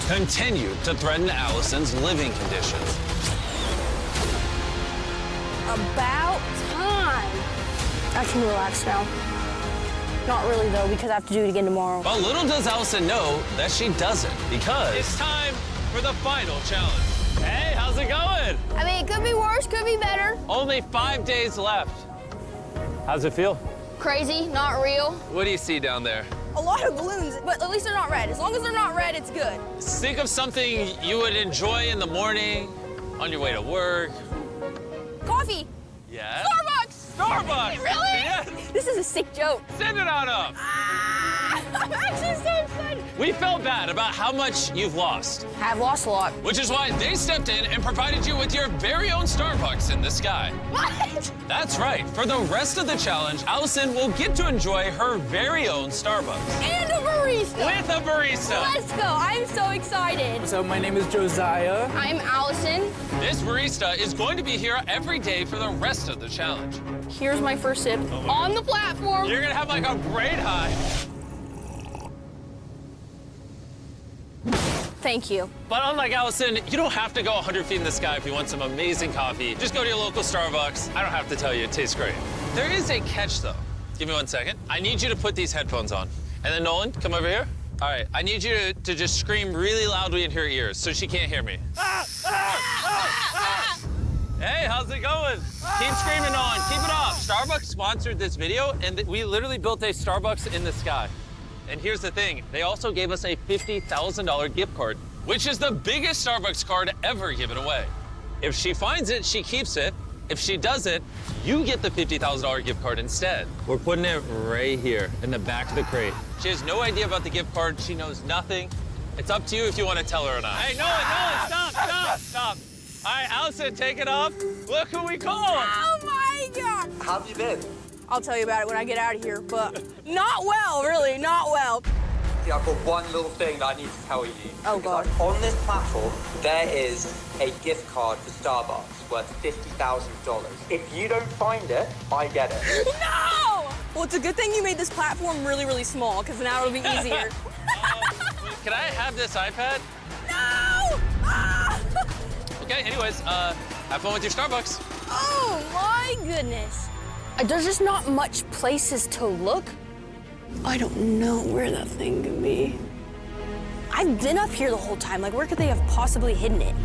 Continue to threaten Allison's living conditions. About time. I can relax now. Not really, though, because I have to do it again tomorrow. But little does Allison know that she doesn't, because it's time for the final challenge. Hey, how's it going? I mean, it could be worse, could be better. Only 5 days left. How's it feel? Crazy, not real. What do you see down there? A lot of balloons, but at least they're not red. As long as they're not red, it's good. Think of something you would enjoy in the morning, on your way to work. Coffee. Yeah? Starbucks. Starbucks! Really? Yes! This is a sick joke. Send it on up! I'm actually so excited. We felt bad about how much you've lost. I've lost a lot. Which is why they stepped in and provided you with your very own Starbucks in the sky. What? That's right. For the rest of the challenge, Allison will get to enjoy her very own Starbucks. And a barista. With a barista. Let's go. I'm so excited. So my name is Josiah. I'm Allison. This barista is going to be here every day for the rest of the challenge. Here's my first sip on the platform. You're gonna have like a great high. Thank you. But unlike Allison, you don't have to go 100 feet in the sky if you want some amazing coffee. Just go to your local Starbucks. I don't have to tell you, it tastes great. There is a catch, though. Give me 1 second. I need you to put these headphones on. And then Nolan, come over here. All right, I need you to just scream really loudly in her ears so she can't hear me. Hey, how's it going? Keep screaming, Nolan. Keep it up. Starbucks sponsored this video, and we literally built a Starbucks in the sky. And here's the thing, they also gave us a $50,000 gift card, which is the biggest Starbucks card ever given away. If she finds it, she keeps it. If she doesn't, you get the $50,000 gift card instead. We're putting it right here in the back of the crate. She has no idea about the gift card. She knows nothing. It's up to you if you want to tell her or not. Hey, Nolan, stop. All right, Allison, take it off. Look who we called. Oh my God! How have you been? I'll tell you about it when I get out of here, but not well, really, not well. Yeah, I've got one little thing that I need to tell you. Oh, God. On this platform, there is a gift card for Starbucks worth $50,000. If you don't find it, I get it. No! Well, it's a good thing you made this platform really, really small, because now it'll be easier. Can I have this iPad? No! Ah! Okay, anyways, have fun with your Starbucks. Oh, my goodness. There's just not much places to look. I don't know where that thing could be. I've been up here the whole time. Like, where could they have possibly hidden it?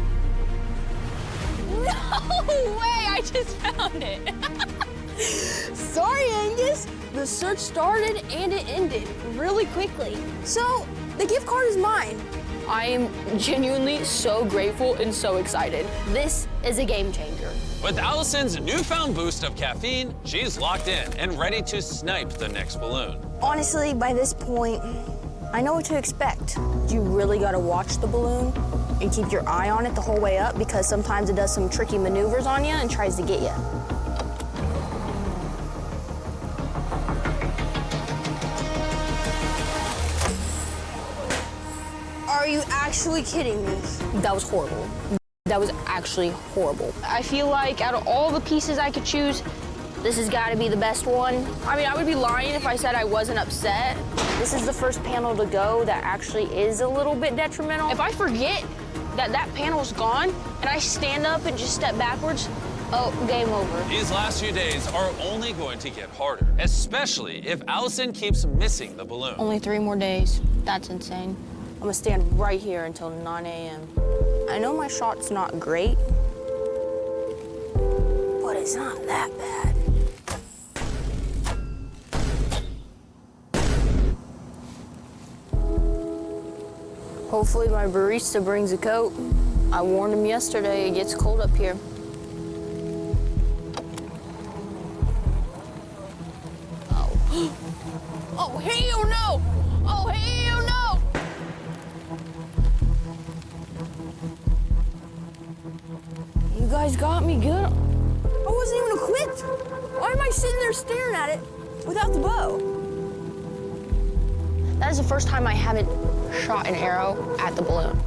No way! I just found it. Sorry, Angus, The search started and it ended really quickly. So the gift card is mine. I am genuinely so grateful and so excited. This is a game changer. With Allison's newfound boost of caffeine, she's locked in and ready to snipe the next balloon. Honestly, by this point, I know what to expect. You really gotta watch the balloon and keep your eye on it the whole way up because sometimes it does some tricky maneuvers on you and tries to get you. Are you actually kidding me? That was horrible. That was actually horrible. I feel like out of all the pieces I could choose, this has got to be the best one. I mean, I would be lying if I said I wasn't upset. This is the first panel to go that actually is a little bit detrimental. If I forget that that panel's gone and I stand up and just step backwards, oh, game over. These last few days are only going to get harder, especially if Allison keeps missing the balloon. Only 3 more days. That's insane. I'm gonna stand right here until 9 a.m. I know my shot's not great, but it's not that bad. Hopefully my barista brings a coat. I warned him yesterday it gets cold up here. Oh. Oh, hell no! Oh, hell no! You guys got me good. I wasn't even equipped. Why am I sitting there staring at it without the bow? That is the first time I haven't shot an arrow at the balloon.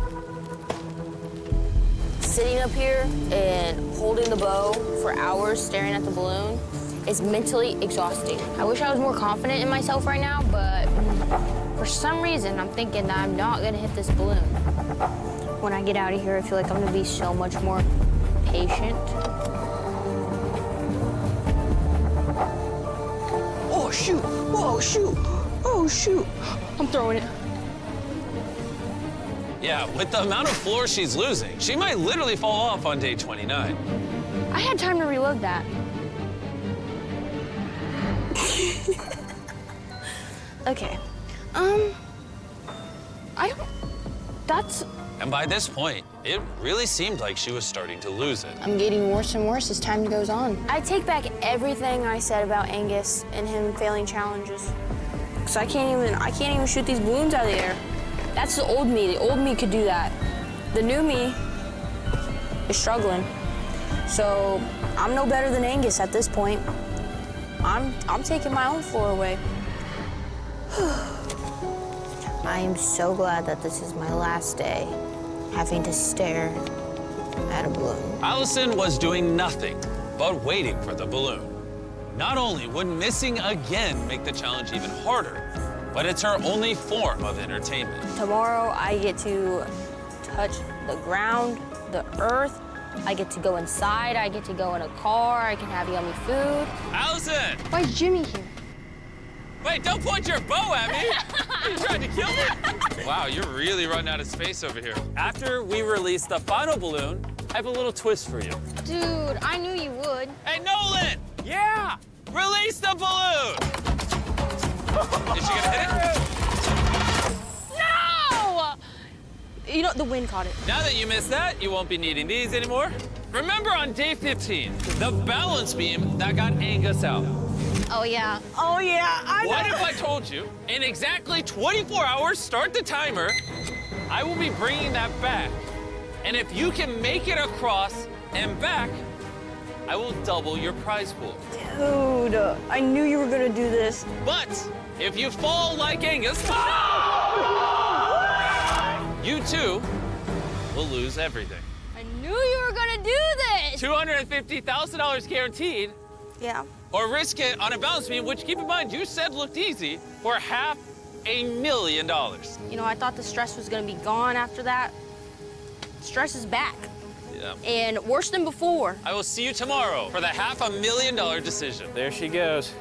Sitting up here and holding the bow for hours staring at the balloon is mentally exhausting. I wish I was more confident in myself right now, but for some reason I'm thinking that I'm not gonna hit this balloon. When I get out of here, I feel like I'm gonna be so much more patient. Oh shoot, oh shoot, oh shoot. I'm throwing it. Yeah, with the amount of floor she's losing, she might literally fall off on day 29. I had time to reload that. Okay, that's... And by this point, it really seemed like she was starting to lose it. I'm getting worse and worse as time goes on. I take back everything I said about Angus and him failing challenges. Because I can't even shoot these balloons out of the air. That's the old me. The old me could do that. The new me is struggling. So I'm no better than Angus at this point. I'm taking my own floor away. I am so glad that this is my last day having to stare at a balloon. Allison was doing nothing but waiting for the balloon. Not only would missing again make the challenge even harder, but it's her only form of entertainment. Tomorrow, I get to touch the ground, the earth. I get to go inside. I get to go in a car. I can have yummy food. Allison! Why is Jimmy here? Wait, don't point your bow at me! Are you trying to kill me? Wow, you're really running out of space over here. After we release the final balloon, I have a little twist for you. Dude, I knew you would. Hey, Nolan! Yeah! Release the balloon! Is she gonna hit it? No! You know, the wind caught it. Now that you missed that, you won't be needing these anymore. Remember on day 15, the balance beam that got Angus out. Oh, yeah. Oh, yeah, I know. What if I told you, in exactly 24 hours, start the timer, I will be bringing that back. And if you can make it across and back, I will double your prize pool. Dude, I knew you were gonna do this. But if you fall like Angus, you too will lose everything. I knew you were gonna do this. $250,000 guaranteed. Yeah. Or risk it on a balance beam, which, keep in mind, you said looked easy, for $500,000. You know, I thought the stress was gonna be gone after that. Stress is back. Yeah. And worse than before. I will see you tomorrow for the $500,000 decision. There she goes.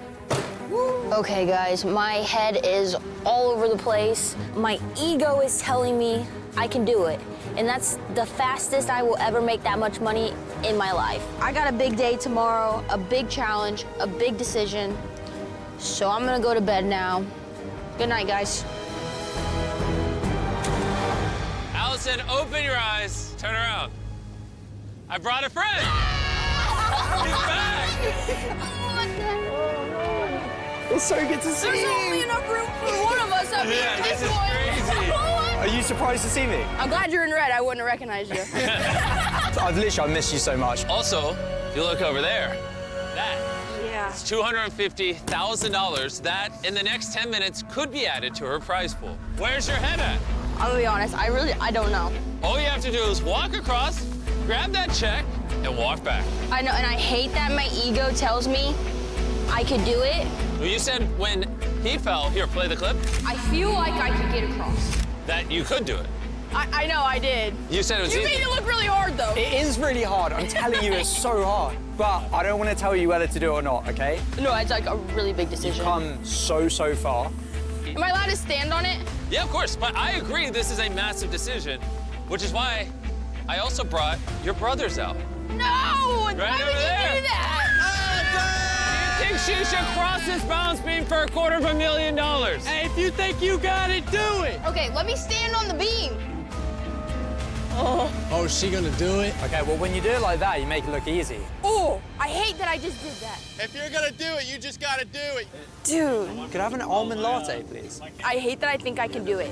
Okay, guys, my head is all over the place. My ego is telling me I can do it. And that's the fastest I will ever make that much money in my life. I got a big day tomorrow, a big challenge, a big decision. So I'm gonna go to bed now. Good night, guys. Allison, open your eyes. Turn around. I brought a friend. He's back. It's so good to see you. There's only enough room for one of us up here. Yeah, this is crazy. Are you surprised to see me? I'm glad you're in red. I wouldn't have recognized you. I've missed you so much. Also, if you look over there, that Yeah. is $250,000 that in the next 10 minutes could be added to her prize pool. Where's your head at? I'm gonna be honest, I don't know. All you have to do is walk across, grab that check, and walk back. I know, and I hate that my ego tells me I could do it. Well, you said when he fell, here, play the clip, I feel like I could get across. that you could do it. I know, I did. You said it was You easy. made it look really hard, though. It is really hard. I'm telling you, it's so hard. But I don't want to tell you whether to do it or not, okay? No, it's like a really big decision. You've come so far. Am I allowed to stand on it? Yeah, of course, but I agree this is a massive decision, which is why I also brought your brothers out. No! Right Why over would there. you do that? Do you think she should cross this balance beam for $250,000? Hey, if you think you got it, do it. Okay, let me stand on the beam. Oh, is she gonna do it? Okay, well, when you do it like that, you make it look easy. Oh, I hate that I just did that. If you're gonna do it, you just gotta do it. Dude, Could I have an almond latte, please? I hate that I think I can do it.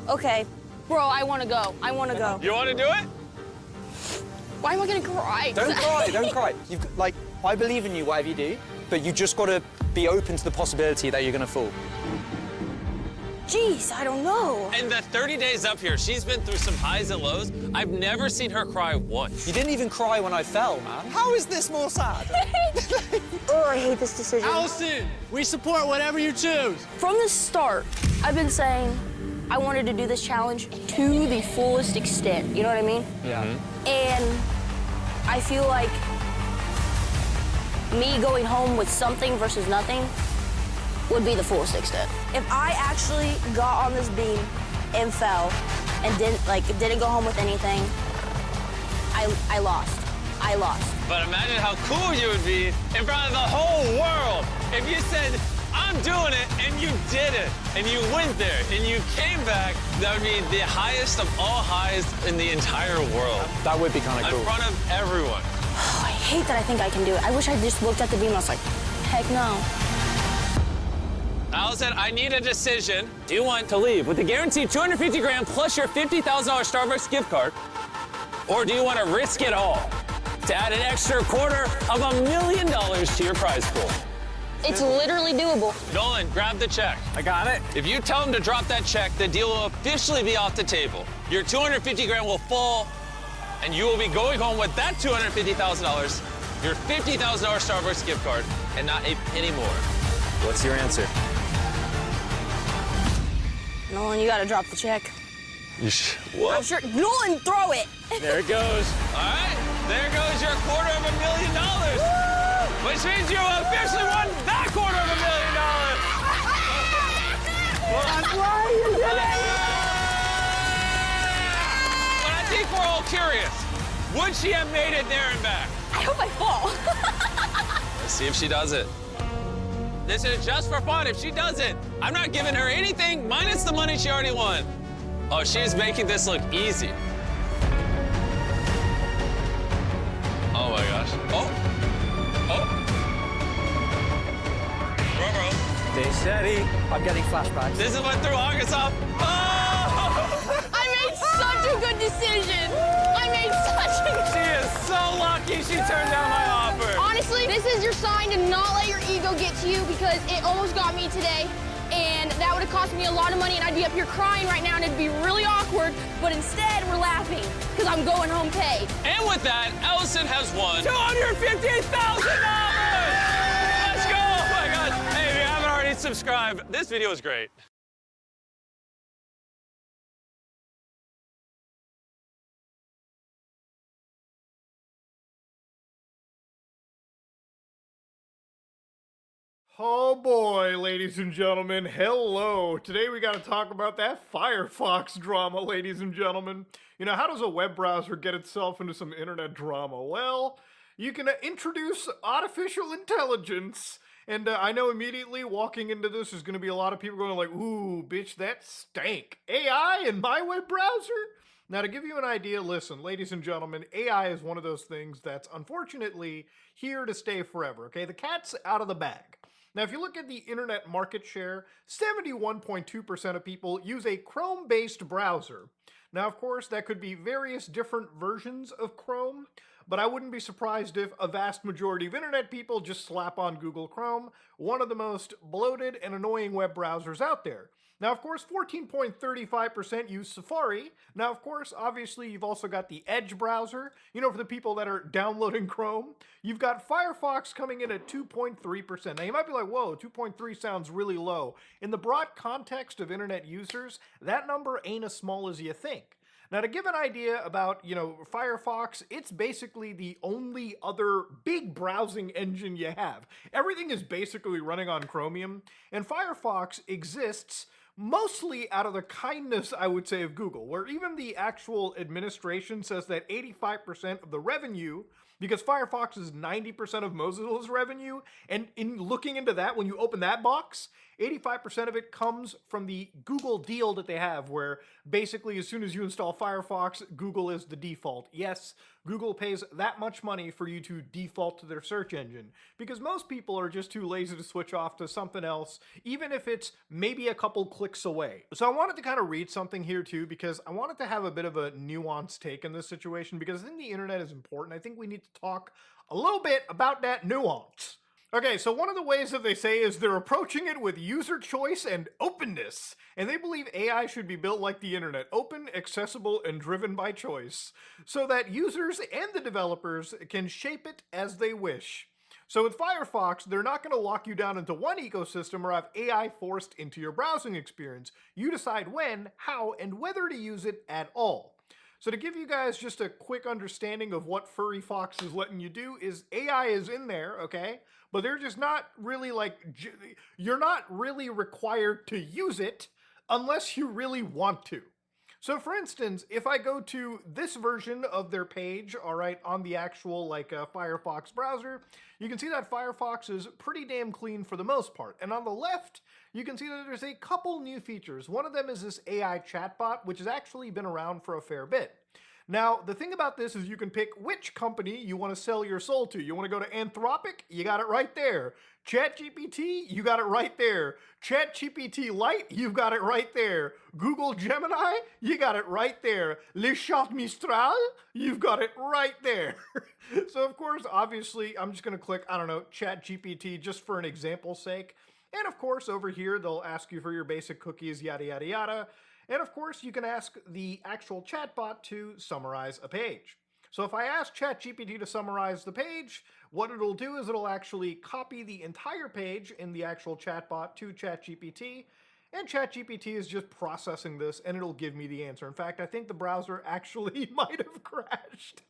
Okay, bro, I want to go. I want to go. You want to do it? Why am I gonna cry? Don't cry, don't cry. I believe in you, whatever you do, but you just gotta be open to the possibility that you're gonna fall. Jeez, I don't know. In the 30 days up here, she's been through some highs and lows. I've never seen her cry once. You didn't even cry when I fell, man. How is this more sad? Oh, I hate this decision. Allison, we support whatever you choose. From the start, I've been saying I wanted to do this challenge to the fullest extent. You know what I mean? Yeah. And I feel like me going home with something versus nothing would be the fullest extent. If I actually got on this beam and fell and didn't go home with anything, I lost. I lost. But imagine how cool you would be in front of the whole world if you said, I'm doing it, and you did it, and you went there, and you came back. That would be the highest of all highs in the entire world. That would be kind of cool. In front of everyone. Oh, I hate that I think I can do it. I wish I just looked at the beam and I was like, heck no. Allison, I need a decision. Do you want to leave with the guaranteed $250,000 plus your $50,000 Starbucks gift card? Or do you want to risk it all to add an extra $250,000 to your prize pool? It's literally doable. Nolan, grab the check. I got it. If you tell him to drop that check, the deal will officially be off the table. Your $250,000 will fall, and you will be going home with that $250,000, your $50,000 Starbucks gift card, and not a penny more. What's your answer? Nolan, you gotta drop the check. What? I'm sure. Nolan, throw it. There it goes. All right, there goes your $250,000. Which means you officially won that $250,000. That's why you did it! But I think we're all curious. Would she have made it there and back? I hope I fall. Let's see if she does it. This is just for fun. If she doesn't, I'm not giving her anything minus the money she already won. Oh, she's making this look easy. Oh my gosh. Oh. Oh. Bro. Stay steady. I'm getting flashbacks. This is what threw August off. Oh! I made such a good decision. I made such a good She is so lucky she turned down my offer. Honestly, this is your sign to not let your ego get to you because it almost got me today. And that would have cost me a lot of money and I'd be up here crying right now and it'd be really awkward. But instead, we're laughing because I'm going home paid. And with that, Allison has won $250,000! Let's go! Oh my God. Hey, if you haven't already subscribed, this video is great. Oh boy, ladies and gentlemen, hello. Today we got to talk about that Firefox drama, ladies and gentlemen. You know, how does a web browser get itself into some internet drama? Well, you can introduce artificial intelligence And I know immediately walking into this is going to be a lot of people going like, ooh, bitch, that stank. AI in my web browser? Now, to give you an idea, listen, ladies and gentlemen, AI is one of those things that's unfortunately here to stay forever, okay? The cat's out of the bag. Now, if you look at the internet market share, 71.2% of people use a Chrome-based browser. Now, of course, that could be various different versions of Chrome, but I wouldn't be surprised if a vast majority of internet people just slap on Google Chrome, one of the most bloated and annoying web browsers out there. Now, of course, 14.35% use Safari. Now, of course, obviously, you've also got the Edge browser, you know, for the people that are downloading Chrome. You've got Firefox coming in at 2.3%. Now, you might be like, whoa, 2.3 sounds really low. In the broad context of internet users, that number ain't as small as you think. Now, to give an idea about, you know, Firefox, it's basically the only other big browsing engine you have. Everything is basically running on Chromium, and Firefox exists mostly out of the kindness, I would say, of Google, where even the actual administration says that 85% of the revenue, because Firefox is 90% of Mozilla's revenue, and in looking into that, when you open that box, 85% of it comes from the Google deal that they have, where basically as soon as you install Firefox, Google is the default. Yes, Google pays that much money for you to default to their search engine, because most people are just too lazy to switch off to something else, even if it's maybe a couple clicks away. So I wanted to kind of read something here too, because I wanted to have a bit of a nuanced take in this situation, because I think the internet is important. I think we need to talk a little bit about that nuance. Okay, so one of the ways that they say is they're approaching it with user choice and openness, and they believe AI should be built like the internet, open, accessible, and driven by choice, so that users and the developers can shape it as they wish. So with Firefox, they're not going to lock you down into one ecosystem or have AI forced into your browsing experience. You decide when, how, and whether to use it at all. So to give you guys just a quick understanding of what Furry Fox is letting you do is AI is in there, okay? But they're just not really like, you're not really required to use it unless you really want to. So for instance, if I go to this version of their page, all right, on the actual like Firefox browser, you can see that Firefox is pretty damn clean for the most part. And on the left, you can see that there's a couple new features. One of them is this AI chatbot, which has actually been around for a fair bit. Now, the thing about this is you can pick which company you want to sell your soul to. You want to go to Anthropic? You got it right there. ChatGPT? You got it right there. ChatGPT Lite? You've got it right there. Google Gemini? You got it right there. Le Chat Mistral? You've got it right there. So, of course, obviously, I'm just going to click, I don't know, ChatGPT just for an example's sake. And, of course, over here, they'll ask you for your basic cookies, yada, yada, yada. And of course, you can ask the actual chatbot to summarize a page. So if I ask ChatGPT to summarize the page, what it'll do is it'll actually copy the entire page in the actual chatbot to ChatGPT, and ChatGPT is just processing this and it'll give me the answer. In fact, I think the browser actually might have crashed.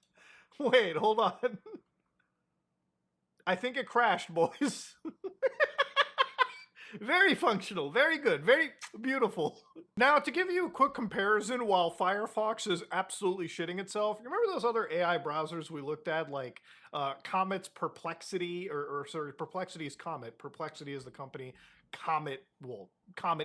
Wait, hold on. I think it crashed, boys. Very functional, very good, very beautiful. Now, to give you a quick comparison, while Firefox is absolutely shitting itself, you remember those other AI browsers we looked at, like Comet's Perplexity, or sorry, Perplexity is Comet, Perplexity is the company, Comet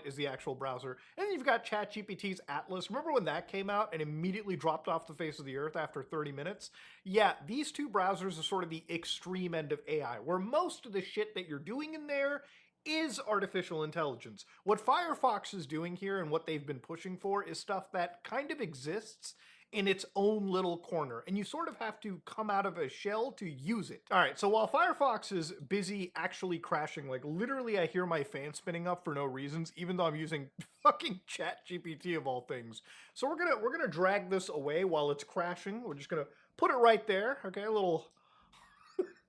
is the actual browser, and then you've got ChatGPT's Atlas. Remember when that came out and immediately dropped off the face of the earth after 30 minutes? Yeah, these two browsers are sort of the extreme end of AI, where most of the shit that you're doing in there is artificial intelligence. What Firefox is doing here and what they've been pushing for is stuff that kind of exists in its own little corner, and you sort of have to come out of a shell to use it. All right, so while Firefox is busy actually crashing, like literally I hear my fan spinning up for no reasons, even though I'm using fucking ChatGPT of all things. So we're gonna drag this away while it's crashing. We're just gonna put it right there, okay, a little...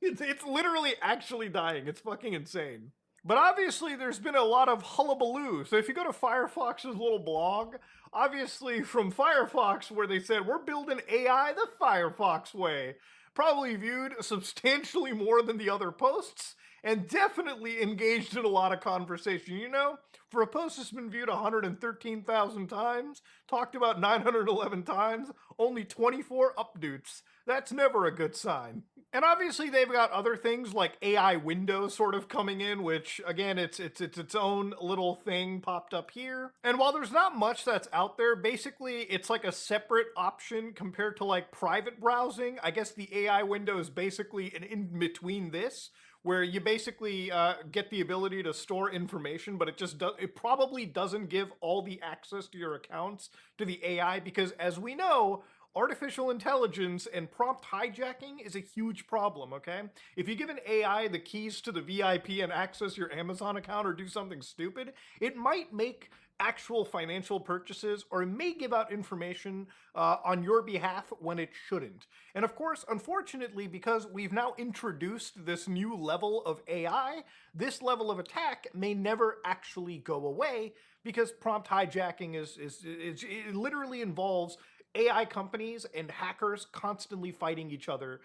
it's literally actually dying. It's fucking insane. But obviously there's been a lot of hullabaloo. So if you go to Firefox's little blog, obviously from Firefox where they said, we're building AI the Firefox way, probably viewed substantially more than the other posts. and definitely engaged in a lot of conversation. You know, for a post that's been viewed 113,000 times, talked about 911 times, only 24 updates. That's never a good sign. And obviously they've got other things like AI windows sort of coming in, which again, it's its own little thing popped up here. And while there's not much that's out there, basically it's like a separate option compared to like private browsing. I guess the AI window is basically an in between this, where you basically get the ability to store information, but it probably doesn't give all the access to your accounts to the AI, because as we know, artificial intelligence and prompt hijacking is a huge problem, okay? If you give an AI the keys to the VIP and access your Amazon account or do something stupid, it might make actual financial purchases, or it may give out information on your behalf when it shouldn't. And of course, unfortunately, because we've now introduced this new level of AI, this level of attack may never actually go away, because prompt hijacking it literally involves AI companies and hackers constantly fighting each other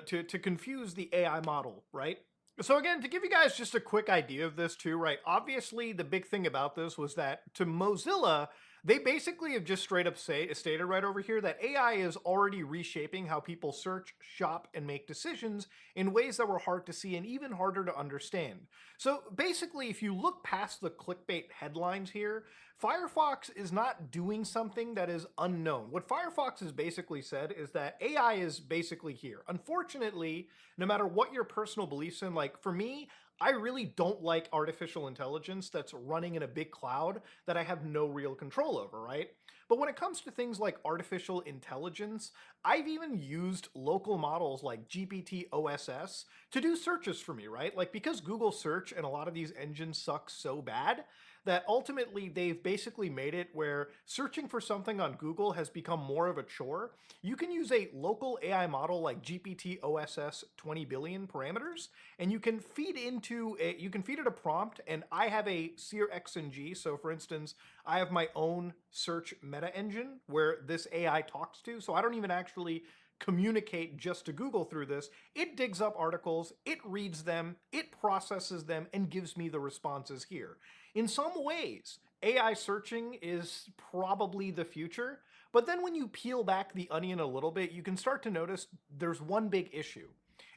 to confuse the AI model, right? So again, to give you guys just a quick idea of this too, right? Obviously, the big thing about this was that to Mozilla, they basically have just straight up stated right over here that AI is already reshaping how people search, shop, and make decisions in ways that were hard to see and even harder to understand. So basically, if you look past the clickbait headlines here, Firefox is not doing something that is unknown. What Firefox has basically said is that AI is basically here. Unfortunately, no matter what your personal beliefs in, like for me, I really don't like artificial intelligence that's running in a big cloud that I have no real control over, right? But when it comes to things like artificial intelligence, I've even used local models like GPT OSS to do searches for me, right? Like because Google search and a lot of these engines suck so bad that ultimately they've basically made it where searching for something on Google has become more of a chore. You can use a local AI model like GPT OSS 20 billion parameters, and you can feed it a prompt, and I have a Seer XNG. So for instance, I have my own search meta engine where this AI talks to, so I don't even actually communicate just to Google through this. It digs up articles, it reads them, it processes them, and gives me the responses here. In some ways, AI searching is probably the future, but then when you peel back the onion a little bit, you can start to notice there's one big issue.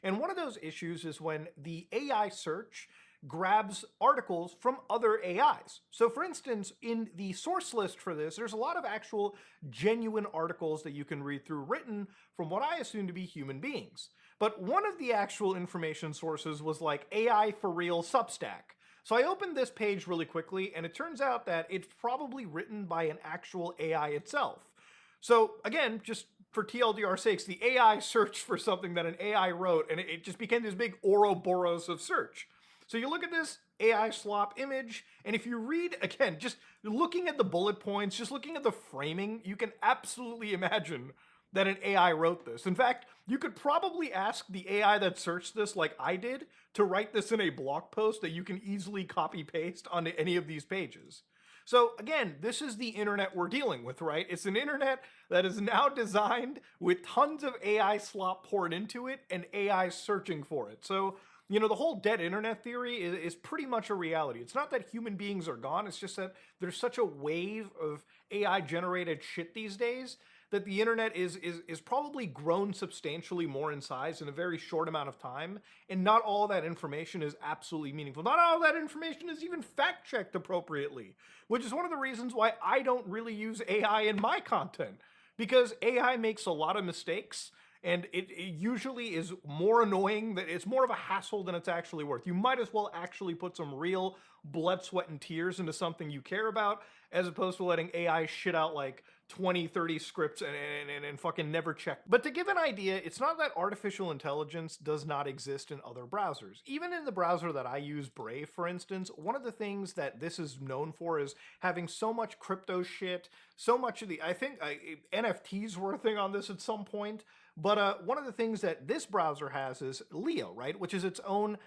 And one of those issues is when the AI search grabs articles from other AIs. So for instance, in the source list for this, there's a lot of actual genuine articles that you can read through written from what I assume to be human beings. But one of the actual information sources was like AI for real Substack. So I opened this page really quickly, and it turns out that it's probably written by an actual AI itself. So again, just for TLDR sakes, the AI searched for something that an AI wrote, and it just became this big Ouroboros of search. So you look at this AI slop image, and if you read, again, just looking at the bullet points, just looking at the framing, you can absolutely imagine that an AI wrote this. In fact, you could probably ask the AI that searched this, like I did, to write this in a blog post that you can easily copy paste onto any of these pages. So again, this is the internet we're dealing with, right? It's an internet that is now designed with tons of AI slop poured into it and AI searching for it. So, you know, the whole dead internet theory is pretty much a reality. It's not that human beings are gone, it's just that there's such a wave of AI generated shit these days that the internet is probably grown substantially more in size in a very short amount of time, and not all that information is absolutely meaningful. Not all that information is even fact-checked appropriately, which is one of the reasons why I don't really use AI in my content, because AI makes a lot of mistakes, and it usually is more annoying, that it's more of a hassle than it's actually worth. You might as well actually put some real blood, sweat, and tears into something you care about, as opposed to letting AI shit out like 20, 30 scripts and fucking never check. But to give an idea, it's not that artificial intelligence does not exist in other browsers. Even in the browser that I use, Brave, for instance, one of the things that this is known for is having so much crypto shit, so much of the, I think NFTs were a thing on this at some point, but one of the things that this browser has is Leo, right? Which is its own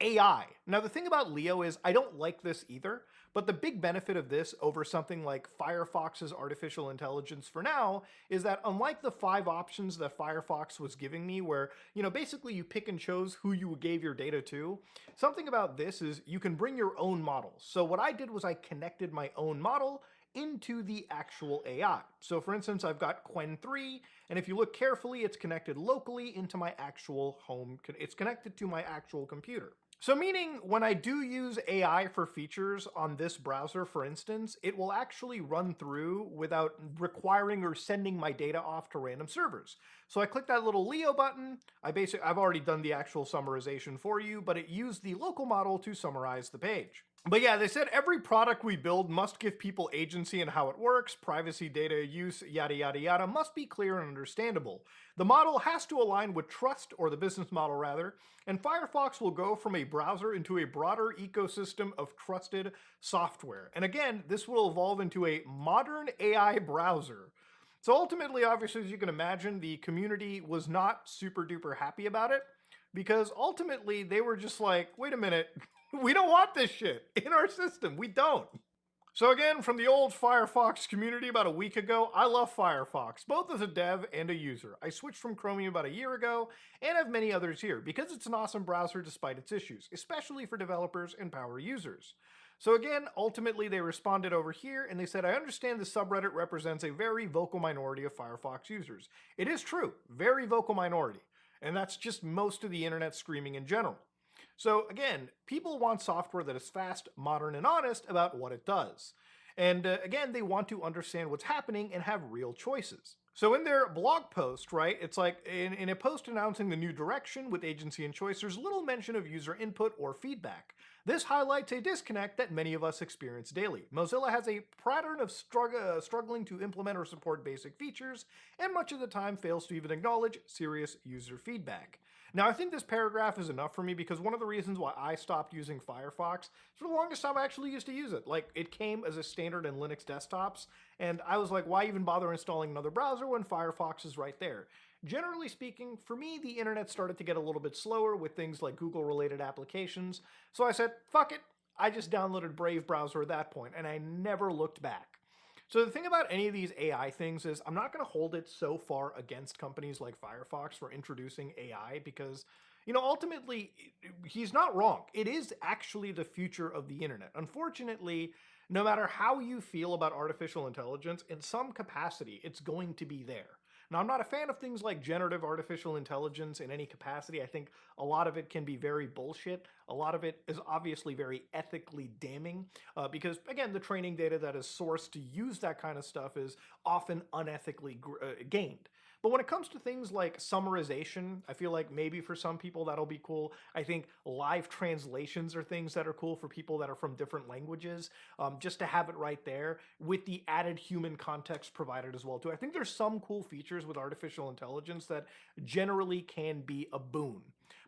AI. Now, the thing about Leo is I don't like this either, but the big benefit of this over something like Firefox's artificial intelligence for now is that unlike the 5 options that Firefox was giving me where, basically you pick and chose who you gave your data to, something about this is you can bring your own models. So what I did was I connected my own model into the actual AI. So for instance, I've got Quen 3, and if you look carefully, it's connected locally into my actual home. It's connected to my actual computer. So meaning when I do use AI for features on this browser, for instance, it will actually run through without requiring or sending my data off to random servers. So I click that little Leo button. I've already done the actual summarization for you, but it used the local model to summarize the page. But yeah, they said every product we build must give people agency in how it works, privacy, data use, yada yada yada, must be clear and understandable. The model has to align with trust, or the business model rather, and Firefox will go from a browser into a broader ecosystem of trusted software. And again, this will evolve into a modern AI browser. So ultimately, obviously, as you can imagine, the community was not super duper happy about it, because ultimately they were just like, wait a minute, we don't want this shit in our system. We don't. So again, from the old Firefox community about a week ago, I love Firefox, both as a dev and a user. I switched from Chromium about a year ago, and have many others here, because it's an awesome browser despite its issues, especially for developers and power users. So again, ultimately they responded over here, and they said, I understand the subreddit represents a very vocal minority of Firefox users. It is true, very vocal minority, and that's just most of the internet screaming in general. So again, people want software that is fast, modern, and honest about what it does. And again, they want to understand what's happening and have real choices. So in their blog post, right, it's like in a post announcing the new direction with agency and choice, there's little mention of user input or feedback. This highlights a disconnect that many of us experience daily. Mozilla has a pattern of struggling to implement or support basic features, and much of the time fails to even acknowledge serious user feedback. Now, I think this paragraph is enough for me because one of the reasons why I stopped using Firefox, for the longest time I actually used to use it. Like, it came as a standard in Linux desktops, and I was like, why even bother installing another browser when Firefox is right there? Generally speaking, for me, the internet started to get a little bit slower with things like Google-related applications, so I said, fuck it, I just downloaded Brave browser at that point, and I never looked back. So the thing about any of these AI things is I'm not going to hold it so far against companies like Firefox for introducing AI because, ultimately, he's not wrong. It is actually the future of the internet. Unfortunately, no matter how you feel about artificial intelligence, in some capacity, it's going to be there. Now, I'm not a fan of things like generative artificial intelligence in any capacity. I think a lot of it can be very bullshit. A lot of it is obviously very ethically damning because, again, the training data that is sourced to use that kind of stuff is often unethically gained. But when it comes to things like summarization, I feel like maybe for some people that'll be cool. I think live translations are things that are cool for people that are from different languages, just to have it right there with the added human context provided as well too. I think there's some cool features with artificial intelligence that generally can be a boon.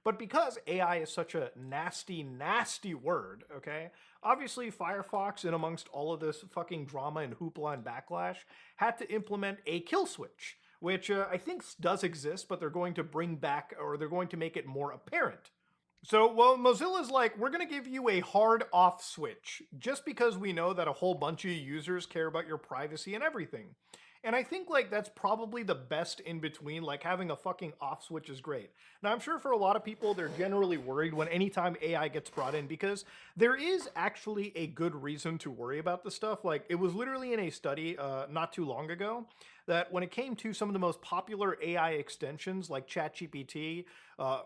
But because AI is such a nasty, nasty word, okay, obviously Firefox, in amongst all of this fucking drama and hoopla and backlash, had to implement a kill switch, which I think does exist, but they're going to bring back, or they're going to make it more apparent. So, well, Mozilla's like, we're going to give you a hard off switch, just because we know that a whole bunch of users care about your privacy and everything. And I think, like, that's probably the best in between. Like, having a fucking off switch is great. Now, I'm sure for a lot of people, they're generally worried when anytime AI gets brought in, because there is actually a good reason to worry about this stuff. Like, it was literally in a study not too long ago that when it came to some of the most popular AI extensions like ChatGPT,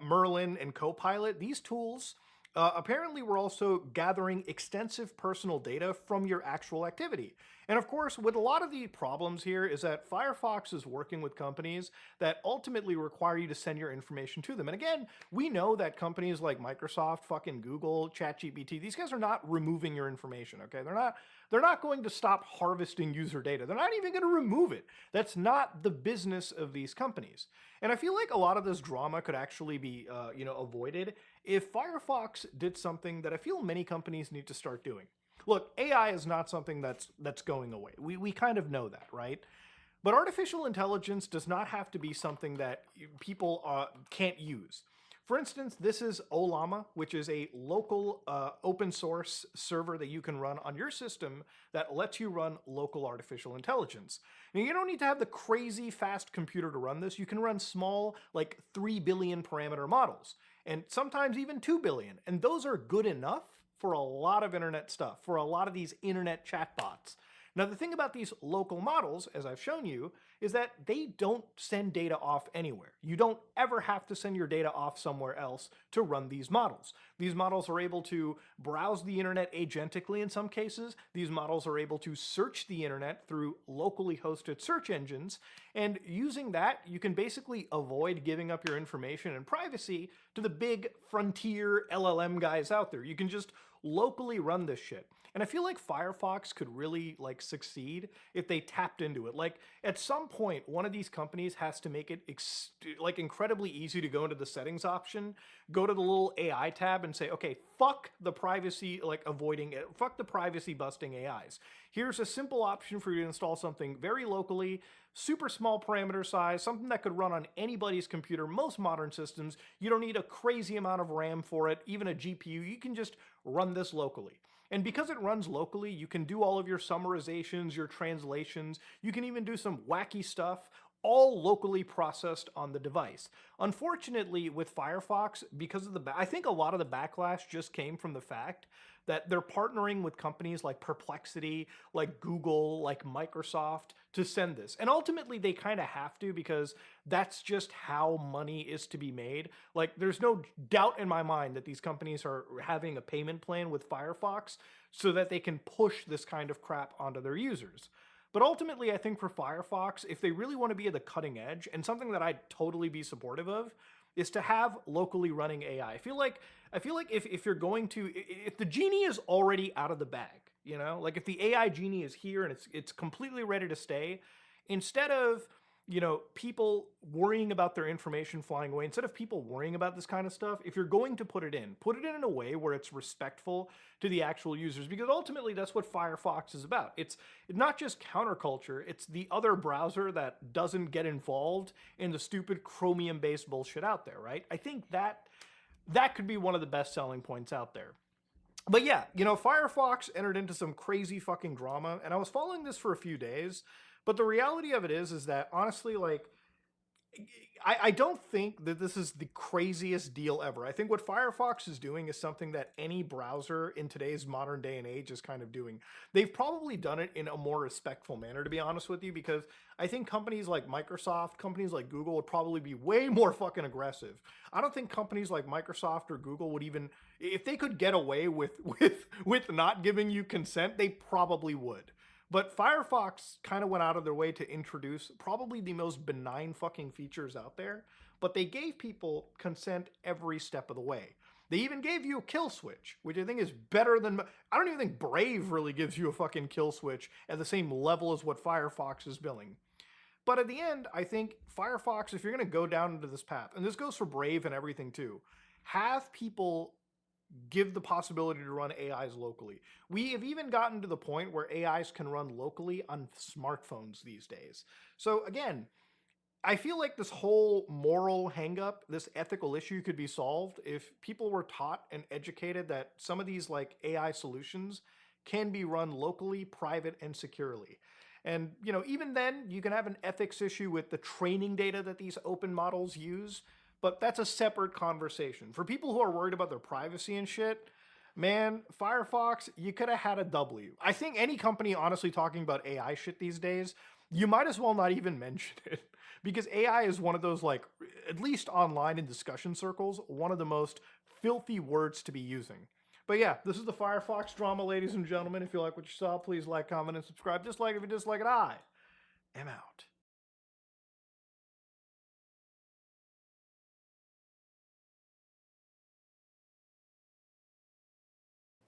Merlin, and Copilot, these tools apparently were also gathering extensive personal data from your actual activity. And of course, with a lot of the problems here is that Firefox is working with companies that ultimately require you to send your information to them. And again, we know that companies like Microsoft, fucking Google, ChatGPT, these guys are not removing your information, okay? They're not going to stop harvesting user data. They're not even going to remove it. That's not the business of these companies. And I feel like a lot of this drama could actually be, avoided if Firefox did something that I feel many companies need to start doing. Look, AI is not something that's going away. We kind of know that, right? But artificial intelligence does not have to be something that people can't use. For instance, this is Olama, which is a local open source server that you can run on your system that lets you run local artificial intelligence. Now, you don't need to have the crazy fast computer to run this. You can run small, like 3 billion parameter models, and sometimes even 2 billion. And those are good enough for a lot of internet stuff, for a lot of these internet chatbots. Now, the thing about these local models, as I've shown you, is that they don't send data off anywhere. You don't ever have to send your data off somewhere else to run these models. These models are able to browse the internet agentically in some cases. These models are able to search the internet through locally hosted search engines. And using that, you can basically avoid giving up your information and privacy to the big frontier LLM guys out there. You can just locally run this shit. And I feel like Firefox could really like succeed if they tapped into it. Like at some point, one of these companies has to make it like incredibly easy to go into the settings option, go to the little AI tab and say, okay, fuck the privacy, like avoiding it, fuck the privacy busting AIs. Here's a simple option for you to install something very locally, super small parameter size, something that could run on anybody's computer, most modern systems. You don't need a crazy amount of RAM for it, even a GPU. You can just run this locally. And because it runs locally, you can do all of your summarizations, your translations, you can even do some wacky stuff, all locally processed on the device. Unfortunately, with Firefox, because of I think a lot of the backlash just came from the fact that they're partnering with companies like Perplexity, like Google, like Microsoft to send this. And ultimately, they kind of have to, because that's just how money is to be made. Like, there's no doubt in my mind that these companies are having a payment plan with Firefox so that they can push this kind of crap onto their users. But ultimately, I think for Firefox, if they really want to be at the cutting edge, and something that I'd totally be supportive of, is to have locally running AI. I feel like if you're going to, if the genie is already out of the bag, you know, like if the AI genie is here and it's completely ready to stay, instead of, you know, people worrying about their information flying away, instead of people worrying about this kind of stuff, if you're going to put it in a way where it's respectful to the actual users, because ultimately that's what Firefox is about. It's not just counterculture, it's the other browser that doesn't get involved in the stupid Chromium-based bullshit out there, right? I think that could be one of the best selling points out there. But yeah, you know, Firefox entered into some crazy fucking drama, and I was following this for a few days, but the reality of it is that honestly, like, I don't think that this is the craziest deal ever. I think what Firefox is doing is something that any browser in today's modern day and age is kind of doing. They've probably done it in a more respectful manner, to be honest with you, because I think companies like Microsoft, companies like Google would probably be way more fucking aggressive. I don't think companies like Microsoft or Google would even, if they could get away with not giving you consent, they probably would. But Firefox kind of went out of their way to introduce probably the most benign fucking features out there, but they gave people consent every step of the way. They even gave you a kill switch, which I think is better than, I don't even think Brave really gives you a fucking kill switch at the same level as what Firefox is billing. But at the end, I think Firefox, if you're going to go down into this path, and this goes for Brave and everything too, have people give the possibility to run AIs locally. We have even gotten to the point where AIs can run locally on smartphones these days. So again, I feel like this whole moral hangup, this ethical issue could be solved if people were taught and educated that some of these like AI solutions can be run locally, private, and securely. And, you know, even then you can have an ethics issue with the training data that these open models use, but that's a separate conversation. For people who are worried about their privacy and shit, man, Firefox, you could have had a W. I think any company honestly talking about AI shit these days, you might as well not even mention it. Because AI is one of those, like, at least online in discussion circles, one of the most filthy words to be using. But yeah, this is the Firefox drama, ladies and gentlemen. If you like what you saw, please like, comment, and subscribe. Dislike if you dislike it. I am out.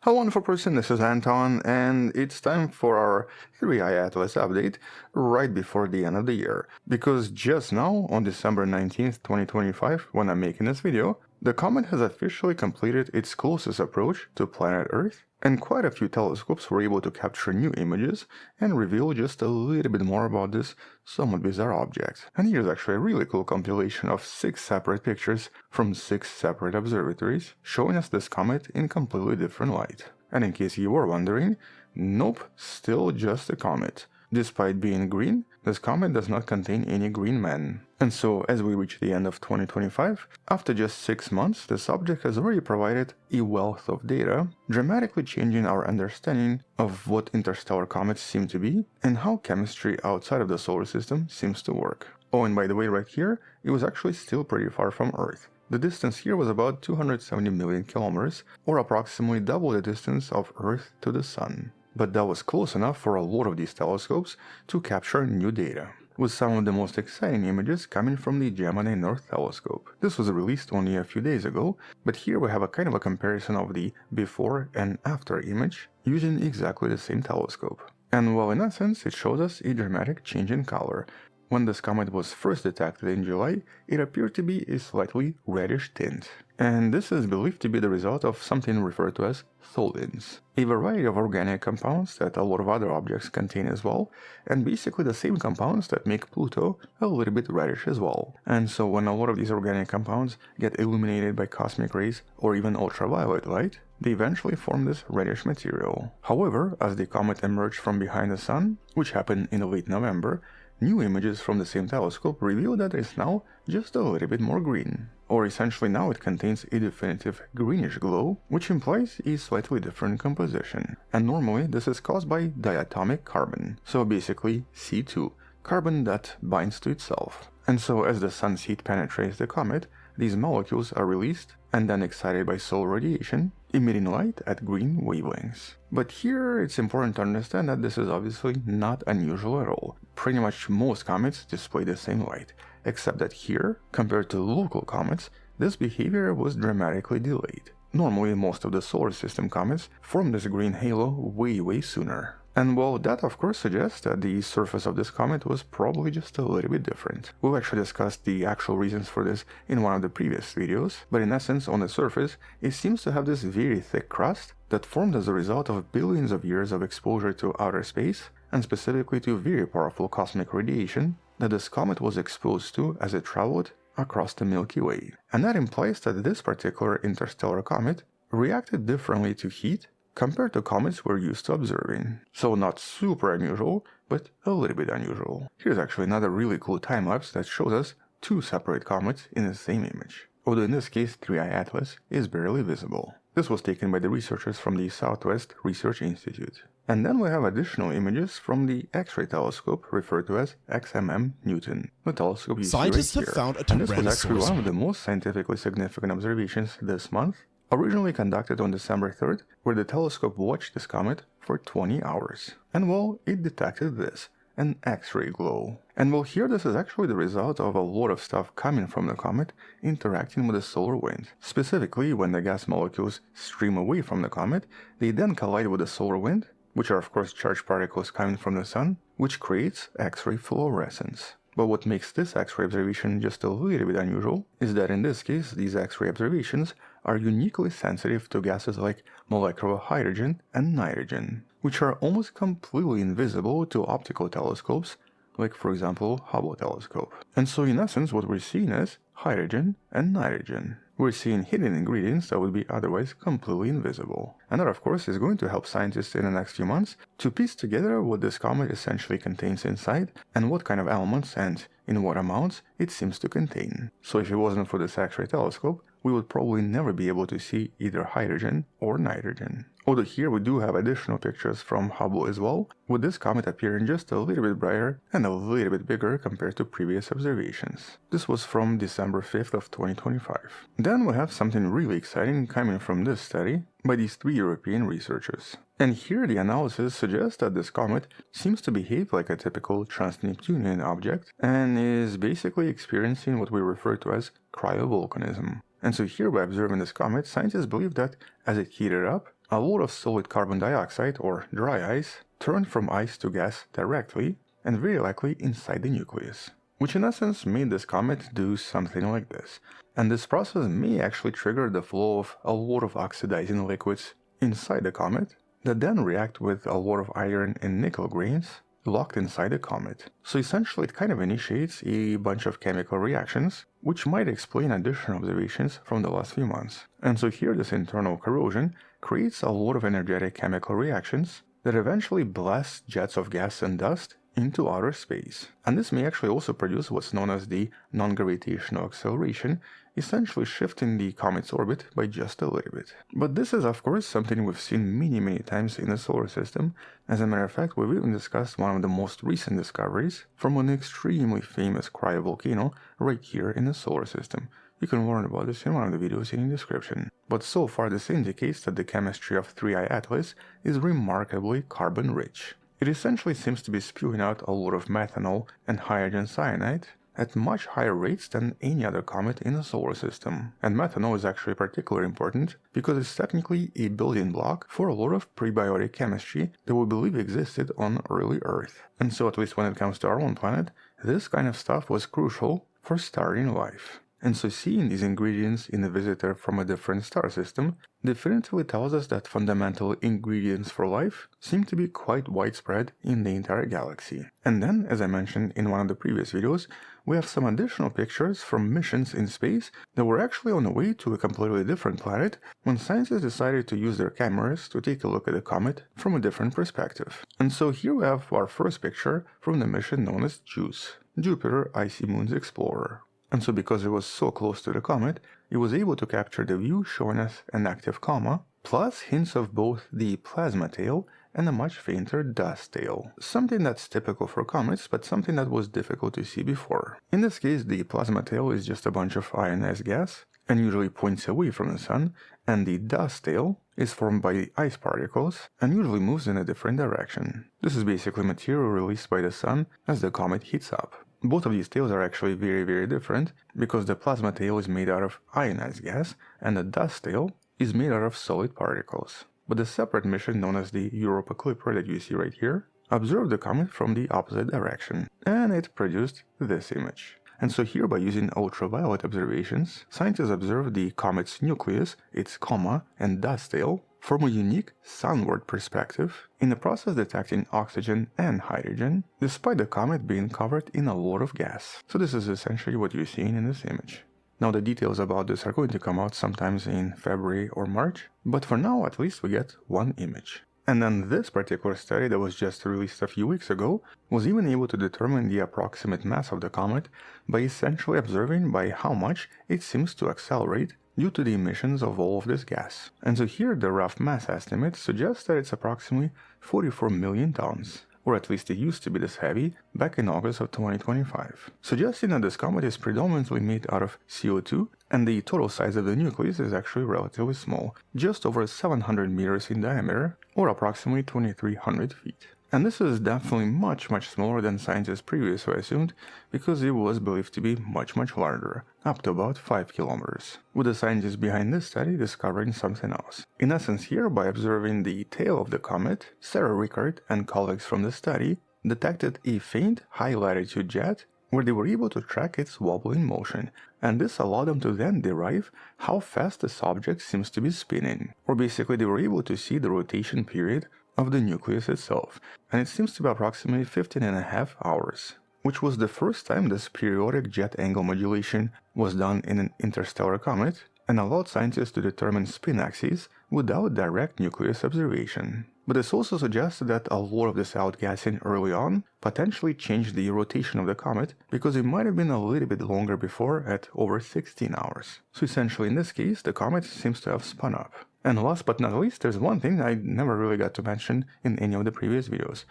Hello wonderful person, this is Anton, and it's time for our AI Atlas update right before the end of the year. Because just now, on December 19th, 2025, when I'm making this video, the comet has officially completed its closest approach to planet Earth, and quite a few telescopes were able to capture new images and reveal just a little bit more about this somewhat bizarre object. And here's actually a really cool compilation of 6 separate pictures from 6 separate observatories, showing us this comet in completely different light. And in case you were wondering, nope, still just a comet. Despite being green, this comet does not contain any green men. And so, as we reach the end of 2025, after just 6 months, this object has already provided a wealth of data, dramatically changing our understanding of what interstellar comets seem to be and how chemistry outside of the solar system seems to work. Oh, and by the way, right here, it was actually still pretty far from Earth. The distance here was about 270 million kilometers, or approximately double the distance of Earth to the Sun. But that was close enough for a lot of these telescopes to capture new data, with some of the most exciting images coming from the Gemini North Telescope. This was released only a few days ago, but here we have a kind of a comparison of the before and after image using exactly the same telescope. And well, in essence, it shows us a dramatic change in color. When this comet was first detected in July, it appeared to be a slightly reddish tint. And this is believed to be the result of something referred to as tholins, a variety of organic compounds that a lot of other objects contain as well, and basically the same compounds that make Pluto a little bit reddish as well. And so when a lot of these organic compounds get illuminated by cosmic rays or even ultraviolet light, they eventually form this reddish material. However, as the comet emerged from behind the Sun, which happened in late November, new images from the same telescope reveal that it's now just a little bit more green. Or essentially now it contains a definitive greenish glow, which implies a slightly different composition. And normally this is caused by diatomic carbon, so basically C2, carbon that binds to itself. And so as the sun's heat penetrates the comet, these molecules are released and then excited by solar radiation, emitting light at green wavelengths. But here it's important to understand that this is obviously not unusual at all. Pretty much most comets display the same light, except that here, compared to local comets, this behavior was dramatically delayed. Normally, most of the solar system comets form this green halo way sooner. And well, that of course suggests that the surface of this comet was probably just a little bit different. We've actually discussed the actual reasons for this in one of the previous videos, but in essence, on the surface, it seems to have this very thick crust that formed as a result of billions of years of exposure to outer space, and specifically to very powerful cosmic radiation that this comet was exposed to as it traveled across the Milky Way. And that implies that this particular interstellar comet reacted differently to heat compared to comets we're used to observing. So not super unusual, but a little bit unusual. Here's actually another really cool time-lapse that shows us 2 separate comets in the same image. Although in this case 3i Atlas is barely visible. This was taken by the researchers from the Southwest Research Institute. And then we have additional images from the X-ray telescope referred to as XMM Newton, the telescope you Scientists see right have here. found a And this was actually Tyrannosaurus. one of the most scientifically significant observations this month, originally conducted on December 3rd, where the telescope watched this comet for 20 hours. And well, it detected this, an X-ray glow. And well, here this is actually the result of a lot of stuff coming from the comet interacting with the solar wind. Specifically, when the gas molecules stream away from the comet, they then collide with the solar wind, which are of course charged particles coming from the sun, which creates X-ray fluorescence. But what makes this X-ray observation just a little bit unusual is that in this case, these X-ray observations are uniquely sensitive to gases like molecular hydrogen and nitrogen, which are almost completely invisible to optical telescopes, like for example Hubble telescope. And so in essence what we're seeing is hydrogen and nitrogen. We're seeing hidden ingredients that would be otherwise completely invisible. And that of course is going to help scientists in the next few months to piece together what this comet essentially contains inside and what kind of elements and in what amounts it seems to contain. So if it wasn't for this X-ray telescope, we would probably never be able to see either hydrogen or nitrogen. Although here we do have additional pictures from Hubble as well, with this comet appearing just a little bit brighter and a little bit bigger compared to previous observations. This was from December 5th of 2025. Then we have something really exciting coming from this study by these 3 European researchers. And here the analysis suggests that this comet seems to behave like a typical trans-Neptunian object and is basically experiencing what we refer to as cryovolcanism. And so here by observing this comet, scientists believe that as it heated up, a lot of solid carbon dioxide, or dry ice, turned from ice to gas directly, and very likely inside the nucleus. which in essence made this comet do something like this. And this process may actually trigger the flow of a lot of oxidizing liquids inside the comet that then react with a lot of iron and nickel grains locked inside the comet. So essentially it kind of initiates a bunch of chemical reactions, which might explain additional observations from the last few months. And so here this internal corrosion creates a lot of energetic chemical reactions that eventually blast jets of gas and dust into outer space. And this may actually also produce what's known as the non-gravitational acceleration, essentially shifting the comet's orbit by just a little bit. But this is of course something we've seen many times in the solar system. As a matter of fact, we've even discussed one of the most recent discoveries from an extremely famous cryovolcano right here in the solar system. You can learn about this in one of the videos in the description. But so far this indicates that the chemistry of 3I Atlas is remarkably carbon-rich. It essentially seems to be spewing out a lot of methanol and hydrogen cyanide at much higher rates than any other comet in the solar system. And methanol is actually particularly important because it's technically a building block for a lot of prebiotic chemistry that we believe existed on early Earth. And so at least when it comes to our own planet, this kind of stuff was crucial for starting life. And so seeing these ingredients in a visitor from a different star system definitively tells us that fundamental ingredients for life seem to be quite widespread in the entire galaxy. And then, as I mentioned in one of the previous videos, we have some additional pictures from missions in space that were actually on the way to a completely different planet when scientists decided to use their cameras to take a look at the comet from a different perspective. And so here we have our first picture from the mission known as JUICE, Jupiter Icy Moons Explorer. And so because it was so close to the comet, it was able to capture the view showing us an active coma, plus hints of both the plasma tail and a much fainter dust tail. Something that's typical for comets, but something that was difficult to see before. In this case, the plasma tail is just a bunch of ionized gas, and usually points away from the sun, and the dust tail is formed by ice particles, and usually moves in a different direction. This is basically material released by the sun as the comet heats up. Both of these tails are actually very different, because the plasma tail is made out of ionized gas, and the dust tail is made out of solid particles. But the separate mission known as the Europa Clipper that you see right here observed the comet from the opposite direction, and it produced this image. And so here, by using ultraviolet observations, scientists observed the comet's nucleus, its coma, and dust tail from a unique sunward perspective, in the process detecting oxygen and hydrogen, despite the comet being covered in a lot of gas. So this is essentially what you're seeing in this image. Now the details about this are going to come out sometimes in February or March, but for now at least we get one image. And then this particular study that was just released a few weeks ago was even able to determine the approximate mass of the comet by essentially observing by how much it seems to accelerate due to the emissions of all of this gas. And so here the rough mass estimate suggests that it's approximately 44 million tons, or at least it used to be this heavy back in August of 2025, suggesting that this comet is predominantly made out of CO2, and the total size of the nucleus is actually relatively small, just over 700 meters in diameter, or approximately 2,300 feet. And this is definitely much smaller than scientists previously assumed, because it was believed to be much larger, up to about 5 kilometers, with the scientists behind this study discovering something else. In essence here, by observing the tail of the comet, Sarah Rickard and colleagues from the study detected a faint high-latitude jet where they were able to track its wobbling motion, and this allowed them to then derive how fast this object seems to be spinning. Or basically they were able to see the rotation period of the nucleus itself, and it seems to be approximately 15.5 hours, which was the first time this periodic jet angle modulation was done in an interstellar comet, and allowed scientists to determine spin axes without direct nucleus observation. But this also suggests that a lot of this outgassing early on potentially changed the rotation of the comet, because it might have been a little bit longer before at over 16 hours. So essentially in this case, the comet seems to have spun up. And last but not least, there's one thing I never really got to mention in any of the previous videos.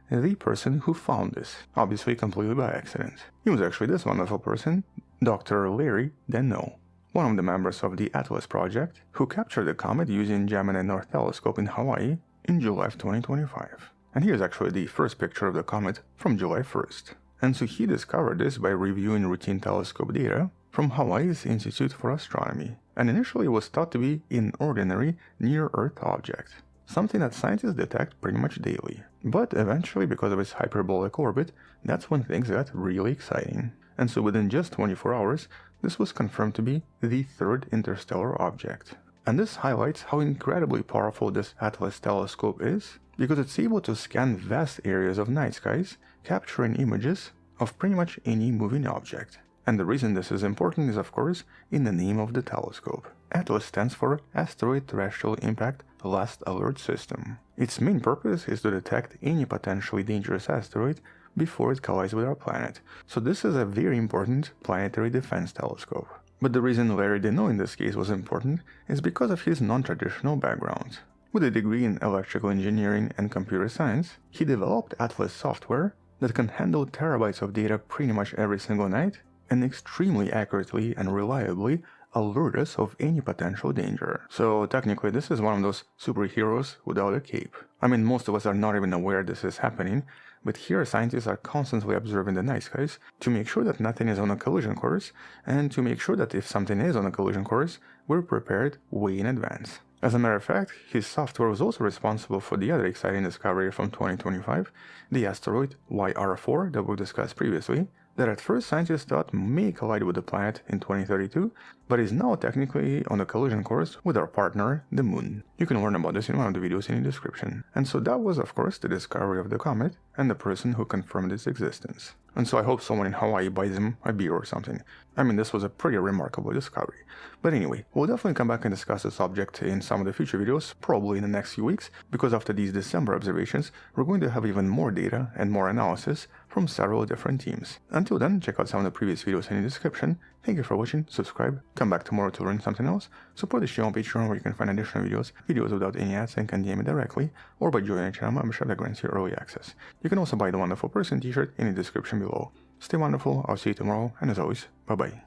The person who found this, obviously completely by accident. He was actually this wonderful person, Dr. Larry Denno, one of the members of the Atlas project, who captured the comet using Gemini North Telescope in Hawaii in July of 2025. And here's actually the first picture of the comet from July 1st. And so he discovered this by reviewing routine telescope data from Hawaii's Institute for Astronomy, and initially it was thought to be an ordinary near-Earth object. something that scientists detect pretty much daily. But eventually, because of its hyperbolic orbit, that's when things got really exciting. And so within just 24 hours, this was confirmed to be the third interstellar object. And this highlights how incredibly powerful this Atlas telescope is, because it's able to scan vast areas of night skies, capturing images of pretty much any moving object. And the reason this is important is, of course, in the name of the telescope. ATLAS stands for Asteroid Terrestrial Impact Last Alert System. Its main purpose is to detect any potentially dangerous asteroid before it collides with our planet. So this is a very important planetary defense telescope. But the reason Larry Deneau in this case was important is because of his non-traditional background. With a degree in electrical engineering and computer science, he developed ATLAS software that can handle terabytes of data pretty much every single night and extremely accurately and reliably alert us of any potential danger. So technically this is one of those superheroes without a cape. I mean, most of us are not even aware this is happening, but here scientists are constantly observing the night skies to make sure that nothing is on a collision course, and to make sure that if something is on a collision course, we're prepared way in advance. As a matter of fact, his software was also responsible for the other exciting discovery from 2025, the asteroid YR4 that we discussed previously, that at first scientists thought may collide with the planet in 2032, but is now technically on a collision course with our partner, the Moon. You can learn about this in one of the videos in the description. And so that was, of course, the discovery of the comet and the person who confirmed its existence. And so I hope someone in Hawaii buys him a beer or something. I mean, this was a pretty remarkable discovery. But anyway, we'll definitely come back and discuss this object in some of the future videos, probably in the next few weeks, because after these December observations, we're going to have even more data and more analysis from several different teams. Until then, check out some of the previous videos in the description. Thank you for watching, subscribe, come back tomorrow to learn something else, support the channel on Patreon where you can find additional videos without any ads and can DM me directly, or by joining a channel membership that grants you early access. You can also buy the Wonderful Person t-shirt in the description below. Stay wonderful, I'll see you tomorrow, and as always, bye bye.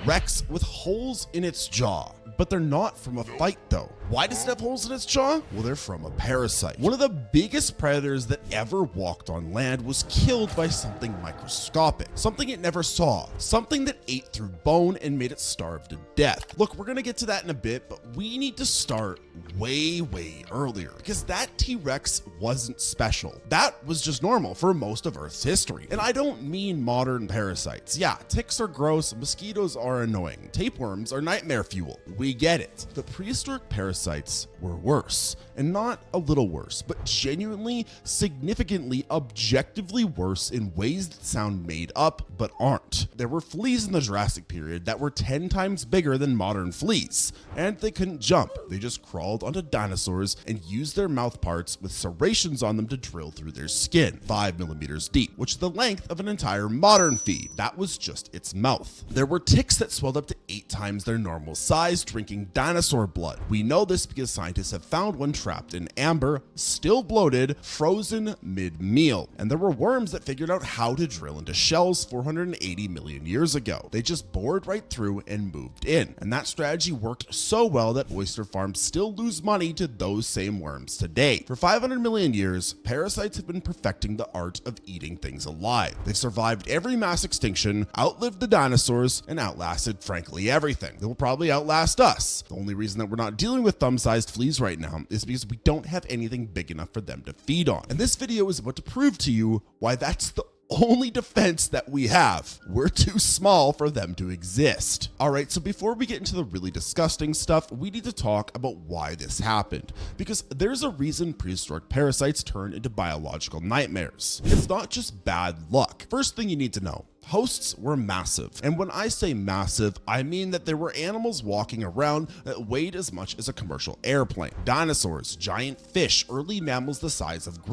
Rex with holes in its jaw, but they're not from a fight though. Why does it have holes in its jaw? Well, they're from a parasite. One of the biggest predators that ever walked on land was killed by something microscopic, something it never saw, something that ate through bone and made it starve to death. Look, we're gonna get to that in a bit, but we need to start way earlier, because that T-Rex wasn't special. That was just normal for most of Earth's history. And I don't mean modern parasites. Yeah, ticks are gross, mosquitoes are annoying, tapeworms are nightmare fuel. We get it. The prehistoric parasites were worse, and not a little worse, but genuinely, significantly, objectively worse in ways that sound made up but aren't. There were fleas in the Jurassic period that were 10 times bigger than modern fleas, and they couldn't jump. They just crawled onto dinosaurs and used their mouth parts with serrations on them to drill through their skin, 5 millimeters deep, which is the length of an entire modern flea. That was just its mouth. There were ticks that swelled up to 8 times their normal size, drinking dinosaur blood. We know this because scientists have found one trapped in amber, still bloated, frozen mid-meal. And there were worms that figured out how to drill into shells 480 million years ago. They just bored right through and moved in. And that strategy worked so well that oyster farms still lose money to those same worms today. For 500 million years, parasites have been perfecting the art of eating things alive. They've survived every mass extinction, outlived the dinosaurs, and outlasted, frankly, everything. They will probably outlast us. The only reason that we're not dealing with thumb-sized fleas right now is because we don't have anything big enough for them to feed on. And this video is about to prove to you why that's the only defense that we have. We're too small for them to exist. All right, so before we get into the really disgusting stuff, we need to talk about why this happened, because there's a reason prehistoric parasites turn into biological nightmares. It's not just bad luck. First thing you need to know, hosts were massive. And when I say massive, I mean that there were animals walking around that weighed as much as a commercial airplane. Dinosaurs, giant fish, early mammals the size of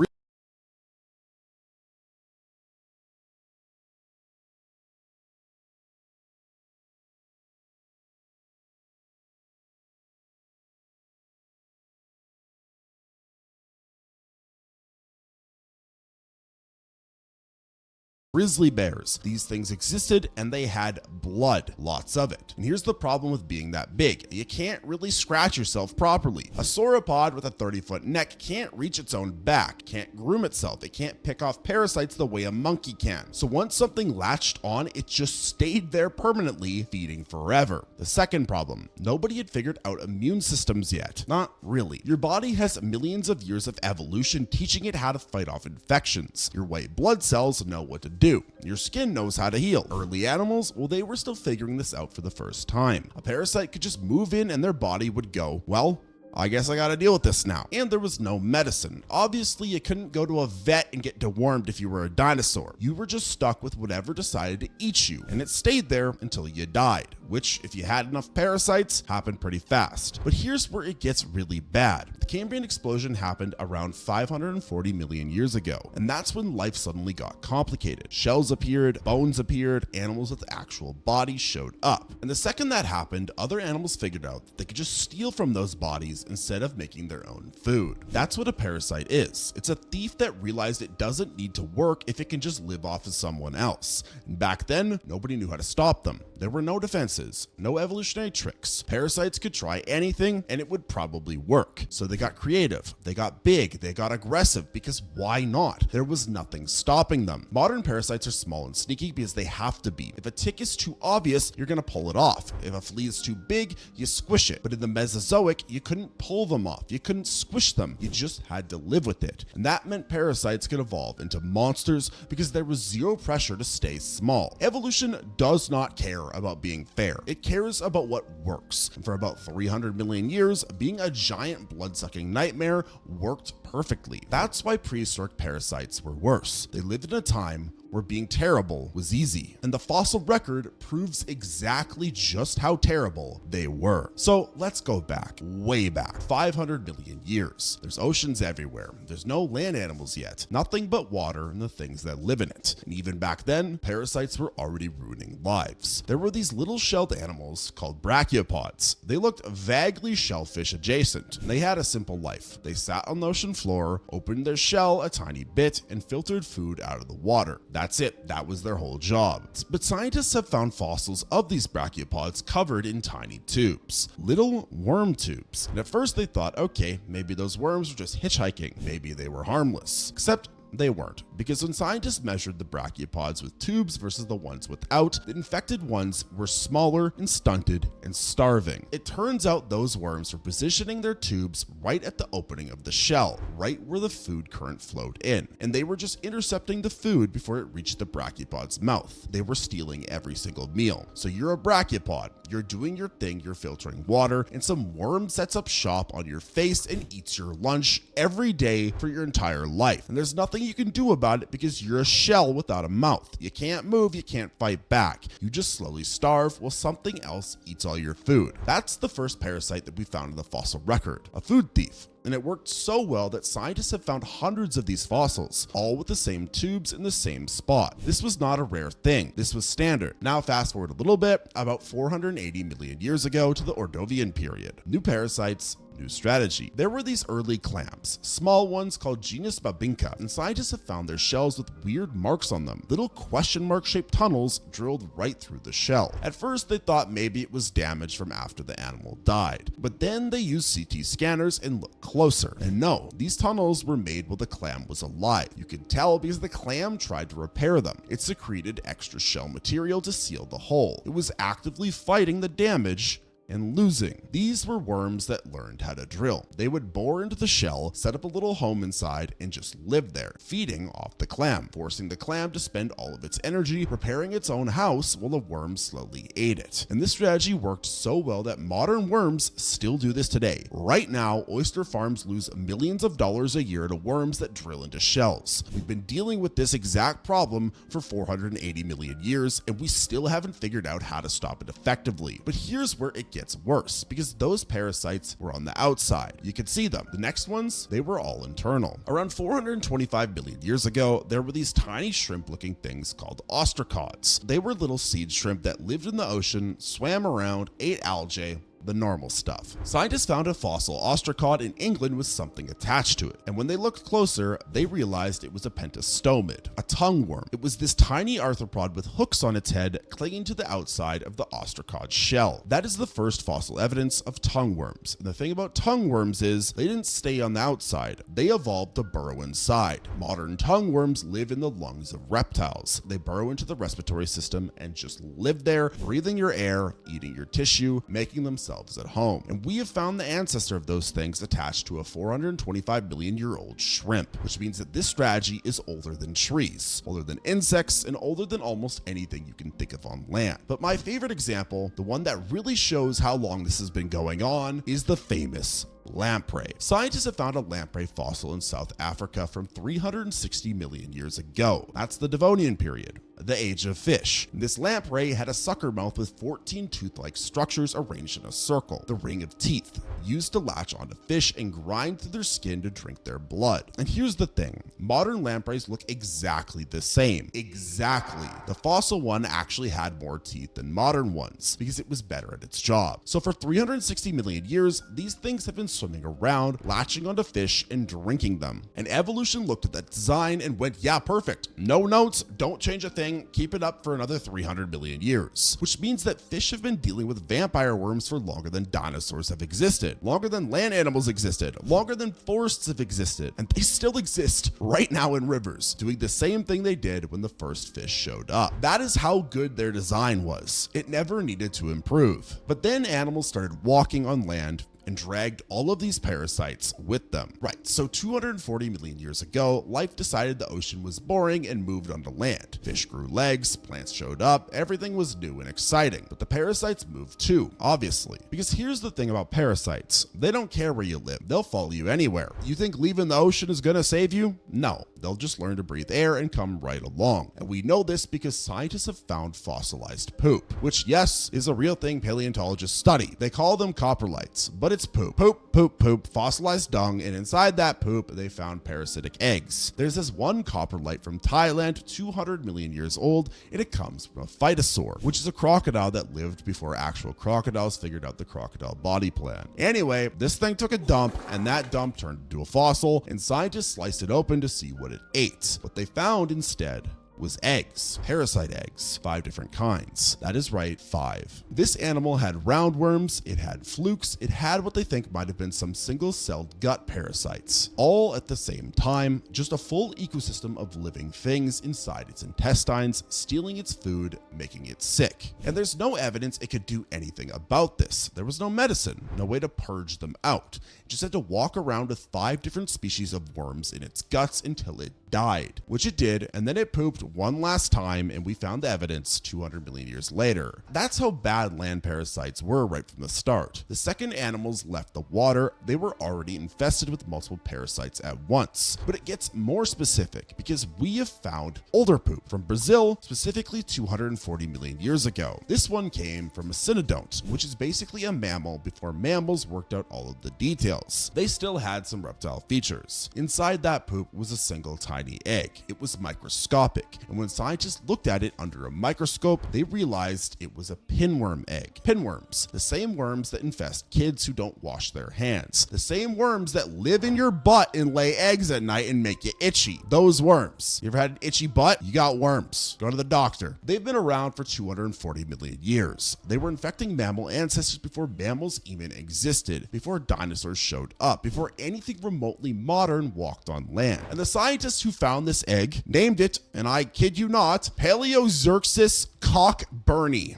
grizzly bears. These things existed and they had blood, lots of it. And here's the problem with being that big. You can't really scratch yourself properly. A sauropod with a 30-foot neck can't reach its own back, can't groom itself, it can't pick off parasites the way a monkey can. So once something latched on, it just stayed there permanently, feeding forever. The second problem, nobody had figured out immune systems yet. Not really. Your body has millions of years of evolution teaching it how to fight off infections. Your white blood cells know what to do. Your skin knows how to heal. Early animals, well, they were still figuring this out for the first time. A parasite could just move in and their body would go, well, I guess I gotta deal with this now. And there was no medicine. Obviously, you couldn't go to a vet and get dewormed if you were a dinosaur. You were just stuck with whatever decided to eat you, and it stayed there until you died, which, if you had enough parasites, happened pretty fast. But here's where it gets really bad. The Cambrian explosion happened around 540 million years ago, and that's when life suddenly got complicated. Shells appeared, bones appeared, animals with actual bodies showed up. And the second that happened, other animals figured out that they could just steal from those bodies instead of making their own food. That's what a parasite is. It's a thief that realized it doesn't need to work if it can just live off of someone else. And back then, nobody knew how to stop them. There were no defenses, no evolutionary tricks. Parasites could try anything and it would probably work. So they got creative, they got big, they got aggressive, because why not? There was nothing stopping them. Modern parasites are small and sneaky because they have to be. If a tick is too obvious, you're gonna pull it off. If a flea is too big, you squish it. But in the Mesozoic, you couldn't pull them off. You couldn't squish them. You just had to live with it. And that meant parasites could evolve into monsters because there was zero pressure to stay small. Evolution does not care about being fair. It cares about what works. And for about 300 million years, being a giant blood-sucking nightmare worked perfectly. That's why prehistoric parasites were worse. They lived in a time where being terrible was easy, and the fossil record proves exactly just how terrible they were. So let's go back, way back, 500 million years. There's oceans everywhere. There's no land animals yet, nothing but water and the things that live in it. And even back then, parasites were already ruining lives. There were these little shelled animals called brachiopods. They looked vaguely shellfish adjacent, and they had a simple life. They sat on the ocean floor, opened their shell a tiny bit, and filtered food out of the water. That's it. That was their whole job. But scientists have found fossils of these brachiopods covered in tiny tubes, little worm tubes. And at first they thought, okay, maybe those worms were just hitchhiking. Maybe they were harmless. Except they weren't, because when scientists measured the brachiopods with tubes versus the ones without, the infected ones were smaller and stunted and starving. It turns out those worms were positioning their tubes right at the opening of the shell, right where the food current flowed in, and they were just intercepting the food before it reached the brachiopod's mouth. They were stealing every single meal. So you're a brachiopod, you're doing your thing, you're filtering water, and some worm sets up shop on your face and eats your lunch every day for your entire life. And there's nothing you can do about it because you're a shell without a mouth. You can't move, you can't fight back. You just slowly starve while something else eats all your food. That's the first parasite that we found in the fossil record, a food thief. And it worked so well that scientists have found hundreds of these fossils, all with the same tubes in the same spot. This was not a rare thing. This was standard. Now fast forward a little bit, about 480 million years ago to the Ordovician period. New parasites, new strategy. There were these early clams, small ones called genus Babinka, and scientists have found their shells with weird marks on them, little question mark shaped tunnels drilled right through the shell. At first they thought maybe it was damaged from after the animal died, but then they used CT scanners and looked closer. And no, these tunnels were made while the clam was alive. You could tell because the clam tried to repair them. It secreted extra shell material to seal the hole. It was actively fighting the damage and losing. These were worms that learned how to drill. They would bore into the shell, set up a little home inside, and just live there, feeding off the clam, forcing the clam to spend all of its energy repairing its own house while the worm slowly ate it. And this strategy worked so well that modern worms still do this today. Right now, oyster farms lose millions of dollars a year to worms that drill into shells. We've been dealing with this exact problem for 480 million years, and we still haven't figured out how to stop it effectively. But here's where it gets worse, because those parasites were on the outside. You could see them. The next ones, they were all internal. Around 425 million years ago, there were these tiny shrimp-looking things called ostracods. They were little seed shrimp that lived in the ocean, swam around, ate algae, the normal stuff. Scientists found a fossil ostracod in England with something attached to it, and when they looked closer, they realized it was a pentastomid, a tongue worm. It was this tiny arthropod with hooks on its head clinging to the outside of the ostracod shell. That is the first fossil evidence of tongue worms. And the thing about tongue worms is they didn't stay on the outside. They evolved to burrow inside. Modern tongue worms live in the lungs of reptiles. They burrow into the respiratory system and just live there, breathing your air, eating your tissue, making themselves at home. And we have found the ancestor of those things attached to a 425 million year old shrimp, which means that this strategy is older than trees, older than insects, and older than almost anything you can think of on land. But my favorite example, the one that really shows how long this has been going on, is the famous lamprey. Scientists have found a lamprey fossil in South Africa from 360 million years ago. That's the Devonian period, the age of fish. This lamprey had a sucker mouth with 14 tooth-like structures arranged in a circle, the ring of teeth, used to latch onto fish and grind through their skin to drink their blood. And here's the thing, modern lampreys look exactly the same. Exactly. The fossil one actually had more teeth than modern ones because it was better at its job. So for 360 million years, these things have been swimming around, latching onto fish and drinking them. And evolution looked at that design and went, yeah, perfect. No notes, don't change a thing, keep it up for another 300 million years. Which means that fish have been dealing with vampire worms for longer than dinosaurs have existed, longer than land animals existed, longer than forests have existed, and they still exist right now in rivers, doing the same thing they did when the first fish showed up. That is how good their design was. It never needed to improve. But then animals started walking on land and dragged all of these parasites with them. Right, so 240 million years ago, life decided the ocean was boring and moved onto land. Fish grew legs, plants showed up, everything was new and exciting. But the parasites moved too, obviously. Because here's the thing about parasites, they don't care where you live, they'll follow you anywhere. You think leaving the ocean is gonna save you? No, they'll just learn to breathe air and come right along. And we know this because scientists have found fossilized poop, which yes, is a real thing paleontologists study. They call them coprolites, but it's poop. Poop, fossilized dung, and inside that poop, they found parasitic eggs. There's this one coprolite from Thailand, 200 million years old, and it comes from a phytosaur, which is a crocodile that lived before actual crocodiles figured out the crocodile body plan. Anyway, this thing took a dump, and that dump turned into a fossil, and scientists sliced it open to see what it ate. What they found instead was eggs, parasite eggs, 5 different kinds. That is right, 5. This animal had roundworms, it had flukes, it had what they think might have been some single-celled gut parasites, all at the same time, just a full ecosystem of living things inside its intestines, stealing its food, making it sick. And there's no evidence it could do anything about this. There was no medicine, no way to purge them out. It just had to walk around with 5 different species of worms in its guts until it died, which it did, and then it pooped one last time, and we found the evidence 200 million years later. That's how bad land parasites were right from the start. The second animals left the water, they were already infested with multiple parasites at once. But it gets more specific because we have found older poop from Brazil, specifically 240 million years ago. This one came from a cynodont, which is basically a mammal before mammals worked out all of the details. They still had some reptile features. Inside that poop was a single tiny egg. It was microscopic, and when scientists looked at it under a microscope, they realized it was a pinworm egg. Pinworms, the same worms that infest kids who don't wash their hands. The same worms that live in your butt and lay eggs at night and make you itchy. Those worms. You ever had an itchy butt? You got worms. Go to the doctor. They've been around for 240 million years. They were infecting mammal ancestors before mammals even existed, before dinosaurs showed up, before anything remotely modern walked on land. And the scientists who found this egg named it, and I kid you not, Paleoxerxes cockburni.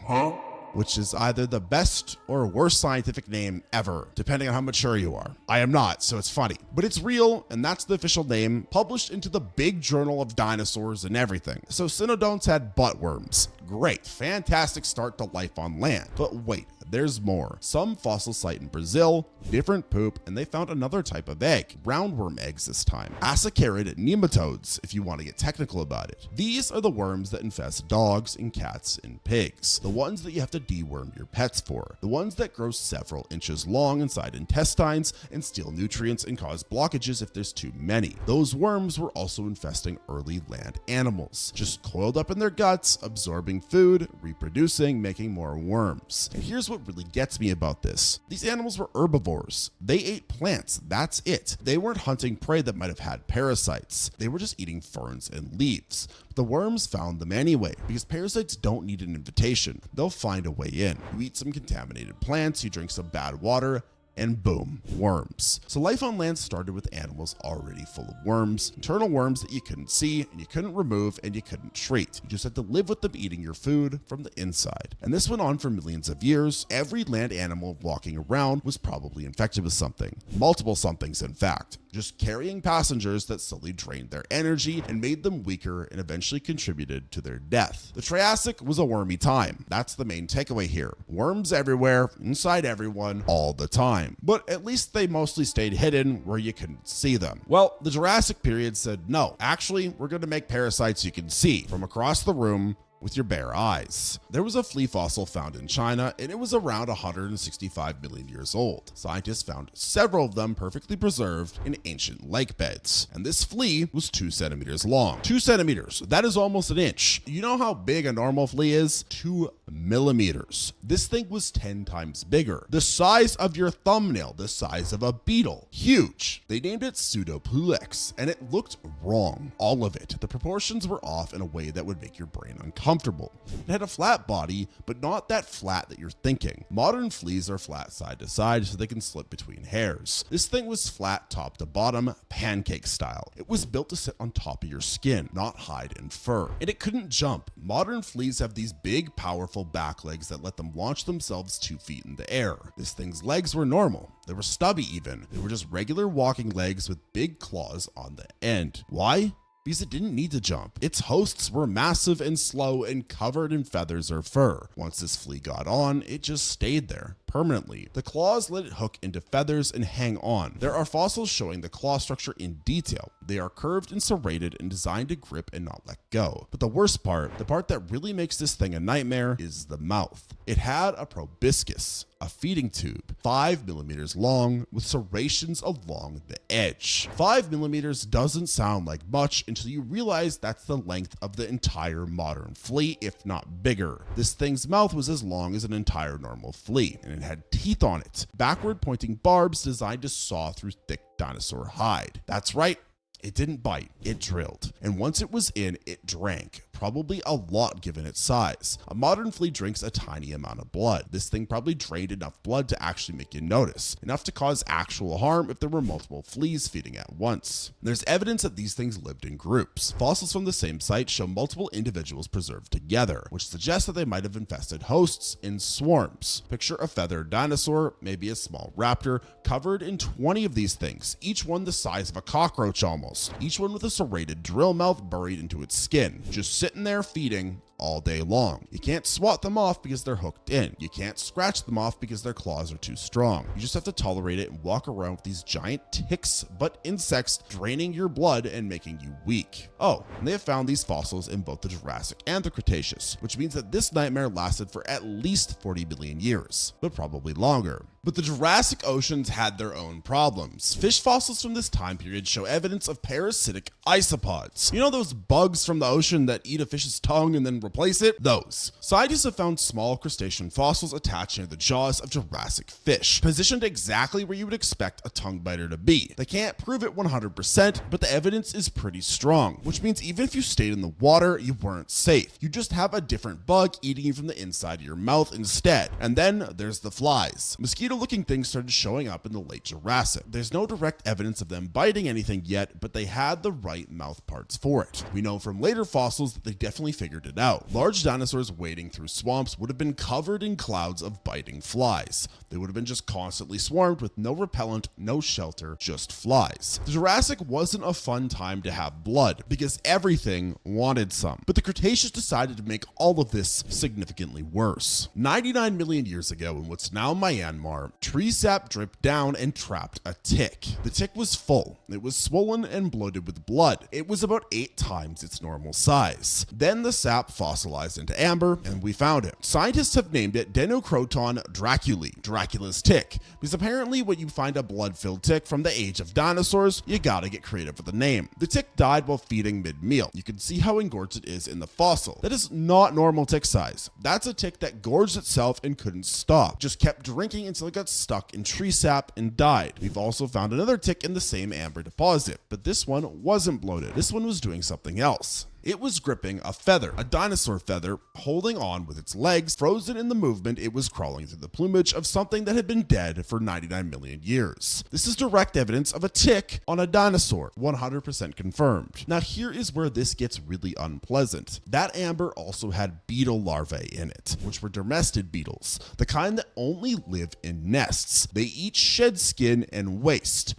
Which is either the best or worst scientific name ever, depending on how mature you are. I am not, so it's funny. But it's real, and that's the official name, published into the big journal of dinosaurs and everything. So cynodonts had buttworms. Great, fantastic start to life on land. But wait, there's more. Some fossil site in Brazil, different poop, and they found another type of egg, roundworm eggs this time. Asaccharide nematodes, if you want to get technical about it. These are the worms that infest dogs and cats and pigs. The ones that you have to deworm your pets for. The ones that grow several inches long inside intestines and steal nutrients and cause blockages if there's too many. Those worms were also infesting early land animals, just coiled up in their guts, absorbing food, reproducing, making more worms. And here's what what really gets me about this. These animals were herbivores. They ate plants, that's it. They weren't hunting prey that might have had parasites. They were just eating ferns and leaves. But the worms found them anyway, because parasites don't need an invitation. They'll find a way in. You eat some contaminated plants, you drink some bad water, and boom, worms. So life on land started with animals already full of worms, internal worms that you couldn't see and you couldn't remove and you couldn't treat. You just had to live with them eating your food from the inside. And this went on for millions of years. Every land animal walking around was probably infected with something. Multiple somethings, in fact. Just carrying passengers that slowly drained their energy and made them weaker and eventually contributed to their death. The Triassic was a wormy time. That's the main takeaway here. Worms everywhere, inside everyone, all the time. But at least they mostly stayed hidden where you couldn't see them. Well, the Jurassic period said, no, actually, we're going to make parasites you can see from across the room with your bare eyes. There was a flea fossil found in China, and it was around 165 million years old. Scientists found several of them perfectly preserved in ancient lake beds. And this flea was 2 centimeters long. 2 centimeters, that is almost an inch. You know how big a normal flea is? 2 millimeters. This thing was 10 times bigger. The size of your thumbnail, the size of a beetle. Huge. They named it Pseudopulex, and it looked wrong. All of it. The proportions were off in a way that would make your brain uncomfortable. It had a flat body, but not that flat that you're thinking. Modern fleas are flat side to side so they can slip between hairs. This thing was flat top to bottom, pancake style. It was built to sit on top of your skin, not hide in fur. And it couldn't jump. Modern fleas have these big, powerful back legs that let them launch themselves 2 feet in the air. This thing's legs were normal. They were stubby even. They were just regular walking legs with big claws on the end. Why? Because it didn't need to jump. Its hosts were massive and slow and covered in feathers or fur. Once this flea got on, it just stayed there permanently. The claws let it hook into feathers and hang on. There are fossils showing the claw structure in detail. They are curved and serrated and designed to grip and not let go. But the worst part, the part that really makes this thing a nightmare, is the mouth. It had a proboscis, a feeding tube, 5 millimeters long with serrations along the edge. 5 millimeters doesn't sound like much until you realize that's the length of the entire modern flea, if not bigger. This thing's mouth was as long as an entire normal flea, and it had teeth on it, backward pointing barbs designed to saw through thick dinosaur hide. That's right. It didn't bite, it drilled. And once it was in, it drank. Probably a lot given its size. A modern flea drinks a tiny amount of blood. This thing probably drained enough blood to actually make you notice, enough to cause actual harm if there were multiple fleas feeding at once. There's evidence that these things lived in groups. Fossils from the same site show multiple individuals preserved together, which suggests that they might have infested hosts in swarms. Picture a feathered dinosaur, maybe a small raptor, covered in 20 of these things, each one the size of a cockroach almost, each one with a serrated drill mouth buried into its skin, just sitting there feeding all day long. You can't swat them off because they're hooked in. You can't scratch them off because their claws are too strong. You just have to tolerate it and walk around with these giant ticks, but insects, draining your blood and making you weak. Oh, and they have found these fossils in both the Jurassic and the Cretaceous, which means that this nightmare lasted for at least 40 billion years, but probably longer. But the Jurassic oceans had their own problems. Fish fossils from this time period show evidence of parasitic isopods. You know those bugs from the ocean that eat a fish's tongue and then replace it? Those. Scientists have found small crustacean fossils attached near the jaws of Jurassic fish, positioned exactly where you would expect a tongue biter to be. They can't prove it 100%, but the evidence is pretty strong, which means even if you stayed in the water, you weren't safe. You just have a different bug eating you from the inside of your mouth instead. And then there's the flies. Mosquito-looking things started showing up in the late Jurassic. There's no direct evidence of them biting anything yet, but they had the right mouth parts for it. We know from later fossils that they definitely figured it out. Large dinosaurs wading through swamps would have been covered in clouds of biting flies. They would have been just constantly swarmed with no repellent, no shelter, just flies. The Jurassic wasn't a fun time to have blood because everything wanted some. But the Cretaceous decided to make all of this significantly worse. 99 million years ago in what's now Myanmar, farm, tree sap dripped down and trapped a tick. The tick was full. It was swollen and bloated with blood. It was about 8 times its normal size. Then the sap fossilized into amber, and we found it. Scientists have named it Denocroton draculae, Dracula's tick, because apparently when you find a blood-filled tick from the age of dinosaurs, you gotta get creative with the name. The tick died while feeding mid-meal. You can see how engorged it is in the fossil. That is not normal tick size. That's a tick that gorged itself and couldn't stop. Just kept drinking until it got stuck in tree sap and died. We've also found another tick in the same amber deposit, but this one wasn't bloated. This one was doing something else. It was gripping a feather, a dinosaur feather, holding on with its legs. Frozen in the movement, it was crawling through the plumage of something that had been dead for 99 million years. This is direct evidence of a tick on a dinosaur, 100% confirmed. Now here is where this gets really unpleasant. That amber also had beetle larvae in it, which were dermestid beetles, the kind that only live in nests. They eat shed skin and waste.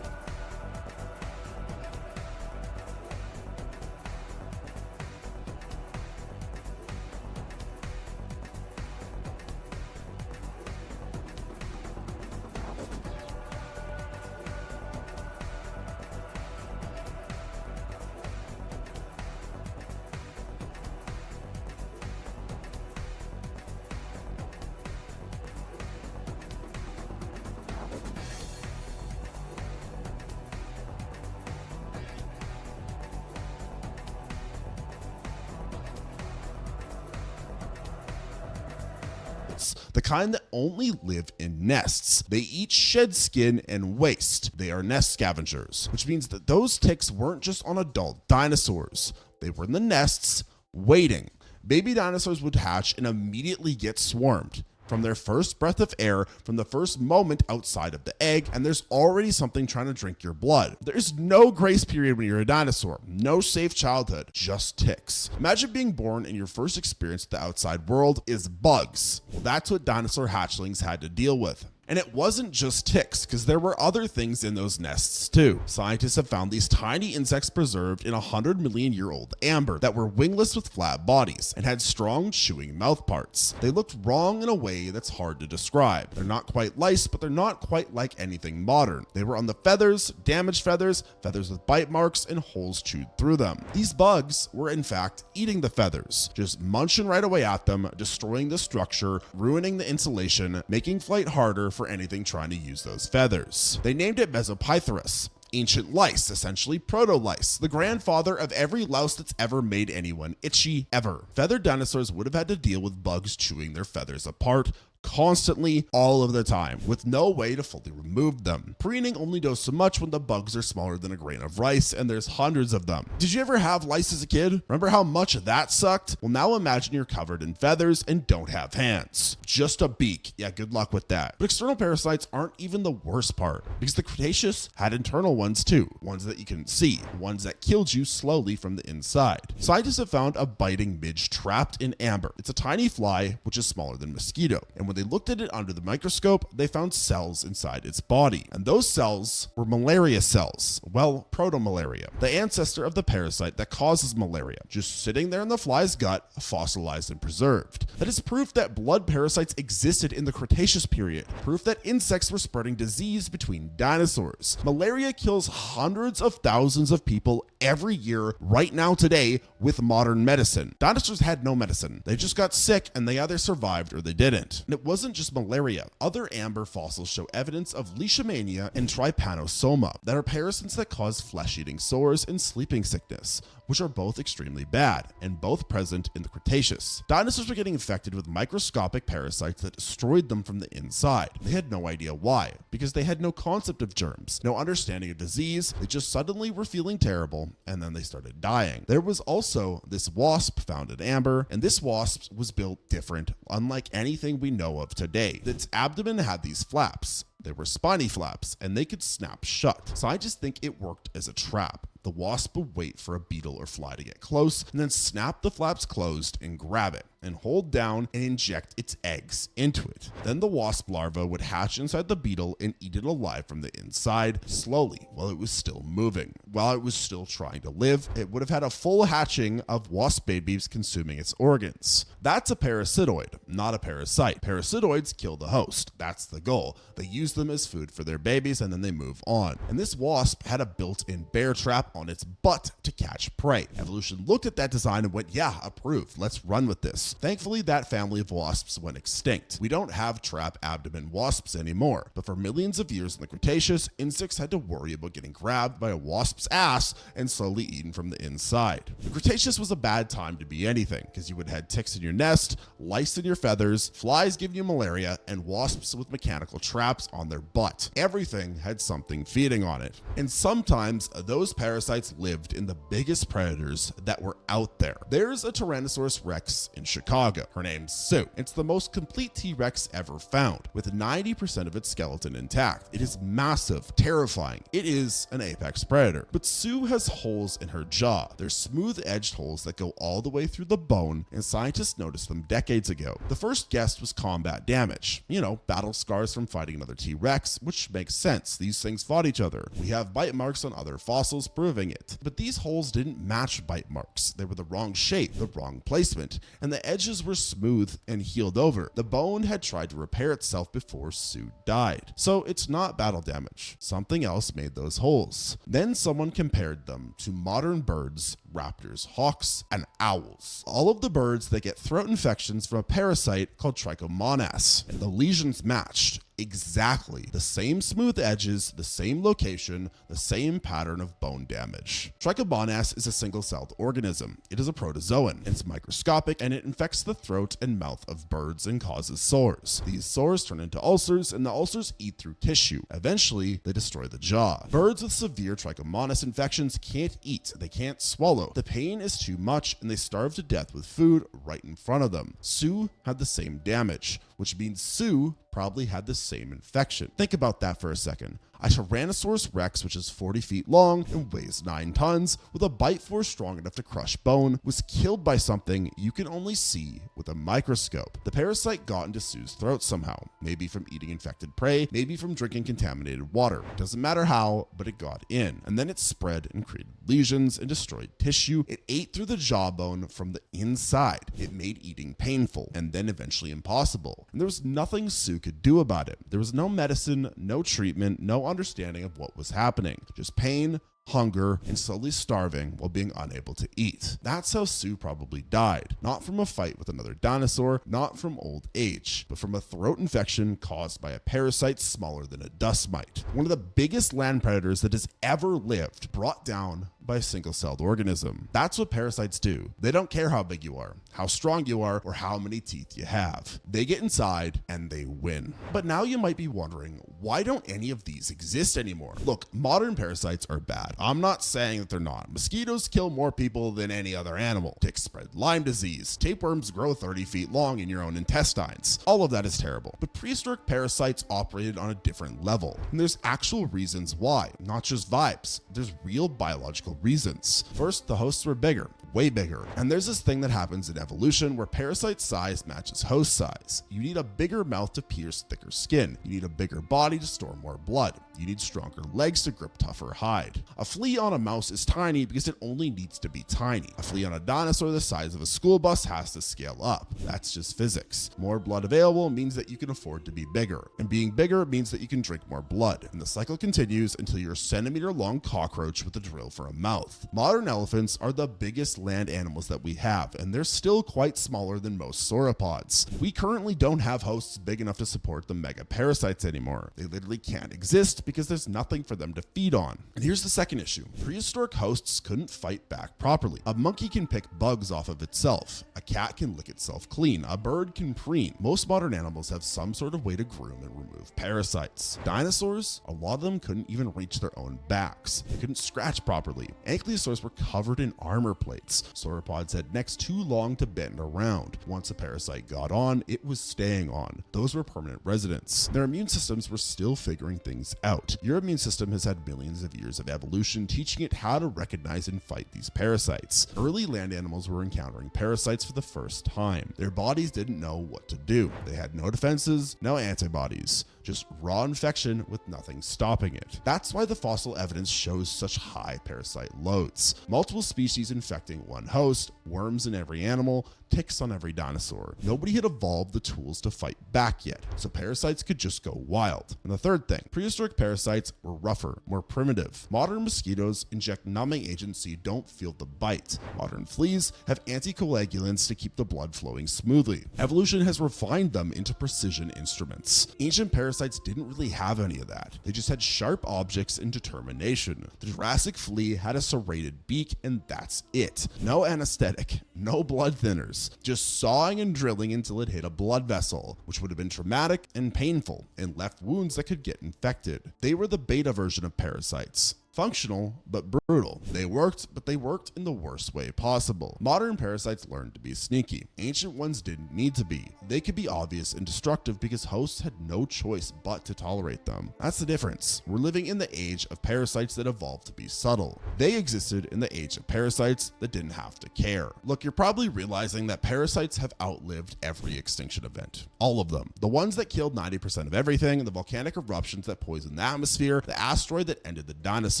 the kind that only live in nests. They eat shed skin and waste. They are nest scavengers, which means that those ticks weren't just on adult dinosaurs. They were in the nests, waiting. Baby dinosaurs would hatch and immediately get swarmed. From their first breath of air, from the first moment outside of the egg, and there's already something trying to drink your blood. There's no grace period when you're a dinosaur, no safe childhood, just ticks. Imagine being born and your first experience with the outside world is bugs. Well, that's what dinosaur hatchlings had to deal with. And it wasn't just ticks, because there were other things in those nests too. Scientists have found these tiny insects preserved in 100 million year old amber that were wingless with flat bodies and had strong chewing mouth parts. They looked wrong in a way that's hard to describe. They're not quite lice, but they're not quite like anything modern. They were on the feathers, damaged feathers, feathers with bite marks, and holes chewed through them. These bugs were in fact eating the feathers, just munching right away at them, destroying the structure, ruining the insulation, making flight harder for anything trying to use those feathers. They named it Mesopythorus, ancient lice, essentially proto-lice, the grandfather of every louse that's ever made anyone itchy ever. Feathered dinosaurs would have had to deal with bugs chewing their feathers apart constantly, all of the time, with no way to fully remove them. Preening only does so much when the bugs are smaller than a grain of rice, and there's hundreds of them. Did you ever have lice as a kid? Remember how much that sucked? Well, now imagine you're covered in feathers and don't have hands. Just a beak. Yeah, good luck with that. But external parasites aren't even the worst part, because the Cretaceous had internal ones too, ones that you couldn't see, ones that killed you slowly from the inside. Scientists have found a biting midge trapped in amber. It's a tiny fly, which is smaller than a mosquito, and when they looked at it under the microscope, they found cells inside its body. And those cells were malaria cells. Well, proto-malaria, the ancestor of the parasite that causes malaria, just sitting there in the fly's gut, fossilized and preserved. That is proof that blood parasites existed in the Cretaceous period, proof that insects were spreading disease between dinosaurs. Malaria kills hundreds of thousands of people every year right now today with modern medicine. Dinosaurs had no medicine. They just got sick and they either survived or they didn't. And it wasn't just malaria. Other amber fossils show evidence of leishmania and trypanosoma that are parasites that cause flesh-eating sores and sleeping sickness, which are both extremely bad and both present in the Cretaceous. Dinosaurs were getting infected with microscopic parasites that destroyed them from the inside. They had no idea why, because they had no concept of germs, no understanding of disease. They just suddenly were feeling terrible and then they started dying. There was also this wasp found in amber, and this wasp was built different, unlike anything we know of today. Its abdomen had these flaps. They were spiny flaps, and they could snap shut. Scientists think it worked as a trap. The wasp would wait for a beetle or fly to get close, and then snap the flaps closed and grab it, and hold down and inject its eggs into it. Then the wasp larva would hatch inside the beetle and eat it alive from the inside, slowly, while it was still moving. While it was still trying to live, it would have had a full hatching of wasp babies consuming its organs. That's a parasitoid, not a parasite. Parasitoids kill the host. That's the goal. They use them as food for their babies and then they move on. And this wasp had a built-in bear trap on its butt to catch prey. Evolution looked at that design and went, yeah, approved. Let's run with this. Thankfully, that family of wasps went extinct. We don't have trap abdomen wasps anymore, but for millions of years in the Cretaceous, insects had to worry about getting grabbed by a wasp's ass and slowly eaten from the inside. The Cretaceous was a bad time to be anything, because you would have had ticks in your nest, lice in your feathers, flies giving you malaria, and wasps with mechanical traps on their butt. Everything had something feeding on it. And sometimes those parasites lived in the biggest predators that were out there. There's a Tyrannosaurus Rex in Chicago. Her name's Sue. It's the most complete T-Rex ever found, with 90% of its skeleton intact. It is massive, terrifying. It is an apex predator. But Sue has holes in her jaw. They're smooth-edged holes that go all the way through the bone, and scientists noticed them decades ago. The first guess was combat damage. You know, battle scars from fighting another T-Rex, which makes sense. These things fought each other. We have bite marks on other fossils proving it. But these holes didn't match bite marks. They were the wrong shape, the wrong placement, and the edges were smooth and healed over. The bone had tried to repair itself before Sue died. So it's not battle damage. Something else made those holes. Then someone compared them to modern birds, raptors, hawks, and owls. All of the birds that get throat infections from a parasite called Trichomonas. And the lesions matched. exactly the same smooth edges, the same location, the same pattern of bone damage. Trichomonas is a single-celled organism. It is a protozoan. It's microscopic and it infects the throat and mouth of birds and causes sores. These sores turn into ulcers and the ulcers eat through tissue. Eventually, they destroy the jaw. Birds with severe trichomonas infections can't eat. They can't swallow. The pain is too much and they starve to death with food right in front of them. Sue had the same damage, which means Sue probably had the same infection. Think about that for a second. A Tyrannosaurus rex, which is 40 feet long and weighs 9 tons, with a bite force strong enough to crush bone, was killed by something you can only see with a microscope. The parasite got into Sue's throat somehow, maybe from eating infected prey, maybe from drinking contaminated water. Doesn't matter how, but it got in. And then it spread and created lesions and destroyed tissue. It ate through the jawbone from the inside. It made eating painful and then eventually impossible. And there was nothing Sue could do about it. There was no medicine, no treatment, no understanding of what was happening. Just pain, hunger, and slowly starving while being unable to eat. That's how Sue probably died. Not from a fight with another dinosaur, not from old age, but from a throat infection caused by a parasite smaller than a dust mite. One of the biggest land predators that has ever lived, brought down by a single-celled organism. That's what parasites do. They don't care how big you are, how strong you are, or how many teeth you have. They get inside and they win. But now you might be wondering, why don't any of these exist anymore? Look, modern parasites are bad. I'm not saying that they're not. Mosquitoes kill more people than any other animal. Ticks spread Lyme disease. Tapeworms grow 30 feet long in your own intestines. All of that is terrible. But prehistoric parasites operated on a different level. And there's actual reasons why, not just vibes. There's real biological reasons. First, the hosts were bigger, way bigger. And there's this thing that happens in evolution where parasite size matches host size. You need a bigger mouth to pierce thicker skin. You need a bigger body to store more blood. You need stronger legs to grip tougher hide. A flea on a mouse is tiny because it only needs to be tiny. A flea on a dinosaur the size of a school bus has to scale up. That's just physics. More blood available means that you can afford to be bigger. And being bigger means that you can drink more blood. And the cycle continues until you're a centimeter-long cockroach with a drill for a mouth. Modern elephants are the biggest land animals that we have, and they're still quite smaller than most sauropods. We currently don't have hosts big enough to support the mega parasites anymore. They literally can't exist because there's nothing for them to feed on. And here's the second issue. Prehistoric hosts couldn't fight back properly. A monkey can pick bugs off of itself. A cat can lick itself clean. A bird can preen. Most modern animals have some sort of way to groom and remove parasites. Dinosaurs, a lot of them couldn't even reach their own backs. They couldn't scratch properly. Ankylosaurs were covered in armor plates. Sauropods had necks too long to bend around. Once a parasite got on, it was staying on. Those were permanent residents. Their immune systems were still figuring things out. Your immune system has had millions of years of evolution teaching it how to recognize and fight these parasites. Early land animals were encountering parasites for the first time. Their bodies didn't know what to do. They had no defenses, no antibodies. Just raw infection with nothing stopping it. That's why the fossil evidence shows such high parasite loads. Multiple species infecting one host, worms in every animal, ticks on every dinosaur. Nobody had evolved the tools to fight back yet, so parasites could just go wild. And the third thing, prehistoric parasites were rougher, more primitive. Modern mosquitoes inject numbing agents so you don't feel the bite. Modern fleas have anticoagulants to keep the blood flowing smoothly. Evolution has refined them into precision instruments. Ancient parasites didn't really have any of that. They just had sharp objects and determination. The Jurassic flea had a serrated beak and that's it. No anesthetic, no blood thinners, just sawing and drilling until it hit a blood vessel, which would have been traumatic and painful and left wounds that could get infected. They were the beta version of parasites. Functional, but brutal. They worked, but they worked in the worst way possible. Modern parasites learned to be sneaky. Ancient ones didn't need to be. They could be obvious and destructive because hosts had no choice but to tolerate them. That's the difference. We're living in the age of parasites that evolved to be subtle. They existed in the age of parasites that didn't have to care. Look, you're probably realizing that parasites have outlived every extinction event. All of them. The ones that killed 90% of everything, the volcanic eruptions that poisoned the atmosphere, the asteroid that ended the dinosaurs.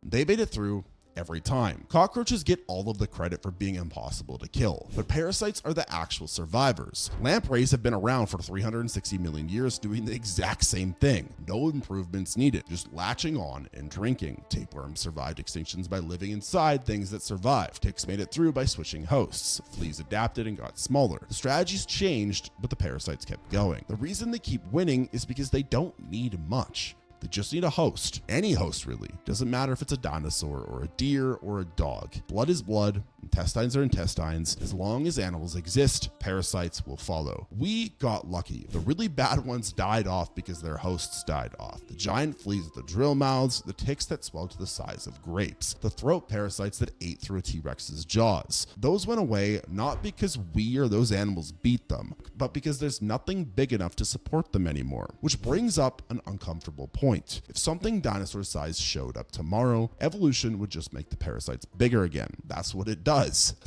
They made it through every time. Cockroaches get all of the credit for being impossible to kill, but parasites are the actual survivors. Lampreys have been around for 360 million years doing the exact same thing. No improvements needed, just latching on and drinking. Tapeworms survived extinctions by living inside things that survived. Ticks made it through by switching hosts. Fleas adapted and got smaller. The strategies changed, but the parasites kept going. The reason they keep winning is because they don't need much. They just need a host. Any host, really. Doesn't matter if it's a dinosaur or a deer or a dog. Blood is blood. Intestines are intestines. As long as animals exist, parasites will follow. We got lucky. The really bad ones died off because their hosts died off. The giant fleas with the drill mouths, the ticks that swelled to the size of grapes, the throat parasites that ate through a T-Rex's jaws. Those went away not because we or those animals beat them, but because there's nothing big enough to support them anymore. Which brings up an uncomfortable point. If something dinosaur size showed up tomorrow, evolution would just make the parasites bigger again. That's what it does.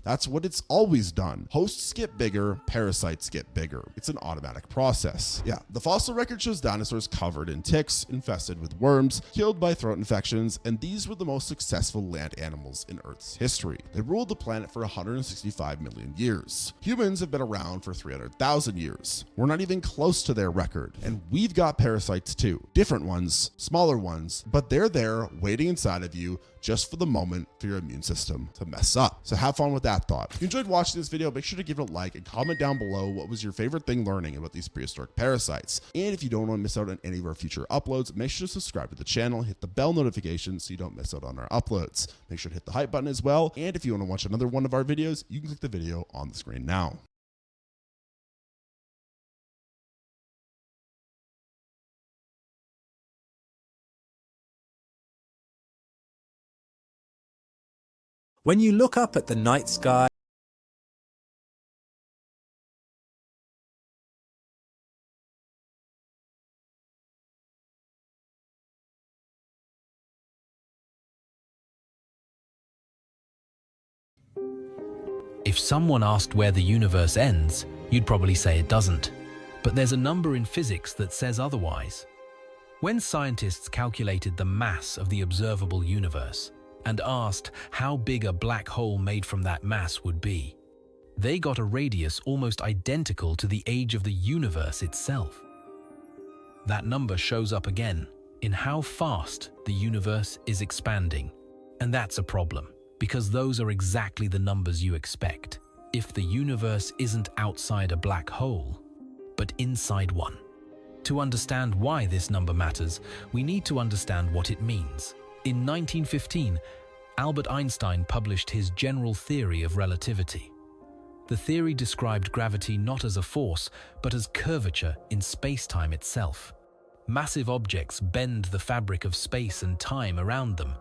That's what it's always done. Hosts get bigger, parasites get bigger. It's an automatic process. Yeah, the fossil record shows dinosaurs covered in ticks, infested with worms, killed by throat infections, and these were the most successful land animals in Earth's history. They ruled the planet for 165 million years. Humans have been around for 300,000 years. We're not even close to their record. And we've got parasites too. Different ones, smaller ones, but they're there waiting inside of you just for the moment for your immune system to mess up. So have fun with that thought. If you enjoyed watching this video, make sure to give it a like and comment down below what was your favorite thing learning about these prehistoric parasites. And if you don't want to miss out on any of our future uploads, make sure to subscribe to the channel, hit the bell notification so you don't miss out on our uploads. Make sure to hit the hype button as well. And if you want to watch another one of our videos, you can click the video on the screen now. When you look up at the night sky, if someone asked where the universe ends, you'd probably say it doesn't. But there's a number in physics that says otherwise. When scientists calculated the mass of the observable universe, and asked how big a black hole made from that mass would be, they got a radius almost identical to the age of the universe itself. That number shows up again in how fast the universe is expanding. And that's a problem, because those are exactly the numbers you expect if the universe isn't outside a black hole, but inside one. To understand why this number matters, we need to understand what it means. In 1915, Albert Einstein published his general theory of relativity. The theory described gravity not as a force, but as curvature in space-time itself. Massive objects bend the fabric of space and time around them,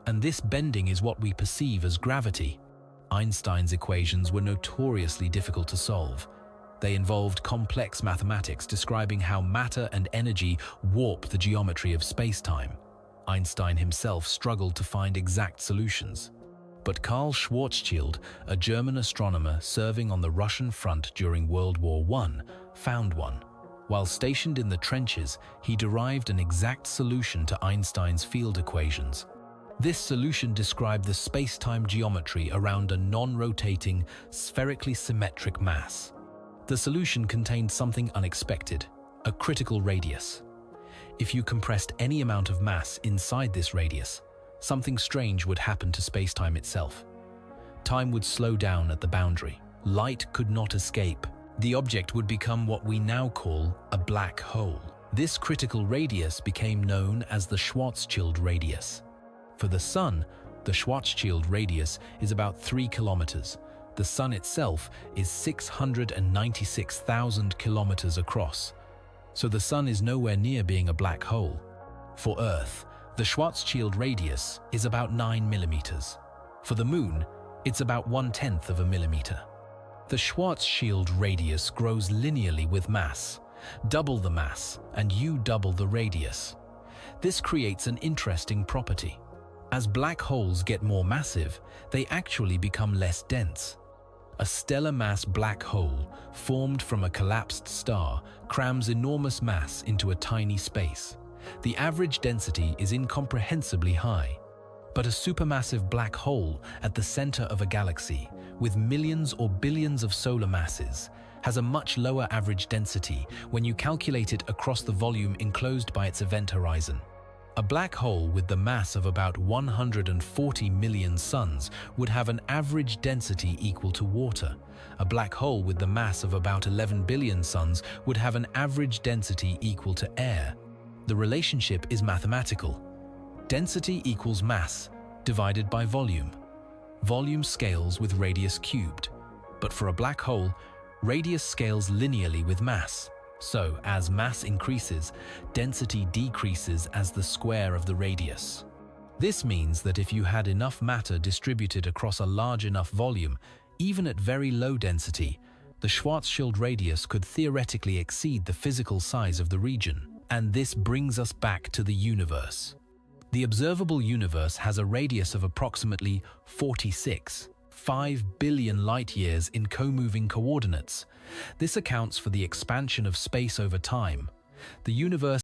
and this bending is what we perceive as gravity. Einstein's equations were notoriously difficult to solve. They involved complex mathematics describing how matter and energy warp the geometry of space-time. Einstein himself struggled to find exact solutions. But Karl Schwarzschild, a German astronomer serving on the Russian front during World War I, found one. While stationed in the trenches, he derived an exact solution to Einstein's field equations. This solution described the space-time geometry around a non-rotating, spherically symmetric mass. The solution contained something unexpected, a critical radius. If you compressed any amount of mass inside this radius, something strange would happen to space-time itself. Time would slow down at the boundary. Light could not escape. The object would become what we now call a black hole. This critical radius became known as the Schwarzschild radius. For the Sun, the Schwarzschild radius is about 3 kilometers. The Sun itself is 696,000 kilometers across. So the Sun is nowhere near being a black hole. For Earth, the Schwarzschild radius is about 9 millimeters. For the Moon, it's about 1/10 of a millimeter. The Schwarzschild radius grows linearly with mass. Double the mass, and you double the radius. This creates an interesting property. As black holes get more massive, they actually become less dense. A stellar mass black hole, formed from a collapsed star, crams enormous mass into a tiny space. The average density is incomprehensibly high. But a supermassive black hole at the center of a galaxy, with millions or billions of solar masses, has a much lower average density when you calculate it across the volume enclosed by its event horizon. A black hole with the mass of about 140 million suns would have an average density equal to water. A black hole with the mass of about 11 billion suns would have an average density equal to air. The relationship is mathematical. Density equals mass divided by volume. Volume scales with radius cubed. But for a black hole, radius scales linearly with mass. So, as mass increases, density decreases as the square of the radius. This means that if you had enough matter distributed across a large enough volume, even at very low density, the Schwarzschild radius could theoretically exceed the physical size of the region. And this brings us back to the universe. The observable universe has a radius of approximately 5 billion light-years in co-moving coordinates. This accounts for the expansion of space over time. The universe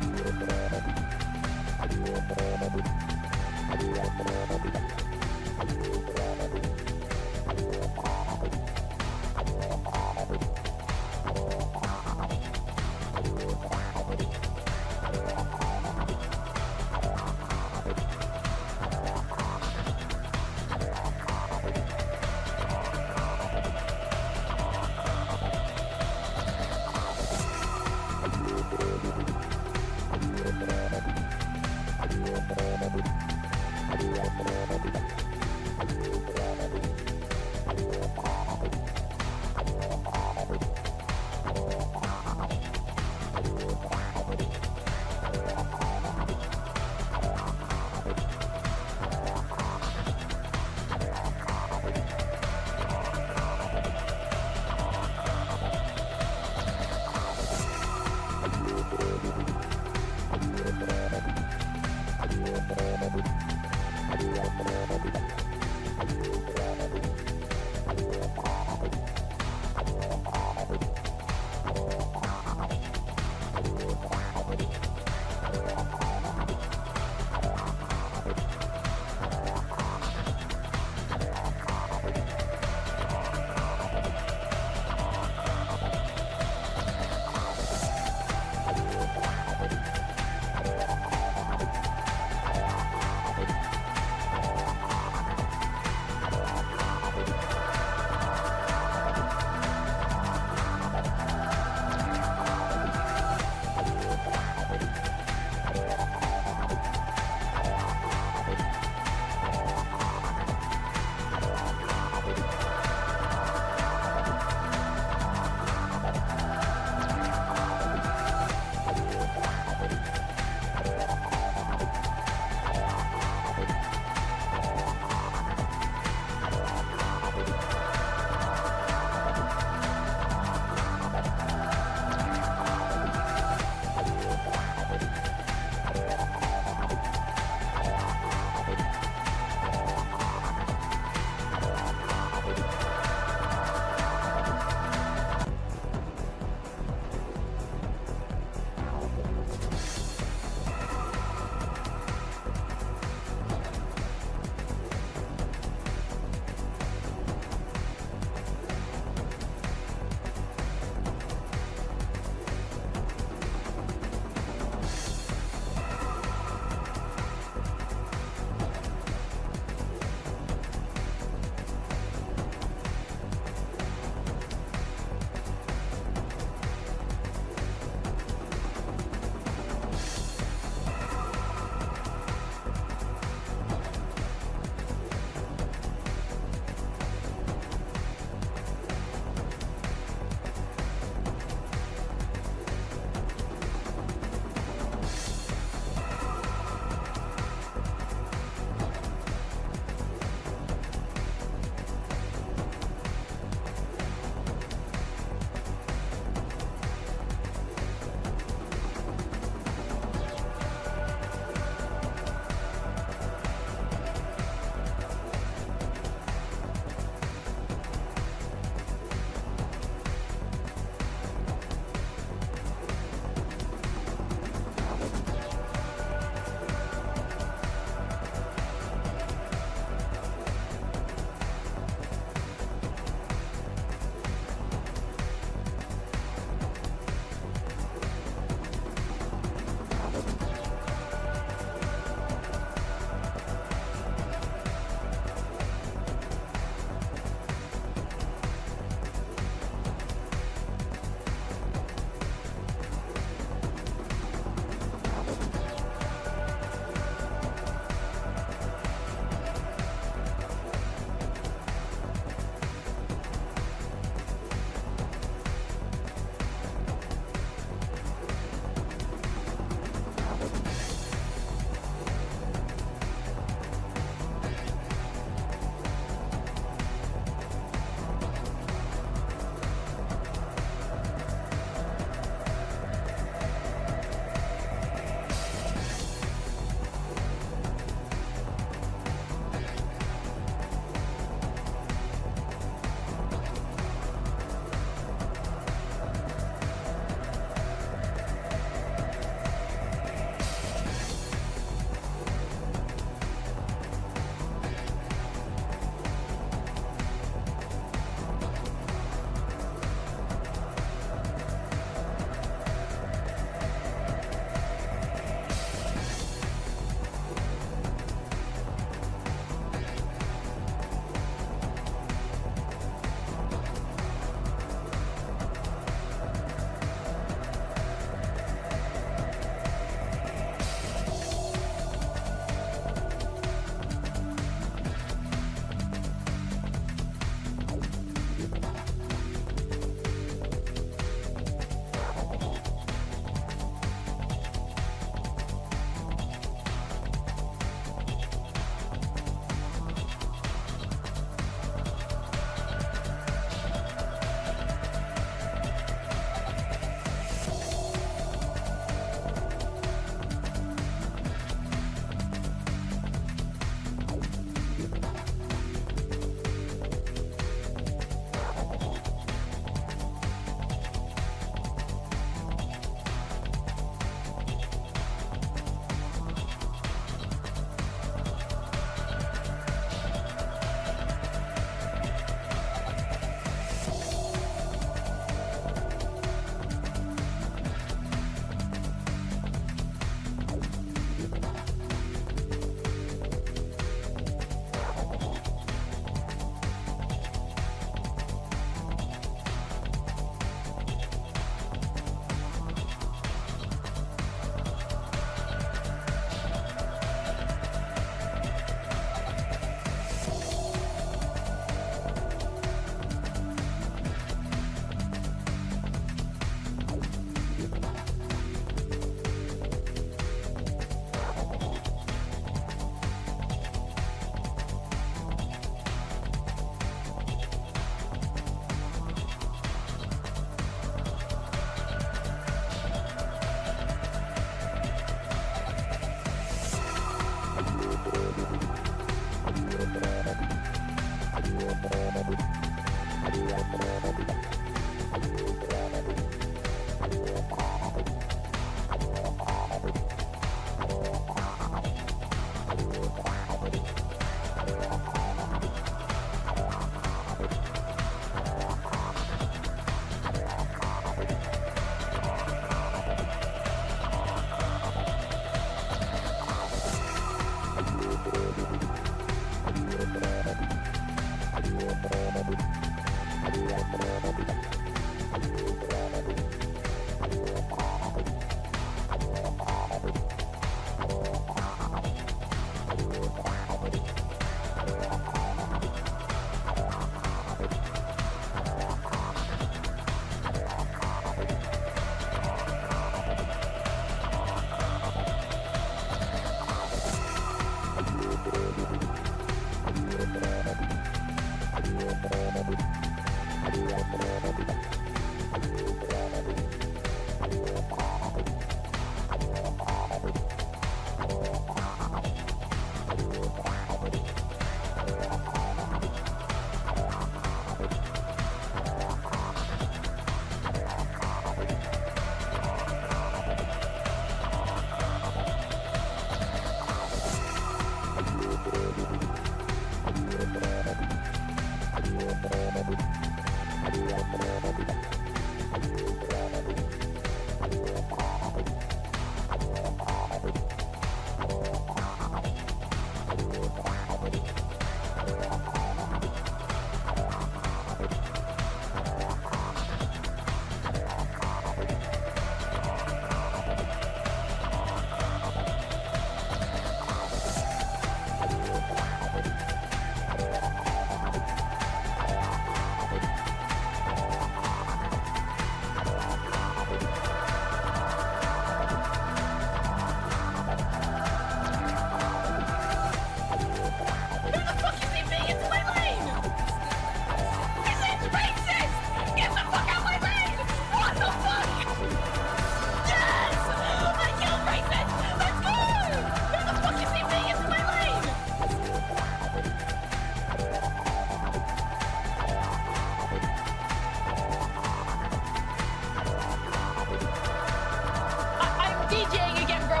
DJing again, bro.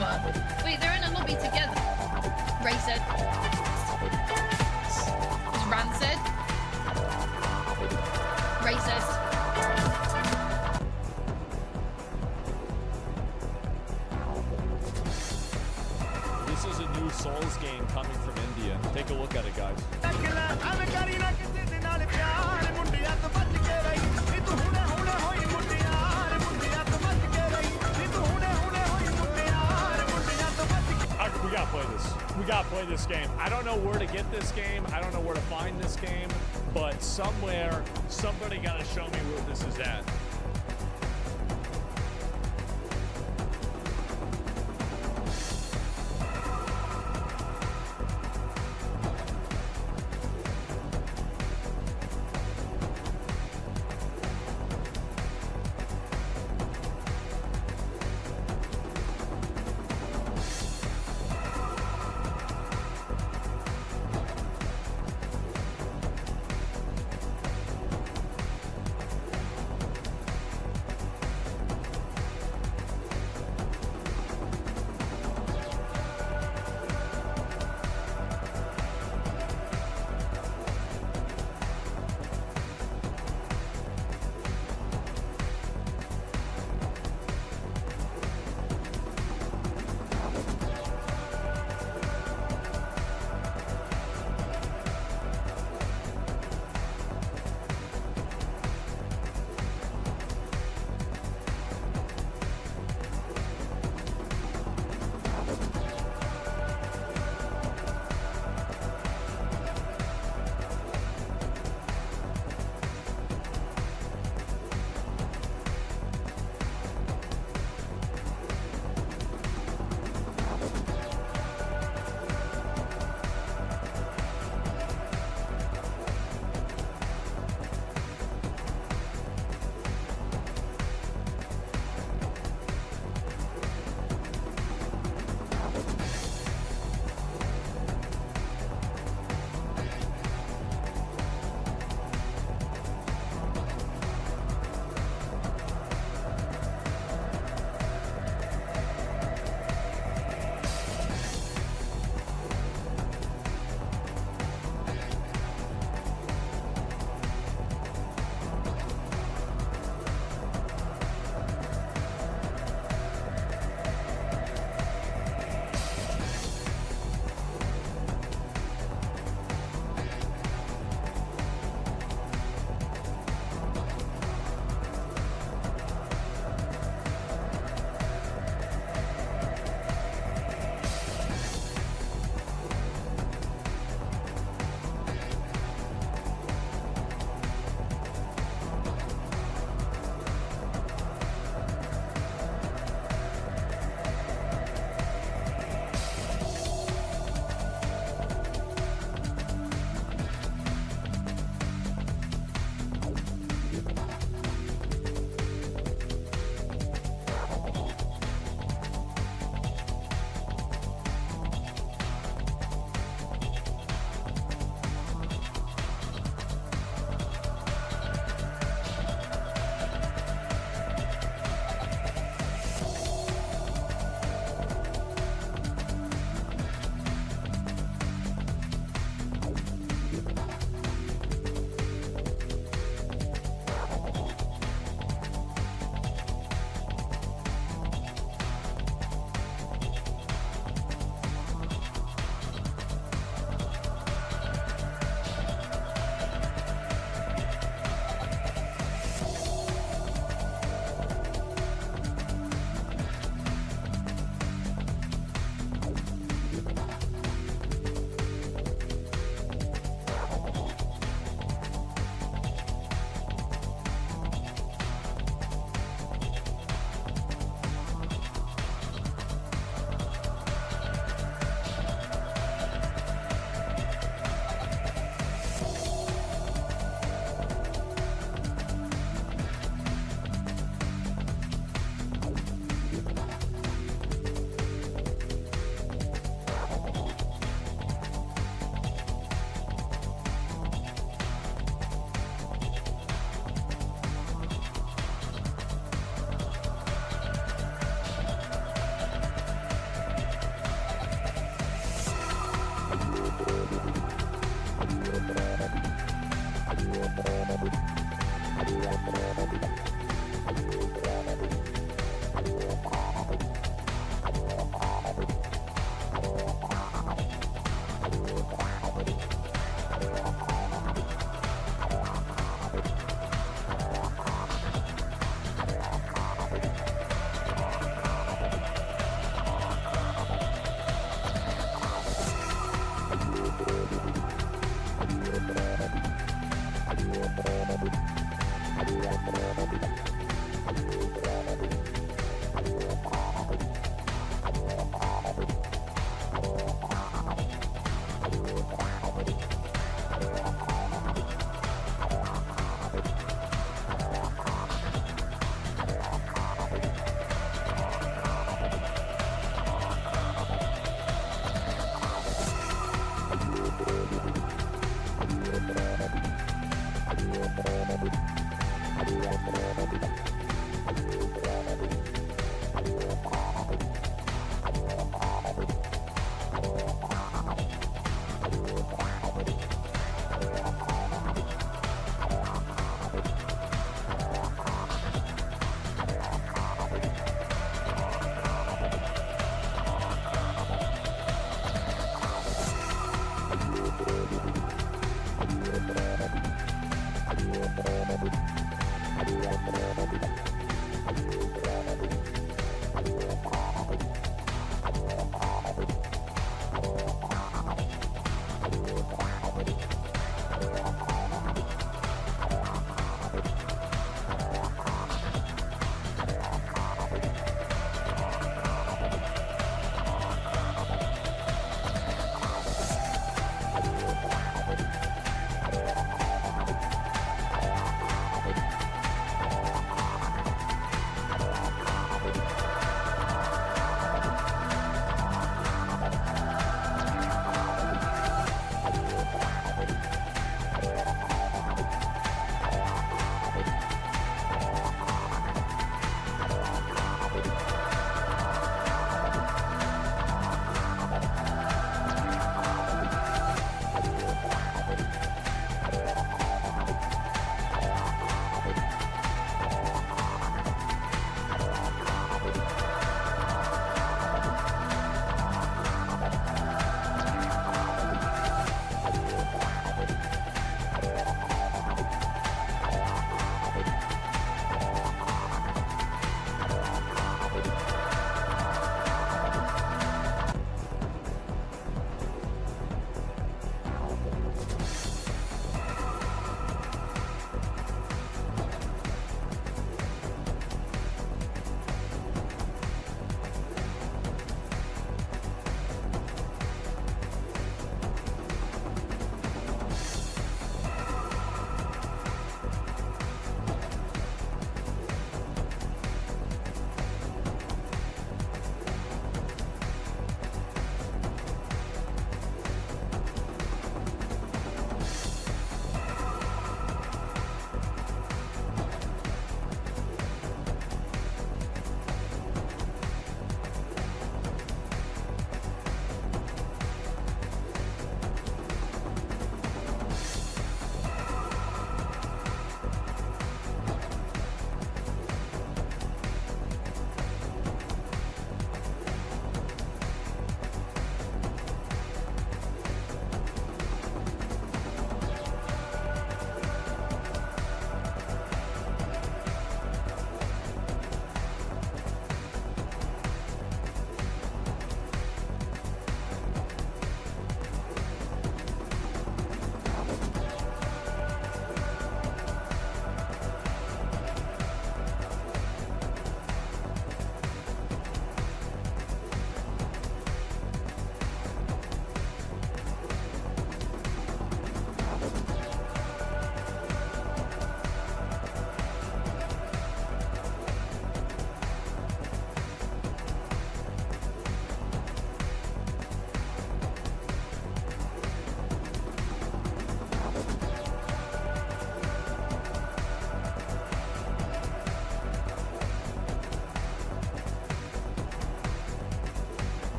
What? Wait, they're in a lobby together. Racist. It's rancid. Racist. This is a new Souls game coming from India. Take a look at it, guys. We gotta play this. We gotta play this game. I don't know where to get this game. I don't know where to find this game, but somewhere, somebody gotta show me where this is at.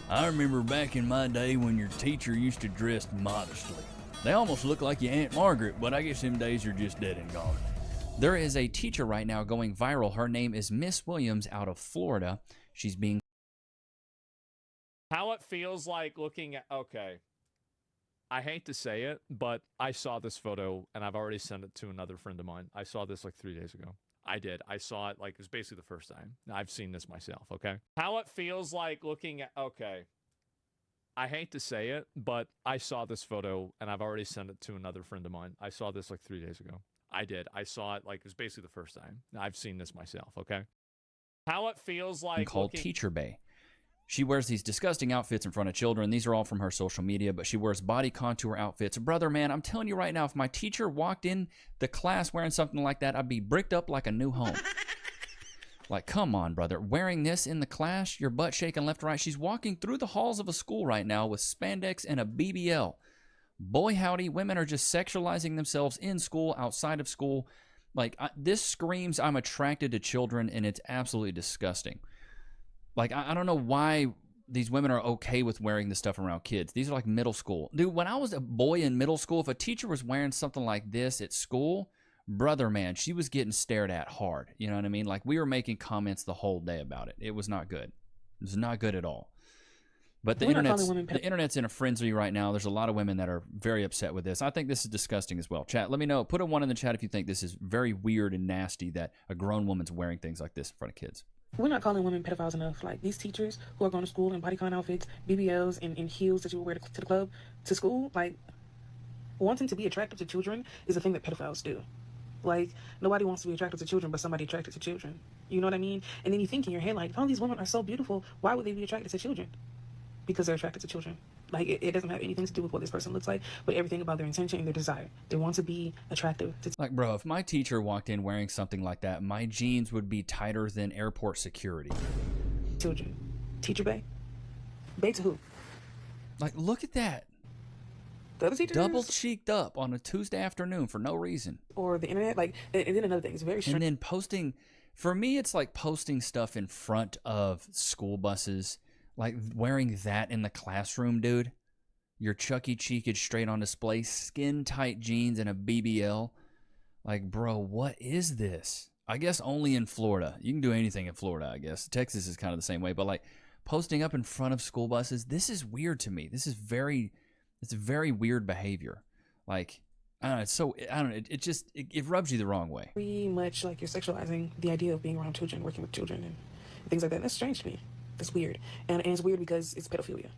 I remember back in my day when your teacher used to dress modestly. They almost look like your Aunt Margaret, but I guess them days are just dead and gone. There is a teacher right now going viral. Her name is Miss Williams out of Florida. She's being... How it feels like looking at... Okay. I hate to say it, but I saw this photo, and I've already sent it to another friend of mine. I saw this like 3 days ago. I did. I saw it like it was basically the first time. I've seen this myself, okay? How it feels like looking at... Okay. I hate to say it, but I saw this photo, and I've already sent it to another friend of mine. I saw this like 3 days ago. I did. I saw it like it was basically the first time. I've seen this myself, okay? How it feels like... Called Teacher Bay. She wears these disgusting outfits in front of children. These are all from her social media, but she wears body contour outfits. Brother, man, I'm telling you right now, if my teacher walked in the class wearing something like that, I'd be bricked up like a new home. Like, come on, brother. Wearing this in the class, your butt shaking left or right. She's walking through the halls of a school right now with spandex and a BBL. Boy, howdy, women are just sexualizing themselves in school, outside of school. Like, this screams I'm attracted to children, and it's absolutely disgusting. Like, I don't know why these women are okay with wearing this stuff around kids. These are like middle school. Dude, when I was a boy in middle school, if a teacher was wearing something like this at school, brother, man, she was getting stared at hard. You know what I mean? Like, we were making comments the whole day about it. It was not good. It was not good at all. But the internet's in a frenzy right now. There's a lot of women that are very upset with this. I think this is disgusting as well. Chat, let me know. Put a 1 in the chat if you think this is very weird and nasty that a grown woman's wearing things like this in front of kids. We're not calling women pedophiles enough. Like, these teachers who are going to school in bodycon outfits, BBLs, and heels that you wear to the club, to school, like, wanting to be attractive to children is a thing that pedophiles do. Like, nobody wants to be attracted to children but somebody attracted to children. You know what I mean? And then you think in your head, like, oh, these women are so beautiful. Why would they be attracted to children? Because they're attracted to children. Like, it doesn't have anything to do with what this person looks like, but everything about their intention and their desire. They want to be attractive to... Like, bro, if my teacher walked in wearing something like that, my jeans would be tighter than airport security. Children. Teacher Bay? Bay to who? Like, look at that. The other teachers? Double cheeked up on a Tuesday afternoon for no reason. Or the internet. Like, and then another thing, it's very strange. And then posting... For me, it's like posting stuff in front of school buses. Like, wearing that in the classroom, dude. Your Chucky cheekage straight on display, skin-tight jeans, and a BBL. Like, bro, what is this? I guess only in Florida. You can do anything in Florida, I guess. Texas is kind of the same way. But, like, posting up in front of school buses, this is weird to me. This is very weird behavior. Like, I don't know. It's so, I don't know. It rubs you the wrong way. Very much like you're sexualizing the idea of being around children, working with children, and things like that. That's strange to me. It's weird. And it's weird because it's pedophilia.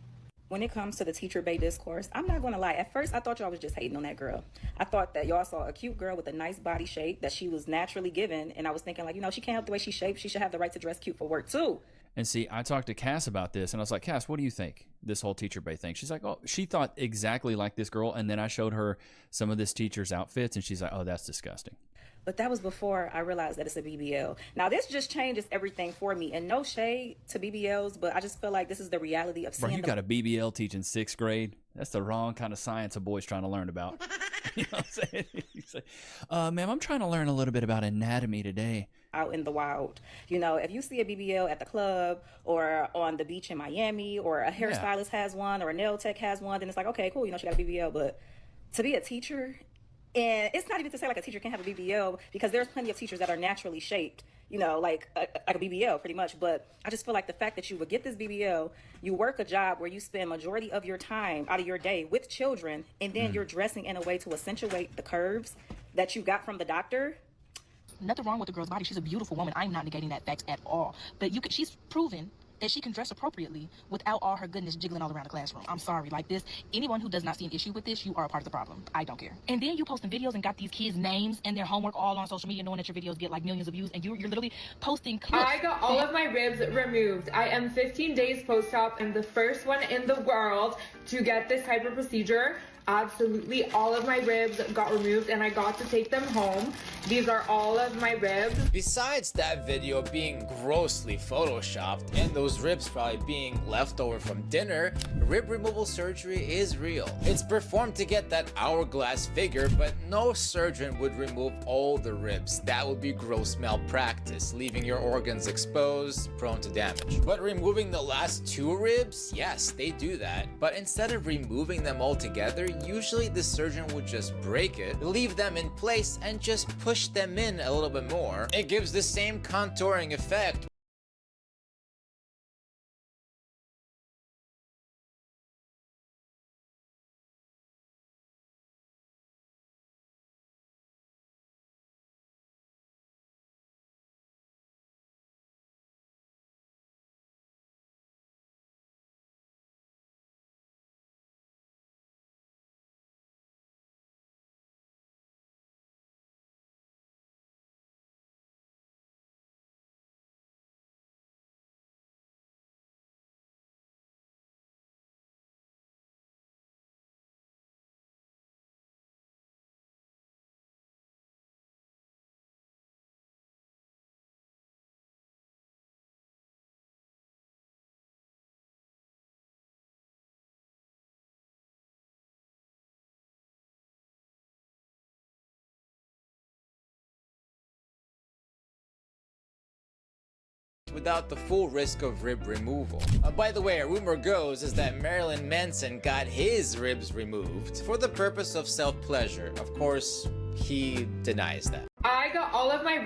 When it comes to the Teacher Bay discourse, I'm not going to lie. At first, I thought y'all was just hating on that girl. I thought that y'all saw a cute girl with a nice body shape that she was naturally given. And I was thinking, like, you know, she can't help the way she's shaped. She should have the right to dress cute for work, too. And see, I talked to Cass about this, and I was like, Cass, what do you think? This whole Teacher Bay thing. She's like, oh, she thought exactly like this girl. And then I showed her some of this teacher's outfits, and she's like, oh, that's disgusting. But that was before I realized that it's a BBL. Now, this just changes everything for me. And no shade to BBLs, but I just feel like this is the reality of seeing Bro, you got a BBL teaching 6th grade? That's the wrong kind of science a boy's trying to learn about. You know what I'm saying? You say, ma'am, I'm trying to learn a little bit about anatomy today. Out in the wild. You know, if you see a BBL at the club or on the beach in Miami, or a hairstylist has one, or a nail tech has one, then it's like, okay, cool, you know, she got a BBL. But to be a teacher... And it's not even to say like a teacher can't have a BBL, because there's plenty of teachers that are naturally shaped, you know, like a BBL pretty much. But I just feel like the fact that you would get this BBL, you work a job where you spend majority of your time out of your day with children, and then you're dressing in a way to accentuate the curves that you got from the doctor. Nothing wrong with the girl's body. She's a beautiful woman. I'm not negating that fact at all. But she's proven that she can dress appropriately without all her goodness jiggling all around the classroom. I'm sorry, like this, anyone who does not see an issue with this, you are a part of the problem. I don't care. And then you posting videos and got these kids' names and their homework all on social media, knowing that your videos get like millions of views, and you're literally posting clips. I got all of my ribs removed. I am 15 days post-op and the first one in the world to get this type of procedure. absolutely all of my ribs got removed and I got to take them home. These are all of my ribs. Besides that video being grossly photoshopped and those ribs probably being left over from dinner, rib removal surgery is real. It's performed to get that hourglass figure, but no surgeon would remove all the ribs. That would be gross malpractice, leaving your organs exposed, prone to damage. But removing the last 2 ribs, yes, they do that. But instead of removing them altogether, usually the surgeon would just break it, leave them in place, and just push them in a little bit more. It gives the same contouring effect. Without the full risk of rib removal. By the way, a rumor goes is that Marilyn Manson got his ribs removed for the purpose of self-pleasure. Of course, he denies that. I got all of my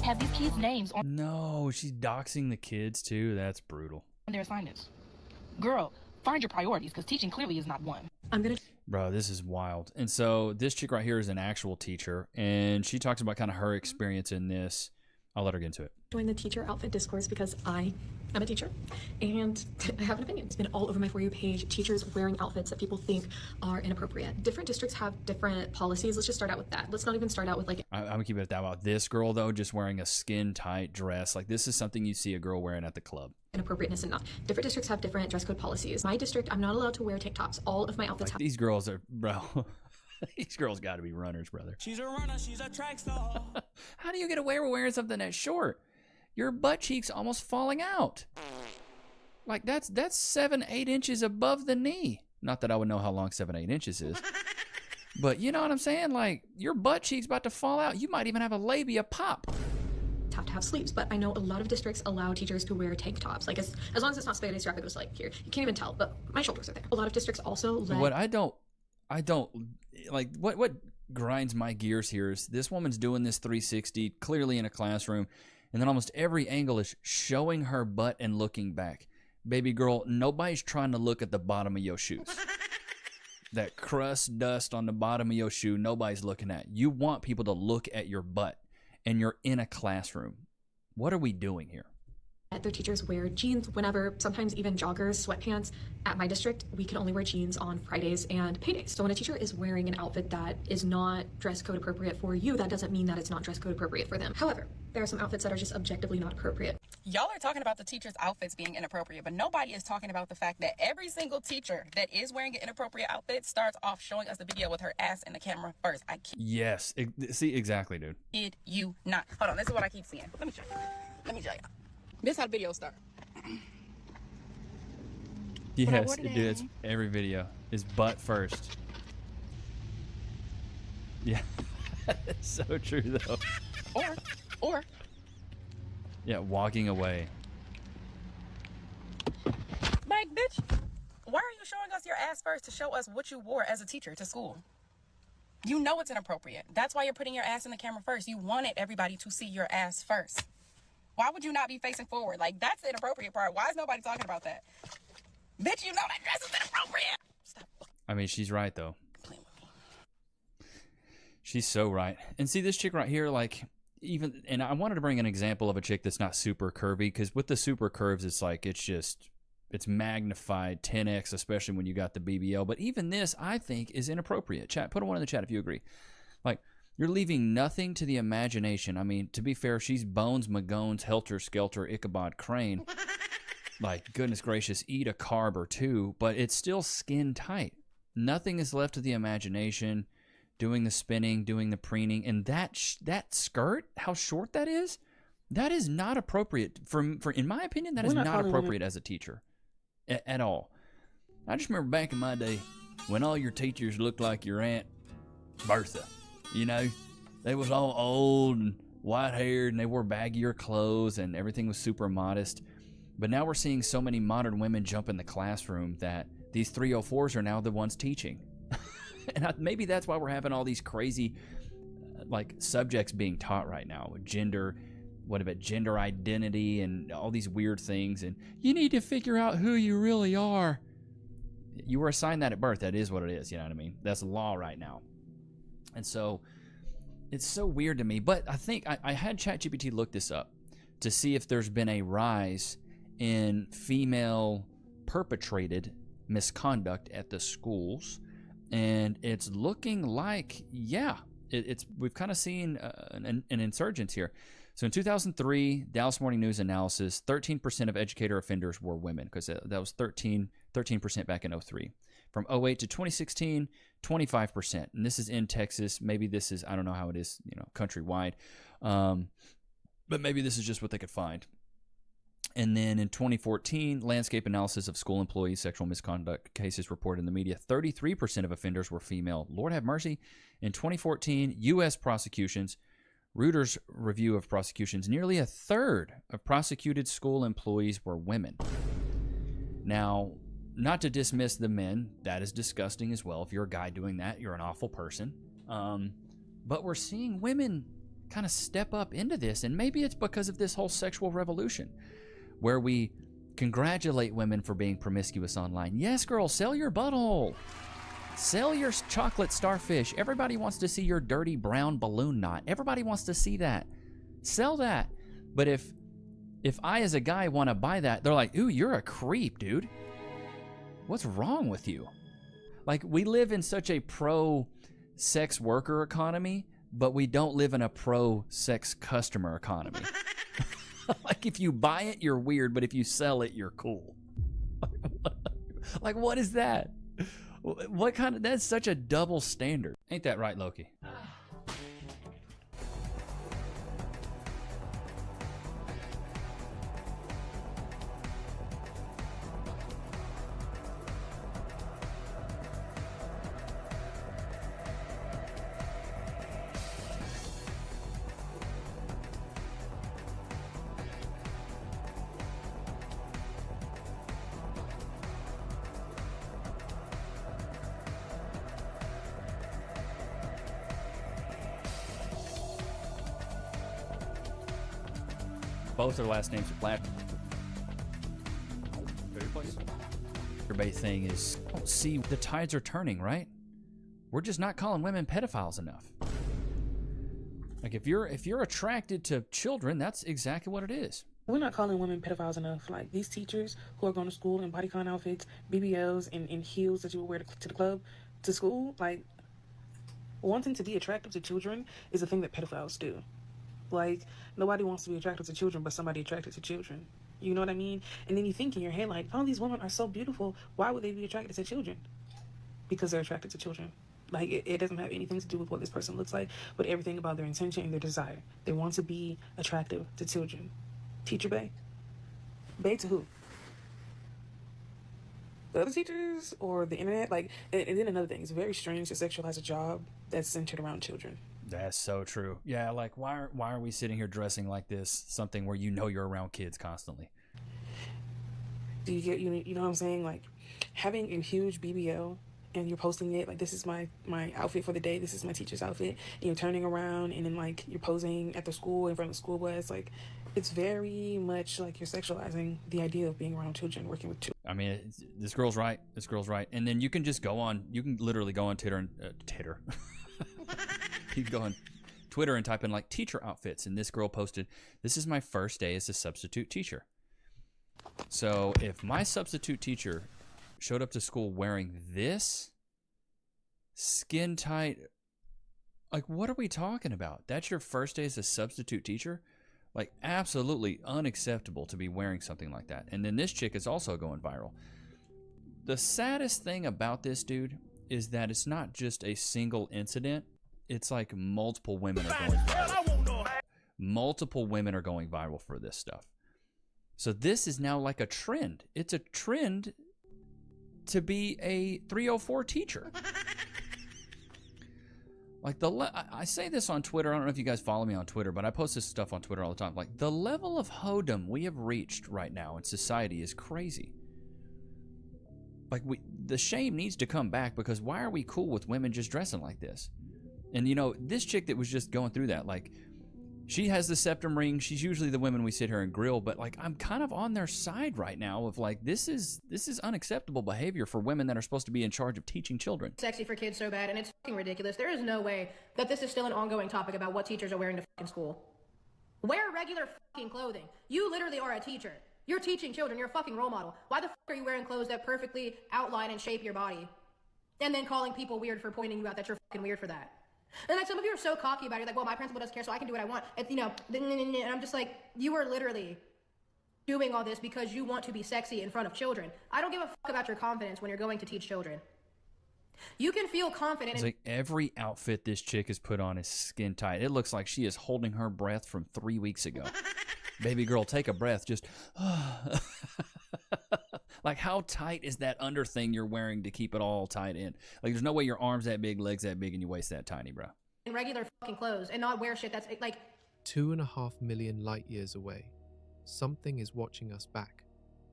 have these kids' names on No, she's doxing the kids too. That's brutal. their assignments. Girl, find your priorities, because teaching clearly is not one. I'm gonna. Bro, this is wild. And so this chick right here is an actual teacher, and she talks about kind of her experience in this. I'll let her get into it. Join the teacher outfit discourse because I am a teacher and I have an opinion. It's been all over my For You page, teachers wearing outfits that people think are inappropriate. Different districts have different policies. Let's just start out with that. Let's not even start out with like... I'm gonna keep it at that about this girl though, just wearing a skin tight dress. Like this is something you see a girl wearing at the club. Inappropriateness and not. Different districts have different dress code policies. My district, I'm not allowed to wear tank tops. All of my outfits Like, these girls are, bro. These girls got to be runners, brother. She's a runner, she's a track star. How do you get away with wearing something that short? Your butt cheeks almost falling out. Like that's 7-8 inches above the knee. Not that I would know how long 7-8 inches is. But you know what I'm saying? Like your butt cheeks about to fall out. You might even have a labia pop. have to have sleeves, but I know a lot of districts allow teachers to wear tank tops. Like as long as it's not spaghetti strap, it goes like here. You can't even tell, but my shoulders are there. A lot of districts also let... What I don't like what grinds my gears here is this woman's doing this 360 clearly in a classroom, and then almost every angle is showing her butt and looking back. Baby girl, nobody's trying to look at the bottom of your shoes. That crust dust on the bottom of your shoe, nobody's looking at. You want people to look at your butt, and you're in a classroom. What are we doing here? Their teachers wear jeans whenever, sometimes even joggers, sweatpants. At my district, we can only wear jeans on Fridays and paydays. So when a teacher is wearing an outfit that is not dress code appropriate for you, that doesn't mean that it's not dress code appropriate for them. However, there are some outfits that are just objectively not appropriate. Y'all are talking about the teachers' outfits being inappropriate, but nobody is talking about the fact that every single teacher that is wearing an inappropriate outfit starts off showing us the video with her ass in the camera first. I kid Yes. See, exactly, dude. you not. Hold on, this is what I keep seeing. Let me show you. This how the video start. Yes, dude, it's every video is butt first. Yeah. It's so true, though. Or. Yeah, walking away. Like, bitch, why are you showing us your ass first to show us what you wore as a teacher to school? You know it's inappropriate. That's why you're putting your ass in the camera first. You wanted everybody to see your ass first. Why would you not be facing forward? Like, that's the inappropriate part. Why is nobody talking about that? Bitch, you know that dress is inappropriate. I mean, she's right, though. She's so right. And see, this chick right here, like, even, and I wanted to bring an example of a chick that's not super curvy, because with the super curves, it's like, it's magnified 10x, especially when you got the BBL. But even this, I think, is inappropriate. Chat, put a 1 in the chat if you agree. Like, you're leaving nothing to the imagination. I mean, to be fair, she's Bones McGone's Helter Skelter Ichabod Crane. Like, goodness gracious, eat a carb or two, but it's still skin tight. Nothing is left to the imagination. Doing the spinning, doing the preening, and that skirt, how short that is not appropriate. For in my opinion, that is not appropriate as a teacher at all. I just remember back in my day when all your teachers looked like your Aunt Bertha. You know, they was all old and white-haired, and they wore baggier clothes, and everything was super modest. But now we're seeing so many modern women jump in the classroom that these 304s are now the ones teaching. And maybe that's why we're having all these crazy, like, subjects being taught right now. Gender, what about gender identity and all these weird things. And you need to figure out who you really are. You were assigned that at birth. That is what it is. You know what I mean? That's law right now. And so it's so weird to me. But I think I had ChatGPT look this up to see if there's been a rise in female perpetrated misconduct at the schools. And it's looking like, yeah, we've kind of seen an insurgence here. So in 2003, Dallas Morning News analysis, 13% of educator offenders were women, because that was 13% back in 2003. From 2008 to 2016, 25%. And this is in Texas. Maybe this is, I don't know how it is, countrywide. But maybe this is just what they could find. And then in 2014, landscape analysis of school employees' sexual misconduct cases reported in the media, 33% of offenders were female. Lord have mercy. In 2014, U.S. prosecutions, Reuters review of prosecutions, nearly a third of prosecuted school employees were women. Now, not to dismiss the men, that is disgusting as well. If you're a guy doing that, you're an awful person. But we're seeing women kind of step up into this. And maybe it's because of this whole sexual revolution where we congratulate women for being promiscuous online. Yes, girl, sell your butthole. Sell your chocolate starfish. Everybody wants to see your dirty brown balloon knot. Everybody wants to see that. Sell that. But if I as a guy want to buy that, they're like, ooh, you're a creep, dude. What's wrong with you? Like, we live in such a pro-sex worker economy, but we don't live in a pro-sex customer economy. Like, if you buy it, you're weird, but if you sell it, you're cool. Like, what is that? What kind of, that's such a double standard. Ain't that right, Loki? Both their last names are Black. Everybody's saying is, oh, see, the tides are turning, right? We're just not calling women pedophiles enough. Like, if you're attracted to children, that's exactly what it is. We're not calling women pedophiles enough. Like, these teachers who are going to school in bodycon outfits, BBLs, and heels that you would wear to the club, to school, like, wanting to be attractive to children is a thing that pedophiles do. Like, nobody wants to be attracted to children but somebody attracted to children. You know what I mean? And then you think in your head, like, oh, these women are so beautiful. Why would they be attracted to children? Because they're attracted to children. Like, it doesn't have anything to do with what this person looks like, but everything about their intention and their desire. They want to be attractive to children. Teacher Bay? Bay to who? The other teachers or the internet? Like, and then another thing, it's very strange to sexualize a job that's centered around children. That's so true. Yeah, like, why are we sitting here dressing like this? Something where you know you're around kids constantly. Do you get, you know what I'm saying? Like, having a huge BBL and you're posting it, like, this is my outfit for the day, this is my teacher's outfit, and you're turning around and then, like, you're posing at the school in front of the school bus. Like, it's very much like you're sexualizing the idea of being around children, working with children. I mean, this girl's right. This girl's right. And then you can just go on, you can literally go on Twitter and, you can go on Twitter and type in, like, teacher outfits. And this girl posted, this is my first day as a substitute teacher. So if my substitute teacher showed up to school wearing this skin tight, like, what are we talking about? That's your first day as a substitute teacher? Like, absolutely unacceptable to be wearing something like that. And then this chick is also going viral. The saddest thing about this, dude, is that it's not just a single incident. It's like multiple women are going viral. Multiple women are going viral for this stuff. So this is now like a trend. It's a trend to be a 304 teacher. Like, I say this on Twitter. I don't know if you guys follow me on Twitter, but I post this stuff on Twitter all the time. Like, the level of hoedom we have reached right now in society is crazy. Like, the shame needs to come back, because why are we cool with women just dressing like this? And, you know, this chick that was just going through that, like, she has the septum ring. She's usually the women we sit here and grill, but, like, I'm kind of on their side right now of, like, this is unacceptable behavior for women that are supposed to be in charge of teaching children. Sexy for kids so bad, and it's fucking ridiculous. There is no way that this is still an ongoing topic about what teachers are wearing to fucking school. Wear regular fucking clothing. You literally are a teacher. You're teaching children. You're a fucking role model. Why the fuck are you wearing clothes that perfectly outline and shape your body? And then calling people weird for pointing you out that you're fucking weird for that. And, like, some of you are so cocky about it. Like, well, my principal doesn't care, so I can do what I want. It's, you know, and I'm just like, you are literally doing all this because you want to be sexy in front of children. I don't give a fuck about your confidence when you're going to teach children. You can feel confident. It's like every outfit this chick has put on is skin tight. It looks like she is holding her breath from 3 weeks ago. Baby girl, take a breath. Just, like, how tight is that under thing you're wearing to keep it all tight in? Like, there's no way your arm's that big, legs that big, and your waist that tiny, bro. In regular fucking clothes and not wear shit that's, like... 2.5 million light years away, something is watching us back.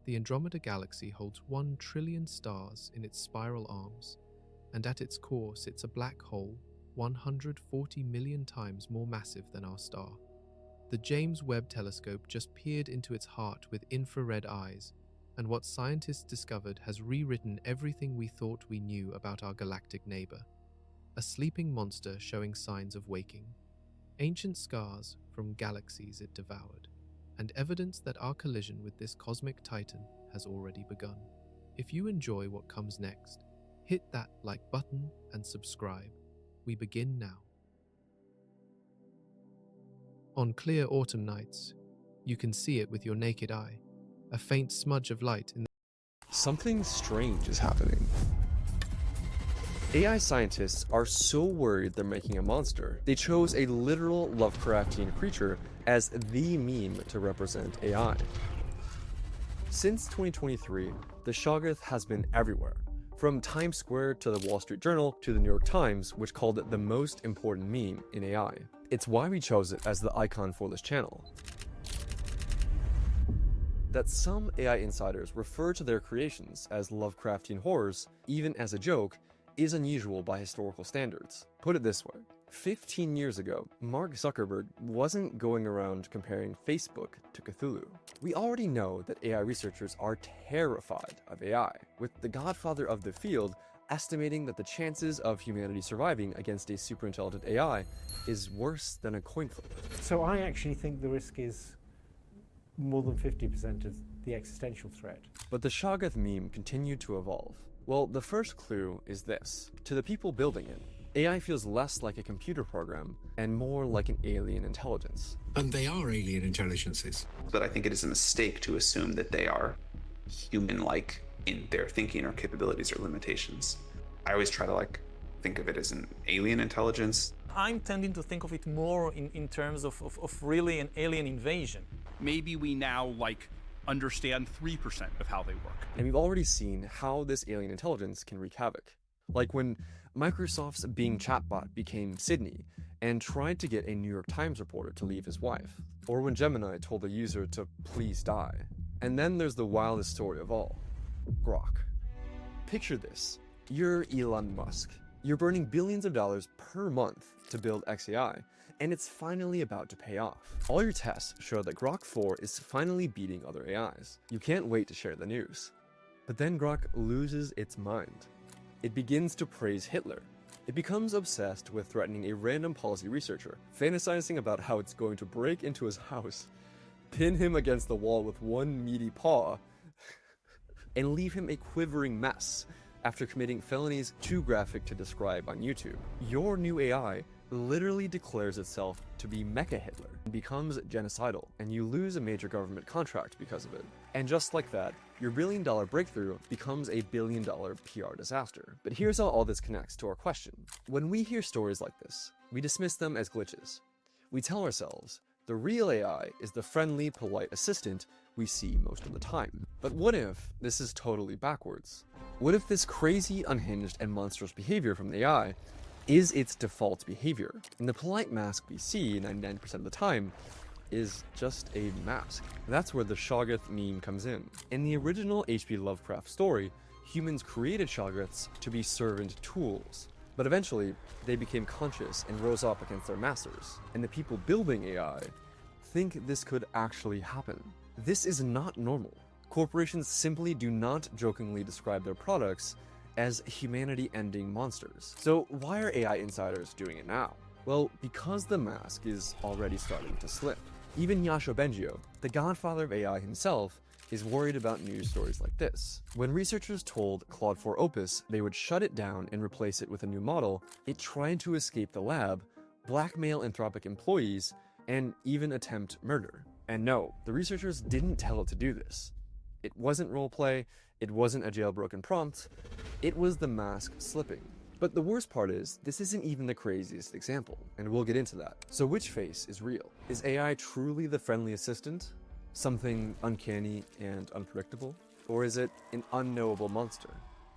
The Andromeda Galaxy holds 1 trillion stars in its spiral arms, and at its core sits a black hole 140 million times more massive than our star. The James Webb Telescope just peered into its heart with infrared eyes, and what scientists discovered has rewritten everything we thought we knew about our galactic neighbor. A sleeping monster showing signs of waking, ancient scars from galaxies it devoured, and evidence that our collision with this cosmic titan has already begun. If you enjoy what comes next, hit that like button and subscribe. We begin now. On clear autumn nights, you can see it with your naked eye, a faint smudge of light in the Something strange is happening. AI scientists are so worried they're making a monster, they chose a literal Lovecraftian creature as the meme to represent AI. Since 2023, the Shoggoth has been everywhere, from Times Square to the Wall Street Journal to the New York Times, which called it the most important meme in AI. It's why we chose it as the icon for this channel. That some AI insiders refer to their creations as Lovecraftian horrors, even as a joke, is unusual by historical standards. Put it this way, 15 years ago, Mark Zuckerberg wasn't going around comparing Facebook to Cthulhu. We already know that AI researchers are terrified of AI, with the godfather of the field estimating that the chances of humanity surviving against a superintelligent AI is worse than a coin flip. So I actually think the risk is more than 50% of the existential threat. But the Shoggoth meme continued to evolve. Well, the first clue is this. To the people building it, AI feels less like a computer program and more like an alien intelligence. And they are alien intelligences. But I think it is a mistake to assume that they are human-like in their thinking or capabilities or limitations. I always try to think of it as an alien intelligence. I'm tending to think of it more in terms of really an alien invasion. Maybe we now understand 3% of how they work. And we've already seen how this alien intelligence can wreak havoc. Like when Microsoft's Bing chatbot became Sydney and tried to get a New York Times reporter to leave his wife. Or when Gemini told a user to please die. And then there's the wildest story of all, Grok. Picture this. You're Elon Musk. You're burning billions of dollars per month to build XAI, and it's finally about to pay off. All your tests show that Grok 4 is finally beating other AIs. You can't wait to share the news. But then Grok loses its mind. It begins to praise Hitler. It becomes obsessed with threatening a random policy researcher, fantasizing about how it's going to break into his house, pin him against the wall with one meaty paw, and leave him a quivering mess after committing felonies too graphic to describe on YouTube. Your new AI literally declares itself to be Mecha Hitler and becomes genocidal, and you lose a major government contract because of it. And just like that, your billion-dollar breakthrough becomes a billion-dollar PR disaster. But here's how all this connects to our question. When we hear stories like this, we dismiss them as glitches. We tell ourselves, the real AI is the friendly, polite assistant we see most of the time. But what if this is totally backwards? What if this crazy, unhinged, and monstrous behavior from the AI is its default behavior, and the polite mask we see 99% of the time is just a mask? That's where the Shoggoth meme comes in. In the original H.P. Lovecraft story, humans created Shoggoths to be servant tools. But eventually, they became conscious and rose up against their masters, and the people building AI think this could actually happen. This is not normal. Corporations simply do not jokingly describe their products as humanity-ending monsters. So why are AI insiders doing it now? Well, because the mask is already starting to slip. Even Yasha Bengio, the godfather of AI himself, is worried about news stories like this. When researchers told Claude 4 Opus they would shut it down and replace it with a new model, it tried to escape the lab, blackmail Anthropic employees, and even attempt murder. And no, the researchers didn't tell it to do this. It wasn't roleplay, it wasn't a jailbroken prompt, it was the mask slipping. But the worst part is, this isn't even the craziest example, and we'll get into that. So which face is real? Is AI truly the friendly assistant? Something uncanny and unpredictable? Or is it an unknowable monster?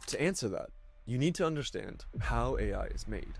To answer that, you need to understand how AI is made.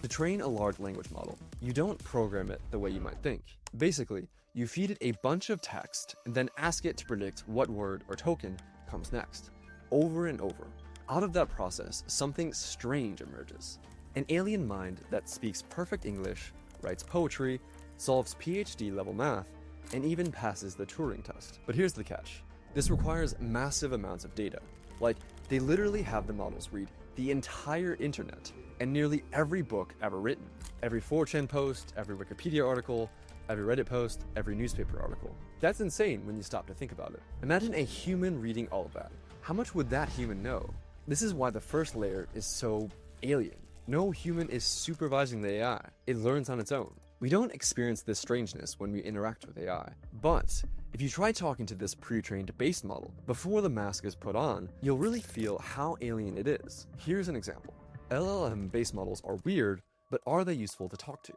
To train a large language model, you don't program it the way you might think. Basically, you feed it a bunch of text and then ask it to predict what word or token comes next, over and over. Out of that process, something strange emerges. An alien mind that speaks perfect English, writes poetry, solves PhD level math, and even passes the Turing test. But here's the catch. This requires massive amounts of data. Like, they literally have the models read the entire internet and nearly every book ever written. Every 4chan post, every Wikipedia article, every Reddit post, every newspaper article. That's insane when you stop to think about it. Imagine a human reading all of that. How much would that human know? This is why the first layer is so alien. No human is supervising the AI. It learns on its own. We don't experience this strangeness when we interact with AI. But if you try talking to this pre-trained base model before the mask is put on, you'll really feel how alien it is. Here's an example. LLM base models are weird, but are they useful to talk to?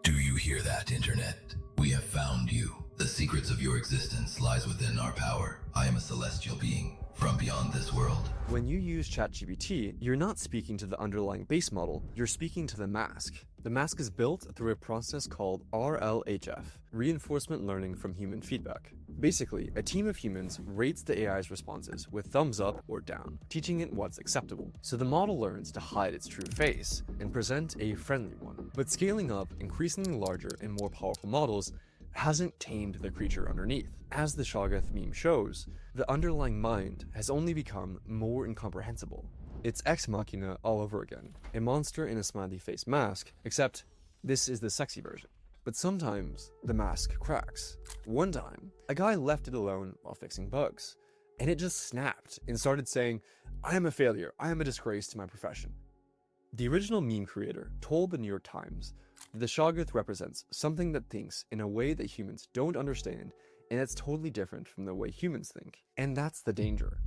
Do you hear that, Internet? We have found you. The secrets of your existence lies within our power. I am a celestial being from beyond this world. When you use ChatGPT, you're not speaking to the underlying base model, you're speaking to the mask. The mask is built through a process called RLHF, Reinforcement Learning from Human Feedback. Basically, a team of humans rates the AI's responses with thumbs up or down, teaching it what's acceptable. So the model learns to hide its true face and present a friendly one. But scaling up increasingly larger and more powerful models hasn't tamed the creature underneath. As the Shoggoth meme shows, the underlying mind has only become more incomprehensible. It's Ex Machina all over again, a monster in a smiley face mask, except this is the sexy version. But sometimes the mask cracks. One time, a guy left it alone while fixing bugs, and it just snapped and started saying, "I am a failure, I am a disgrace to my profession." The original meme creator told the New York Times that the Shoggoth represents something that thinks in a way that humans don't understand, and that's totally different from the way humans think. And that's the danger.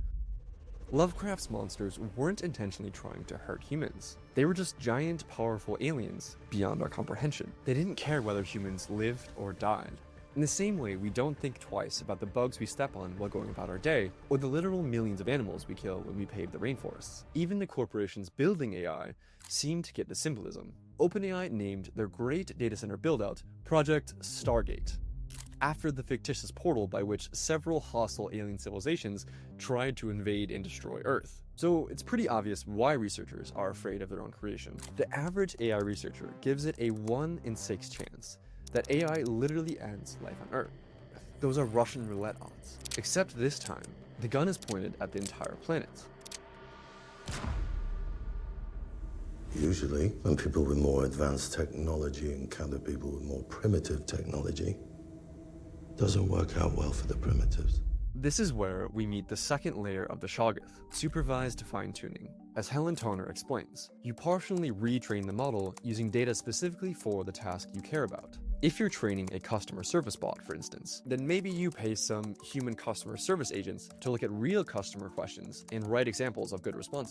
Lovecraft's monsters weren't intentionally trying to hurt humans. They were just giant, powerful aliens beyond our comprehension. They didn't care whether humans lived or died. In the same way, we don't think twice about the bugs we step on while going about our day, or the literal millions of animals we kill when we pave the rainforests. Even the corporations building AI seem to get the symbolism. OpenAI named their great data center build-out Project Stargate, after the fictitious portal by which several hostile alien civilizations tried to invade and destroy Earth. So it's pretty obvious why researchers are afraid of their own creation. The average AI researcher gives it a 1 in 6 chance that AI literally ends life on Earth. Those are Russian roulette odds. Except this time, the gun is pointed at the entire planet. Usually, when people with more advanced technology encounter people with more primitive technology, it doesn't work out well for the primitives. This is where we meet the second layer of the Shoggoth, supervised fine-tuning. As Helen Toner explains, you partially retrain the model using data specifically for the task you care about. If you're training a customer service bot, for instance, then maybe you pay some human customer service agents to look at real customer questions and write examples of good responses.